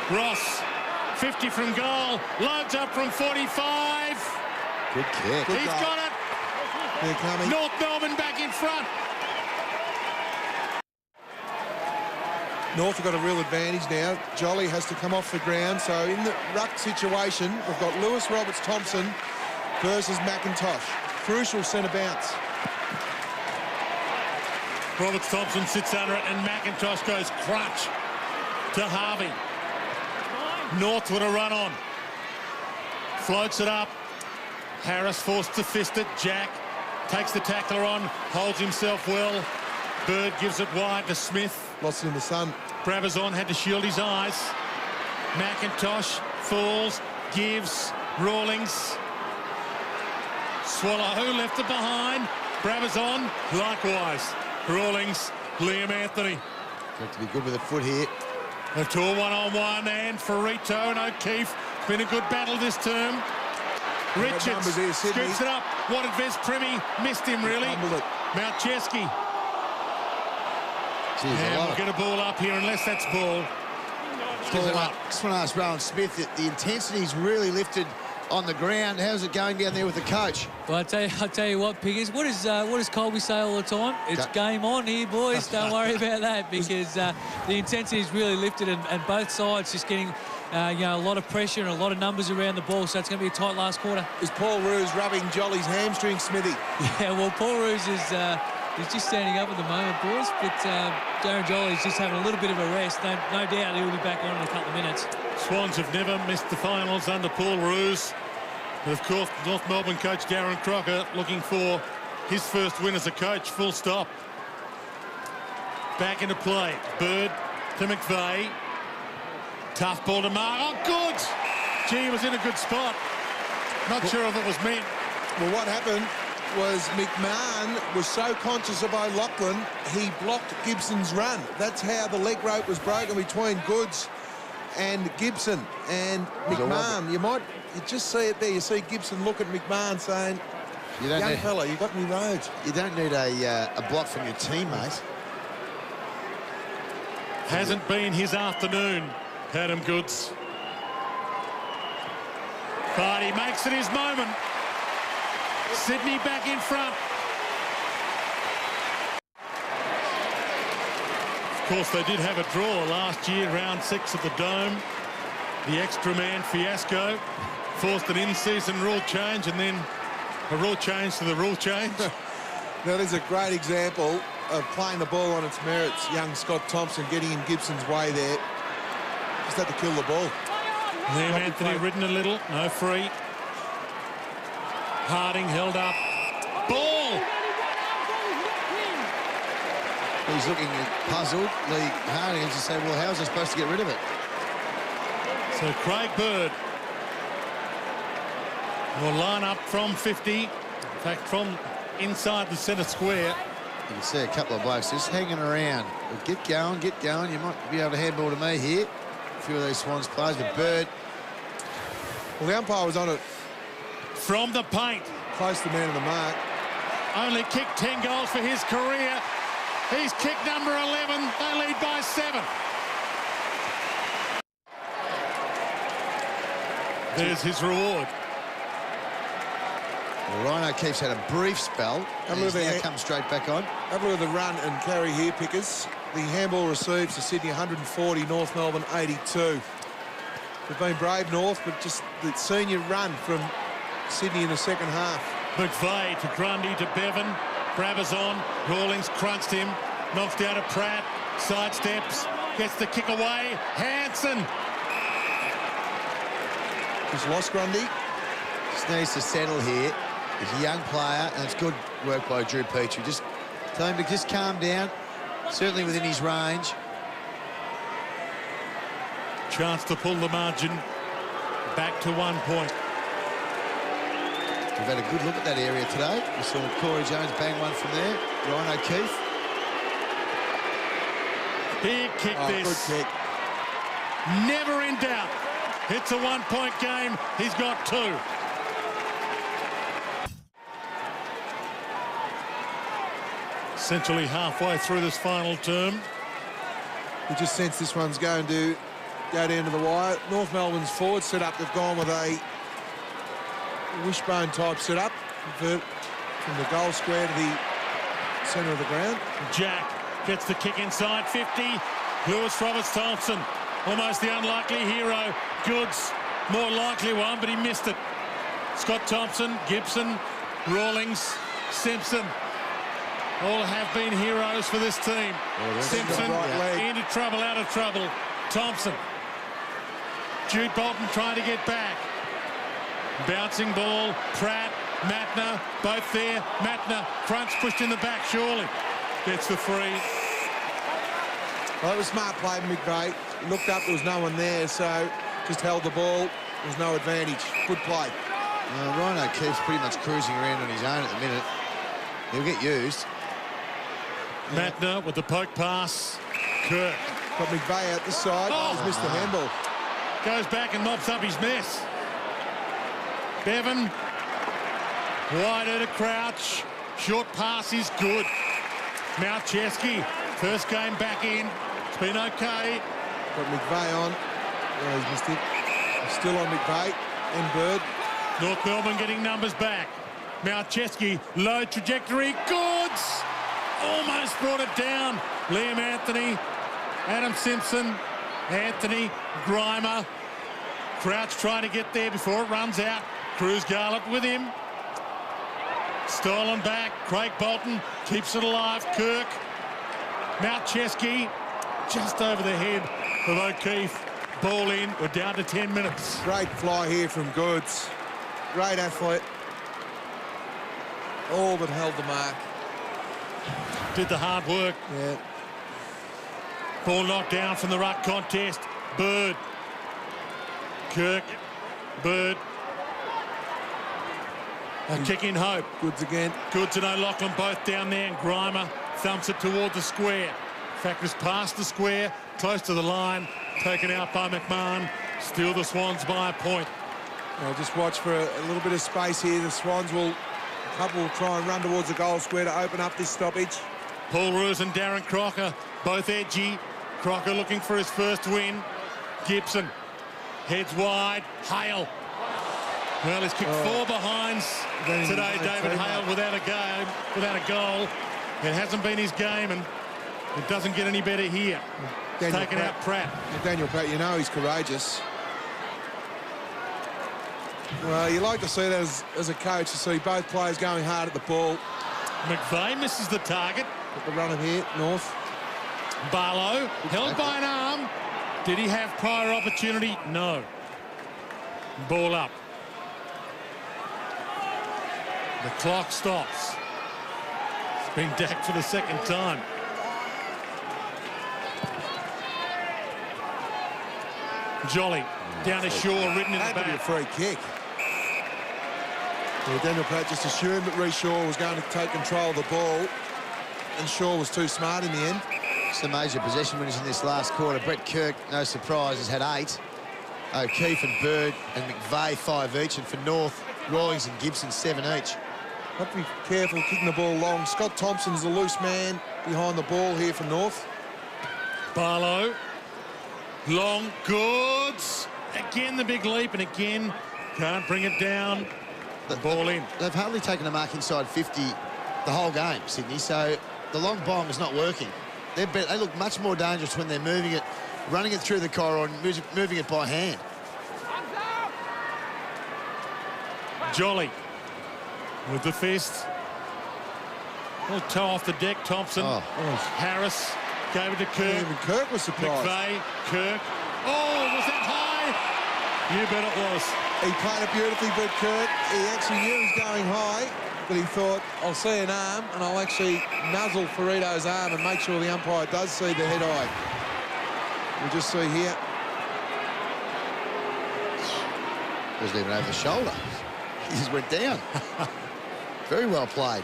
[SPEAKER 1] Ross, 50 from goal, loads up from 45.
[SPEAKER 3] Good kick.
[SPEAKER 1] He's got it.
[SPEAKER 2] They're coming.
[SPEAKER 1] North Melbourne back in front.
[SPEAKER 2] North have got a real advantage now. Jolly has to come off the ground, so in the ruck situation, we've got Lewis Roberts-Thompson versus McIntosh. Crucial centre bounce.
[SPEAKER 1] Roberts-Thompson sits under it and McIntosh goes crunch to Harvey. North with a run on. Floats it up. Harris forced to fist it. Jack takes the tackler on, holds himself well. Bird gives it wide to Smith.
[SPEAKER 2] Lost it in the sun.
[SPEAKER 1] Brabazon had to shield his eyes. McIntosh falls, gives, Rawlings. Swallow left it behind. Brabazon likewise. Rawlings, Liam Anthony.
[SPEAKER 3] Got to be good with the foot here.
[SPEAKER 1] A tour one-on-one, and Ferrito and O'Keefe. It's been a good battle this term. Richards
[SPEAKER 2] here,
[SPEAKER 1] scoops it up. What did Vespremi? Missed him, really. Malcheski. And we'll get a ball up here, unless that's ball.
[SPEAKER 3] Ball up. Just want to ask Rowan Smith, that the intensity's really lifted on the ground. How's it going down there with the coach?
[SPEAKER 4] Well, I tell you what, Piggers. What does Colby say all the time? It's game on here, boys. Don't worry about that, because the intensity's really lifted, and both sides just getting a lot of pressure and a lot of numbers around the ball. So it's going to be a tight last quarter.
[SPEAKER 2] Is Paul Roos rubbing Jolly's hamstring, Smithy?
[SPEAKER 4] Yeah, well, Paul Roos is he's just standing up at the moment, boys. But Darren Jolly's just having a little bit of a rest. No doubt he'll be back on in a couple of minutes.
[SPEAKER 1] Swans have never missed the finals under Paul Roos. But of course, North Melbourne coach Darren Crocker looking for his first win as a coach, full stop. Back into play. Bird to McVeigh. Tough ball to Mark. Oh, good! Gee, he was in a good spot. Not sure if it was meant.
[SPEAKER 2] Well, what happened was McMahon was so conscious of O'Loughlin, he blocked Gibson's run. That's how the leg rope was broken between Goods and Gibson. And McMahon, you just see it there. You see Gibson look at McMahon saying, young fella, you got me roads.
[SPEAKER 3] You don't need a block from your teammate.
[SPEAKER 1] Hasn't been his afternoon, Adam Goods. But he makes it his moment. Sydney back in front. course, they did have a draw last year, round 6 at the Dome. The extra man fiasco forced an in-season rule change and then a rule change to the rule change.
[SPEAKER 2] That is a great example of playing the ball on its merits. Young Scott Thompson getting in Gibson's way there. Just had to kill the ball.
[SPEAKER 1] Liam Anthony ridden a little, no free. Harding held up. Ball!
[SPEAKER 3] He's looking puzzled. Lee Harding is to say, well, how's he supposed to get rid of it?
[SPEAKER 1] So Craig Bird will line up from 50. In fact, from inside the centre square.
[SPEAKER 3] You can see a couple of blokes just hanging around. But get going, get going. You might be able to handball to me here. A few of these Swans players, but Bird.
[SPEAKER 2] Well, the umpire was on it.
[SPEAKER 1] From the paint.
[SPEAKER 2] Close to the man of the mark.
[SPEAKER 1] Only kicked 10 goals for his career. He's kicked number 11. They lead by 7. There's his reward.
[SPEAKER 3] Well, Ryan O'Keefe's had a brief spell. And he's now come straight back on.
[SPEAKER 2] Have a look at the run and carry here, Pickers. The handball receives to Sydney 140, North Melbourne 82. They've been brave, North, but just the senior run from Sydney in the second half.
[SPEAKER 1] McVeigh to Grundy to Bevan. Brabazon. Rawlings crunched him. Knocks down to Pratt. Sidesteps. Gets the kick away. Hansen.
[SPEAKER 2] He's lost Grundy.
[SPEAKER 3] Just needs to settle here. He's a young player, and it's good work by Drew Petrie. Just tell him to just calm down. Certainly within his range.
[SPEAKER 1] Chance to pull the margin back to 1 point.
[SPEAKER 3] We've had a good look at that area today. We saw Corey Jones bang one from there. Ryan O'Keefe.
[SPEAKER 1] Big kick this.
[SPEAKER 2] Good kick.
[SPEAKER 1] Never in doubt. It's a 1 point game. He's got 2. Essentially halfway through this final term.
[SPEAKER 2] You just sense this one's going to go down to the wire. North Melbourne's forward set up. They've gone with a wishbone type set up from the goal square to the centre of the ground.
[SPEAKER 1] Jack gets the kick inside 50. Lewis Roberts-Thompson, almost the unlikely hero. Goods, more likely one, but he missed it. Scott Thompson, Gibson, Rawlings, Simpson, all have been heroes for this team. Simpson into trouble, out of trouble. Thompson. Jude Bolton trying to get back. Bouncing ball, Pratt, Matner, both there. Matner, crunch pushed in the back, surely. Gets the free.
[SPEAKER 2] Well, it was smart play, McVeigh. He looked up, there was no one there, so just held the ball. There was no advantage. Good play.
[SPEAKER 3] Ryan O'Keefe's pretty much cruising around on his own at the minute. He'll get used.
[SPEAKER 1] Matner with the poke pass. Kirk.
[SPEAKER 2] Got McVeigh out this side. He's missed the handball.
[SPEAKER 1] Goes back and mops up his mess. Bevan. Wider to Crouch. Short pass is good. Malcheski. First game back in. It's been okay.
[SPEAKER 2] Got McVeigh on. Oh, he's missed it. He's still on McVeigh and Bird.
[SPEAKER 1] North Melbourne getting numbers back. Malcheski, low trajectory. Goods! Almost brought it down. Liam Anthony, Adam Simpson, Anthony, Grimer. Crouch trying to get there before it runs out. Cruz Garlett with him. Stolen back. Craig Bolton keeps it alive. Kirk. Malcheski just over the head of O'Keefe. Ball in. We're down to 10 minutes.
[SPEAKER 2] Great fly here from Goods. Great athlete. All but held the mark.
[SPEAKER 1] Did the hard work.
[SPEAKER 2] Yeah.
[SPEAKER 1] Ball knocked down from the ruck contest. Bird. Kirk. Bird. A kick in hope.
[SPEAKER 2] Goods again.
[SPEAKER 1] Goods and O'Loughlin both down there, and Grimer thumps it toward the square. In fact, it's past the square, close to the line, taken out by McMahon. Still the Swans by a point.
[SPEAKER 2] Well, just watch for a little bit of space here. The Swans will, a couple will try and run towards the goal square to open up this stoppage.
[SPEAKER 1] Paul Roos and Darren Crocker, both edgy. Crocker looking for his first win. Gibson heads wide. Hale. Well, he's kicked 4 behinds today, David Hale, without a goal. It hasn't been his game, and It doesn't get any better here. It's taken out Pratt.
[SPEAKER 2] Daniel Pratt, you know he's courageous. Well, you like to see that as a coach, to see both players going hard at the ball.
[SPEAKER 1] McVeigh misses the target.
[SPEAKER 2] Got the run of here, North.
[SPEAKER 1] Barlow held by an arm. Did he have prior opportunity? No. Ball up. The clock stops. It's been dacked for the second time. Jolly down to Shaw, written in the
[SPEAKER 2] Had to be a
[SPEAKER 1] back.
[SPEAKER 2] free kick. Well, Daniel Pratt just assumed that Reece Shaw was going to take control of the ball, and Shaw was too smart in the end.
[SPEAKER 3] Some major possession winners in this last quarter. Brett Kirk, no surprise, has had 8. O'Keefe and Bird and McVeigh 5 each, and for North, Rawlings and Gibson 7 each.
[SPEAKER 2] Have to be careful kicking the ball long. Scott Thompson's the loose man behind the ball here for North.
[SPEAKER 1] Barlow. Long, goods. Again the big leap, and again can't bring it down. The ball in.
[SPEAKER 3] They've hardly taken a mark inside 50 the whole game, Sydney, so the long bomb is not working. They look much more dangerous when they're moving it, running it through the corridor and moving it by hand.
[SPEAKER 1] Jolly with the fist. A little toe off the deck, Thompson.
[SPEAKER 3] Oh.
[SPEAKER 1] Harris gave it to Kirk.
[SPEAKER 2] Even Kirk was surprised.
[SPEAKER 1] McVeigh, Kirk. Oh, was that high? You bet it was.
[SPEAKER 2] He played it beautifully, but Kirk, he actually knew he was going high, but he thought, I'll see an arm, and I'll actually nuzzle Ferrito's arm and make sure the umpire does see the head eye. We'll just see here.
[SPEAKER 3] Wasn't even over the shoulder. He just went down. Very well played.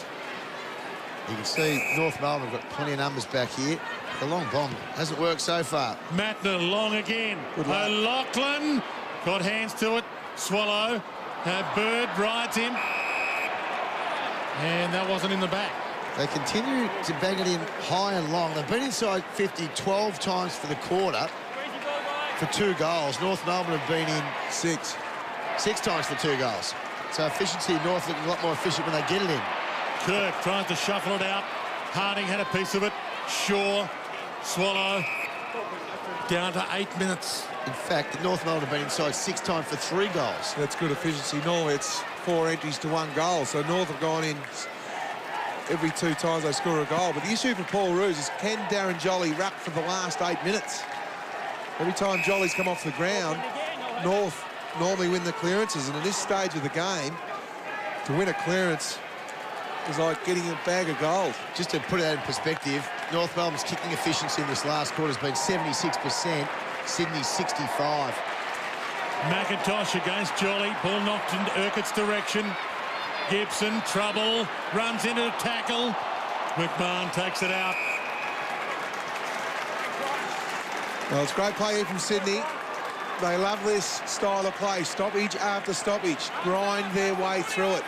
[SPEAKER 3] You can see North Melbourne got plenty of numbers back here. The long bomb hasn't worked so far.
[SPEAKER 1] Matner long again. O'Loughlin got hands to it. Swallow. Bird rides him. And that wasn't in the back.
[SPEAKER 3] They continue to bang it in high and long. They've been inside 50 12 times for the quarter for 2 goals. North Melbourne have been in 6 times for 2 goals. So efficiency, North looking a lot more efficient when they get it in.
[SPEAKER 1] Kirk tries to shuffle it out. Harding had a piece of it. Shaw, Swallow, down to 8 minutes.
[SPEAKER 3] In fact, North Melbourne have been inside 6 times for 3 goals.
[SPEAKER 2] That's good efficiency. Normally it's 4 entries to 1 goal, so North have gone in every 2 times they score a goal. But the issue for Paul Roos is, can Darren Jolly ruck for the last 8 minutes? Every time Jolly's come off the ground, North normally win the clearances, and at this stage of the game, to win a clearance is like getting a bag of gold.
[SPEAKER 3] Just to put it in perspective, North Melbourne's kicking efficiency in this last quarter has been 76%, Sydney's 65%.
[SPEAKER 1] McIntosh against Jolly. Ball knocked in Urquhart's direction. Gibson, trouble, runs into the tackle. McMahon takes it out.
[SPEAKER 2] Well, it's great play here from Sydney. They love this style of play. Stoppage after stoppage. Grind their way through it.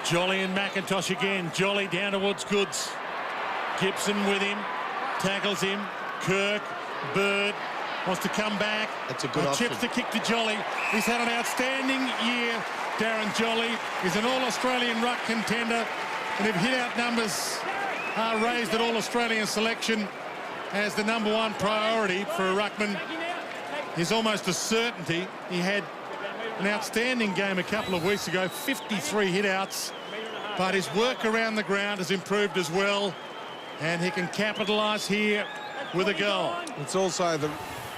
[SPEAKER 1] Jolly and McIntosh again. Jolly down towards Goods. Gibson with him. Tackles him. Kirk. Bird wants to come back.
[SPEAKER 3] That's a good option.
[SPEAKER 1] Chips the kick to Jolly. He's had an outstanding year. Darren Jolly is an All-Australian ruck contender. And if hit-out numbers are raised at All-Australian selection as the #1 priority for a ruckman, is almost a certainty. He had an outstanding game a couple of weeks ago, 53 hit-outs, but his work around the ground has improved as well, and he can capitalise here with a goal.
[SPEAKER 2] It's also the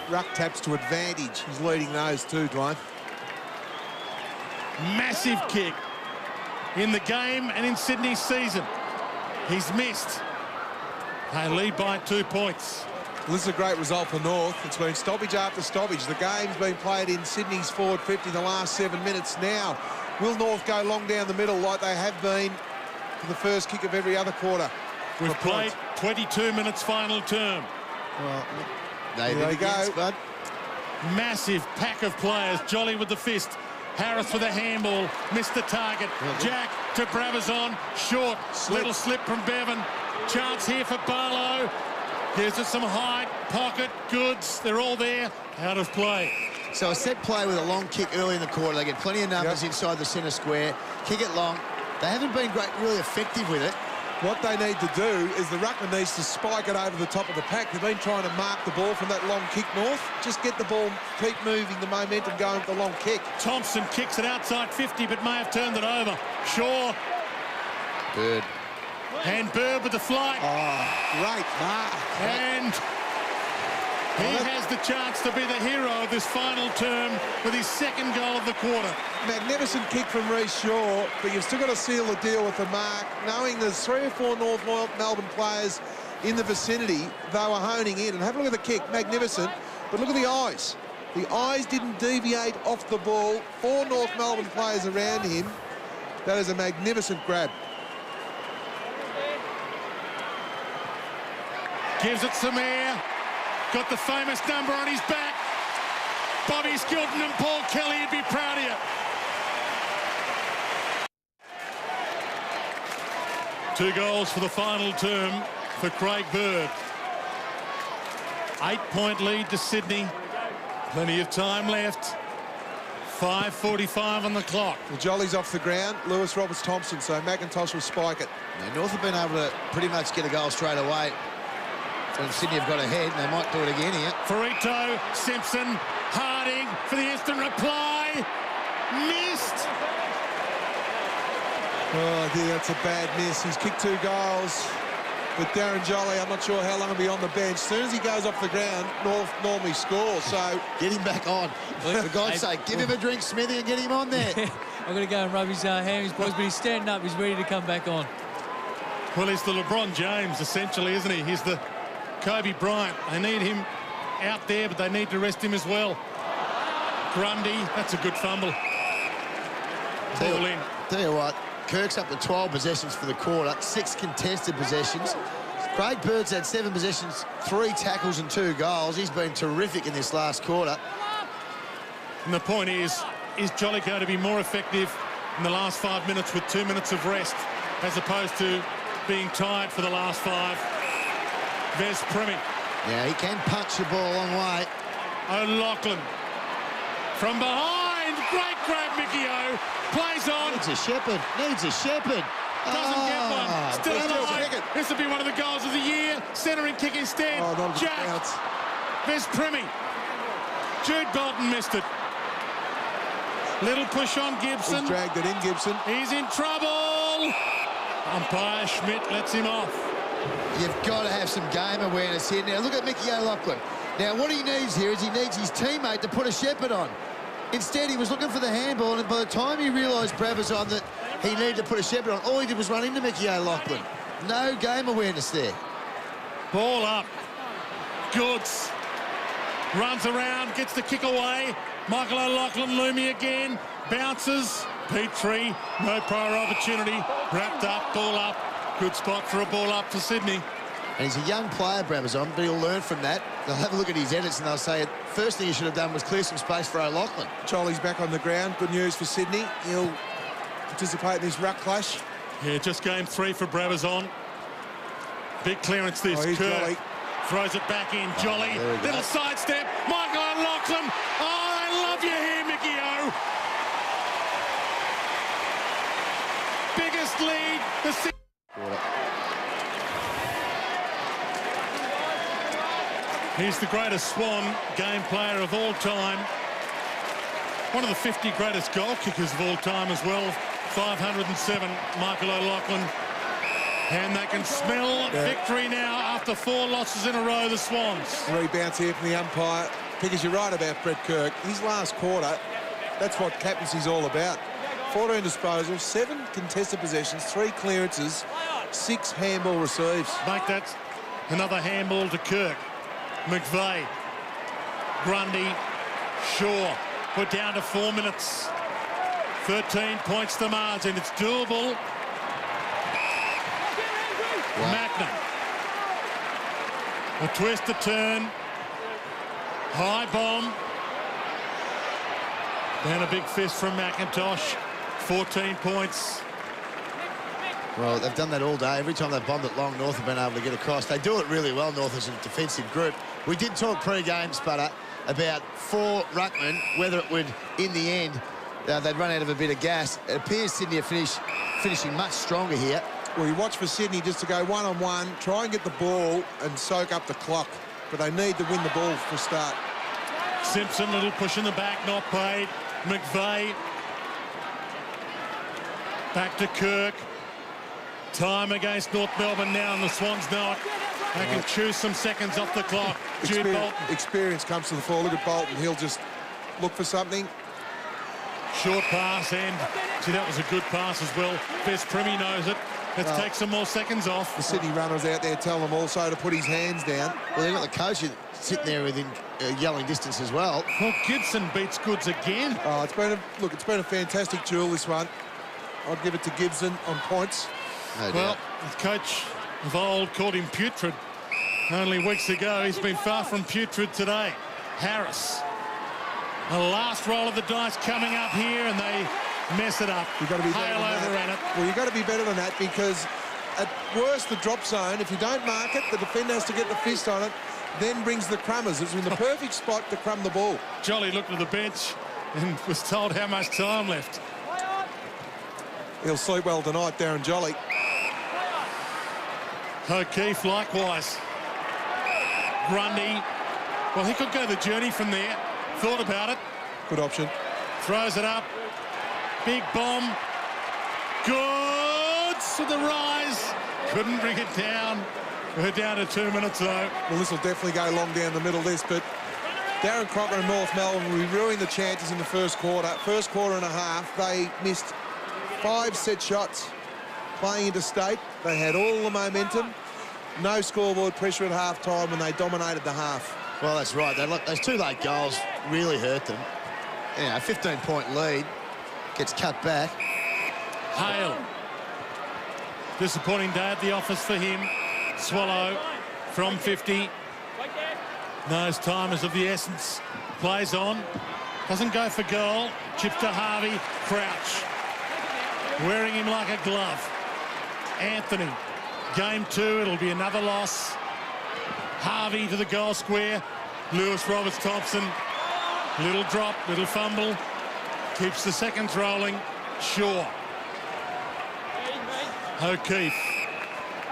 [SPEAKER 2] ruck taps to advantage. He's leading those too, Dwayne.
[SPEAKER 1] Massive kick in the game and in Sydney's season. He's missed. They lead by 2 points.
[SPEAKER 2] Well, this is a great result for North. It's been stoppage after stoppage. The game's been played in Sydney's forward 50 the last 7 minutes. Now, will North go long down the middle like they have been for the first kick of every other quarter?
[SPEAKER 1] We've played 22 minutes final term.
[SPEAKER 3] Well,
[SPEAKER 2] there you go.
[SPEAKER 3] Bud.
[SPEAKER 1] Massive pack of players. Jolly with the fist. Harris with a handball. Missed the target. Jack to Brabazon. Short. Little slip from Bevan. Chance here for Barlow. Gives it some height. Pocket. Goods. They're all there. Out of play.
[SPEAKER 3] So a set play with a long kick early in the quarter. They get plenty of numbers inside the centre square. Kick it long. They haven't been really effective with it.
[SPEAKER 2] What they need to do is the ruckman needs to spike it over the top of the pack. They've been trying to mark the ball from that long kick north. Just get the ball, keep moving the momentum going with the long kick.
[SPEAKER 1] Thompson kicks it outside 50, but may have turned it over. Shaw.
[SPEAKER 3] Bird.
[SPEAKER 1] And Bird with the flight.
[SPEAKER 2] Oh, great mark.
[SPEAKER 1] And he has the chance to be the hero of this final term with his second goal of the quarter.
[SPEAKER 2] Magnificent kick from Reece Shaw, but you've still got to seal the deal with the mark, knowing there's 3 or 4 North Melbourne players in the vicinity. They were honing in. And have a look at the kick. Magnificent. But look at the eyes. The eyes didn't deviate off the ball. 4 North Melbourne players around him. That is a magnificent grab.
[SPEAKER 1] Gives it some air. Got the famous number on his back. Bobby Skilton and Paul Kelly would be proud of you. Two goals for the final term for Craig Bird. 8-point lead to Sydney. Plenty of time left. 5:45 on the clock.
[SPEAKER 2] The jolly's off the ground. Lewis Roberts-Thompson, so McIntosh will spike it.
[SPEAKER 3] Now, North have been able to pretty much get a goal straight away. And Sydney have got ahead, and they might do it again here.
[SPEAKER 1] Farito, Simpson, Harding for the instant reply. Missed.
[SPEAKER 2] Oh, dear, that's a bad miss. He's kicked 2 goals. But Darren Jolly, I'm not sure how long he'll be on the bench. As soon as he goes off the ground, North normally scores. So
[SPEAKER 3] get him back on. For God's sake, give him a drink, Smithy, and get him on there.
[SPEAKER 4] I'm going to go and rub his hammies, boys, but he's standing up. He's ready to come back on.
[SPEAKER 1] Well, he's the LeBron James, essentially, isn't he? He's the Kobe Bryant. They need him out there, but they need to rest him as well. Grundy, that's a good fumble. Ball in.
[SPEAKER 3] Tell you what, Kirk's up to 12 possessions for the quarter, 6 contested possessions. Craig Bird's had 7 possessions, 3 tackles and 2 goals. He's been terrific in this last quarter.
[SPEAKER 1] And the point is Jolly going to be more effective in the last 5 minutes with 2 minutes of rest as opposed to being tired for the last 5? Ves Premi.
[SPEAKER 3] Yeah, he can punch the ball a long way.
[SPEAKER 1] O'Loughlin from behind. Great grab, Mickey O. Plays on.
[SPEAKER 3] Needs a shepherd. Needs a shepherd.
[SPEAKER 1] Doesn't get one. Still alive. This will be one of the goals of the year. Centering kick instead.
[SPEAKER 2] Oh,
[SPEAKER 1] Jack. Ves Premi. Jude Bolton missed it. Little push on Gibson.
[SPEAKER 2] He's dragged it in, Gibson.
[SPEAKER 1] He's in trouble. Umpire Schmidt lets him off.
[SPEAKER 3] You've got to have some game awareness here. Now, look at Mickey O'Loughlin. Now, what he needs here is he needs his teammate to put a shepherd on. Instead, he was looking for the handball, and by the time he realised Brabazon that he needed to put a shepherd on, all he did was run into Mickey O'Loughlin. No game awareness there.
[SPEAKER 1] Ball up. Goods. Runs around, gets the kick away. Michael O'Loughlin, Loomy again. Bounces. Petrie, no prior opportunity. Wrapped up, ball up. Good spot for a ball up for Sydney.
[SPEAKER 3] And he's a young player, Brabazon, but he'll learn from that. They'll have a look at his edits and they'll say, first thing he should have done was clear some space for O'Loughlin.
[SPEAKER 2] Jolly's back on the ground. Good news for Sydney. He'll participate in this ruck clash.
[SPEAKER 1] Yeah, just game 3 for Brabazon. Big clearance this.
[SPEAKER 2] Oh,
[SPEAKER 1] Kirk
[SPEAKER 2] Jolly.
[SPEAKER 1] throws it back in. Jolly, little sidestep. Michael O'Loughlin. Oh, I love you here, Mickey O. Biggest lead. He's the greatest Swan game player of all time. One of the 50 greatest goal kickers of all time as well. 507, Michael O'Loughlin. And they can smell victory now after 4 losses in a row, the Swans.
[SPEAKER 2] Rebounds here from the umpire. Because you're right about Brett Kirk. His last quarter, that's what captaincy's all about. 14 disposals, 7 contested possessions, 3 clearances, 6 handball receives.
[SPEAKER 1] Make that another handball to Kirk. McVeigh, Grundy, Shaw, put down to 4 minutes. 13 points the margin. It's doable. Magna. A twist, a turn. High bomb. Then a big fist from McIntosh. 14 points.
[SPEAKER 3] Well, they've done that all day. Every time they've bombed it long, North have been able to get across. They do it really well, North, as a defensive group. We did talk pre-game, Sputter, about 4 ruckmen, whether it would, in the end, they'd run out of a bit of gas. It appears Sydney are finishing much stronger here.
[SPEAKER 2] Well, you watch for Sydney just to go one-on-one, try and get the ball and soak up the clock. But they need to win the ball for a start.
[SPEAKER 1] Simpson, little push in the back, not paid. McVeigh. Back to Kirk. Time against North Melbourne now, and the Swans know it. They can choose some seconds off the clock. Jude Bolton.
[SPEAKER 2] Experience comes to the fore. Look at Bolton. He'll just look for something.
[SPEAKER 1] Short pass, and see, that was a good pass as well. Vez Premi knows it. Let's take some more seconds off.
[SPEAKER 2] The Sydney runners out there tell him also to put his hands down.
[SPEAKER 3] Well, they've got the coach sitting there within yelling distance as well.
[SPEAKER 1] Well, Gibson beats Goods again.
[SPEAKER 2] Oh, it's been a fantastic duel, this one. I'd give it to Gibson on points.
[SPEAKER 3] No
[SPEAKER 1] Well,
[SPEAKER 3] doubt.
[SPEAKER 1] the coach of old called him putrid only weeks ago. He's been far from putrid today. Harris. The last roll of the dice coming up here, and they mess it up.
[SPEAKER 2] You've got to be better
[SPEAKER 1] Hail
[SPEAKER 2] than
[SPEAKER 1] over
[SPEAKER 2] that.
[SPEAKER 1] at it.
[SPEAKER 2] Well, you've got to be better than that, because at worst, the drop zone, if you don't mark it, the defender has to get the fist on it, then brings the crummers. It's in the perfect spot to crumb the ball.
[SPEAKER 1] Jolly looked at the bench and was told how much time left.
[SPEAKER 2] He'll sleep well tonight, Darren Jolly.
[SPEAKER 1] O'Keefe likewise. Grundy. Well, he could go the journey from there. Thought about it.
[SPEAKER 2] Good option.
[SPEAKER 1] Throws it up. Big bomb. Goods to the rise. Couldn't bring it down. We're down to 2 minutes though.
[SPEAKER 2] Well, this will definitely go long down the middle of this, but Darren Crocker and North Melbourne will be ruining the chances in the first quarter. First quarter and a half, they missed 5 set shots playing interstate. They had all the momentum. No scoreboard pressure at half-time when they dominated the half.
[SPEAKER 3] Well, that's right. Those 2 late goals really hurt them. Yeah, a 15-point lead gets cut back.
[SPEAKER 1] Hale. Disappointing day at the office for him. Swallow from 50. Knows time is of the essence. Plays on. Doesn't go for goal. Chips to Harvey. Crouch. Wearing him like a glove. Anthony. Game 2. It'll be another loss. Harvey to the goal square. Lewis Roberts-Thompson. Little drop, little fumble. Keeps the seconds rolling. Shaw. O'Keefe.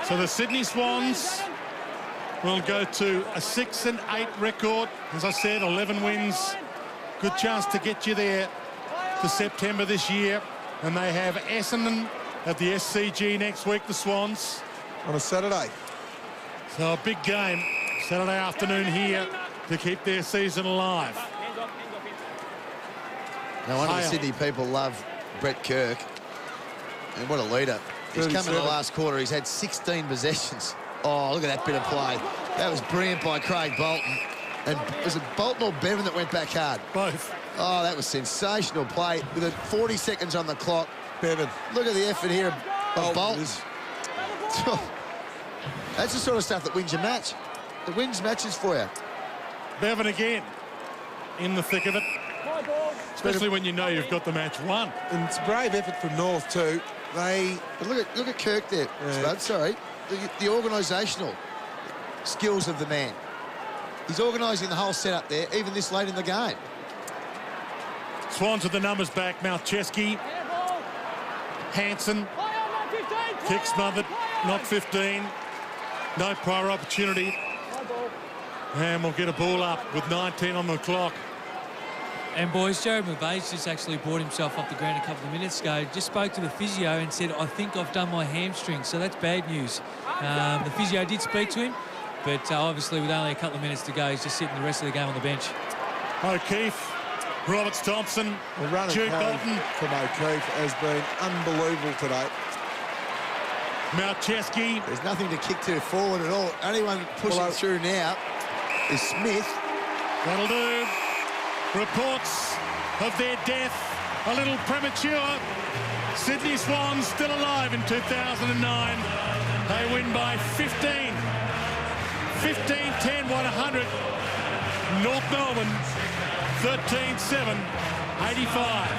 [SPEAKER 1] So the Sydney Swans will go to a 6-8 record. As I said, 11 wins. Good chance to get you there to September this year. And they have Essendon at the SCG next week, the Swans.
[SPEAKER 2] On a Saturday.
[SPEAKER 1] So a big game Saturday afternoon here to keep their season alive.
[SPEAKER 3] No wonder the Sydney people love Brett Kirk. And what a leader. He's come in the last quarter. He's had 16 possessions. Oh, look at that bit of play. That was brilliant by Craig Bolton. And was it Bolton or Bevan that went back hard?
[SPEAKER 1] Both.
[SPEAKER 3] Oh, that was sensational play with 40 seconds on the clock.
[SPEAKER 2] Bevan.
[SPEAKER 3] Look at the effort here of Bolton. That's the sort of stuff that wins your match. It wins matches for you.
[SPEAKER 1] Bevan again in the thick of it. Especially when you know you've got the match won.
[SPEAKER 2] And it's a brave effort from North too.
[SPEAKER 3] But look at Kirk there, Spud, sorry. The organisational skills of the man. He's organising the whole setup there, even this late in the game.
[SPEAKER 1] Swans with the numbers back. Malcheski. Hansen. Kick smothered. Not 15. No prior opportunity. And we'll get a ball up with 19 on the clock.
[SPEAKER 4] And boys, Jared McVeigh's just actually brought himself off the ground a couple of minutes ago. Just spoke to the physio and said, I think I've done my hamstring. So that's bad news. The physio did speak to him, but obviously with only a couple of minutes to go, he's just sitting the rest of the game on the bench.
[SPEAKER 1] O'Keefe, Roberts-Thompson,
[SPEAKER 2] The run
[SPEAKER 1] Jude Bolton.
[SPEAKER 2] from O'Keefe has been unbelievable today.
[SPEAKER 1] Malcheski.
[SPEAKER 3] There's nothing to kick to forward at all. Only one pushing through now is Smith.
[SPEAKER 1] That'll do. Reports of their death a little premature. Sydney Swans still alive in 2009. They win by 15. 15-10, 100. North Melbourne, 13-7, 85.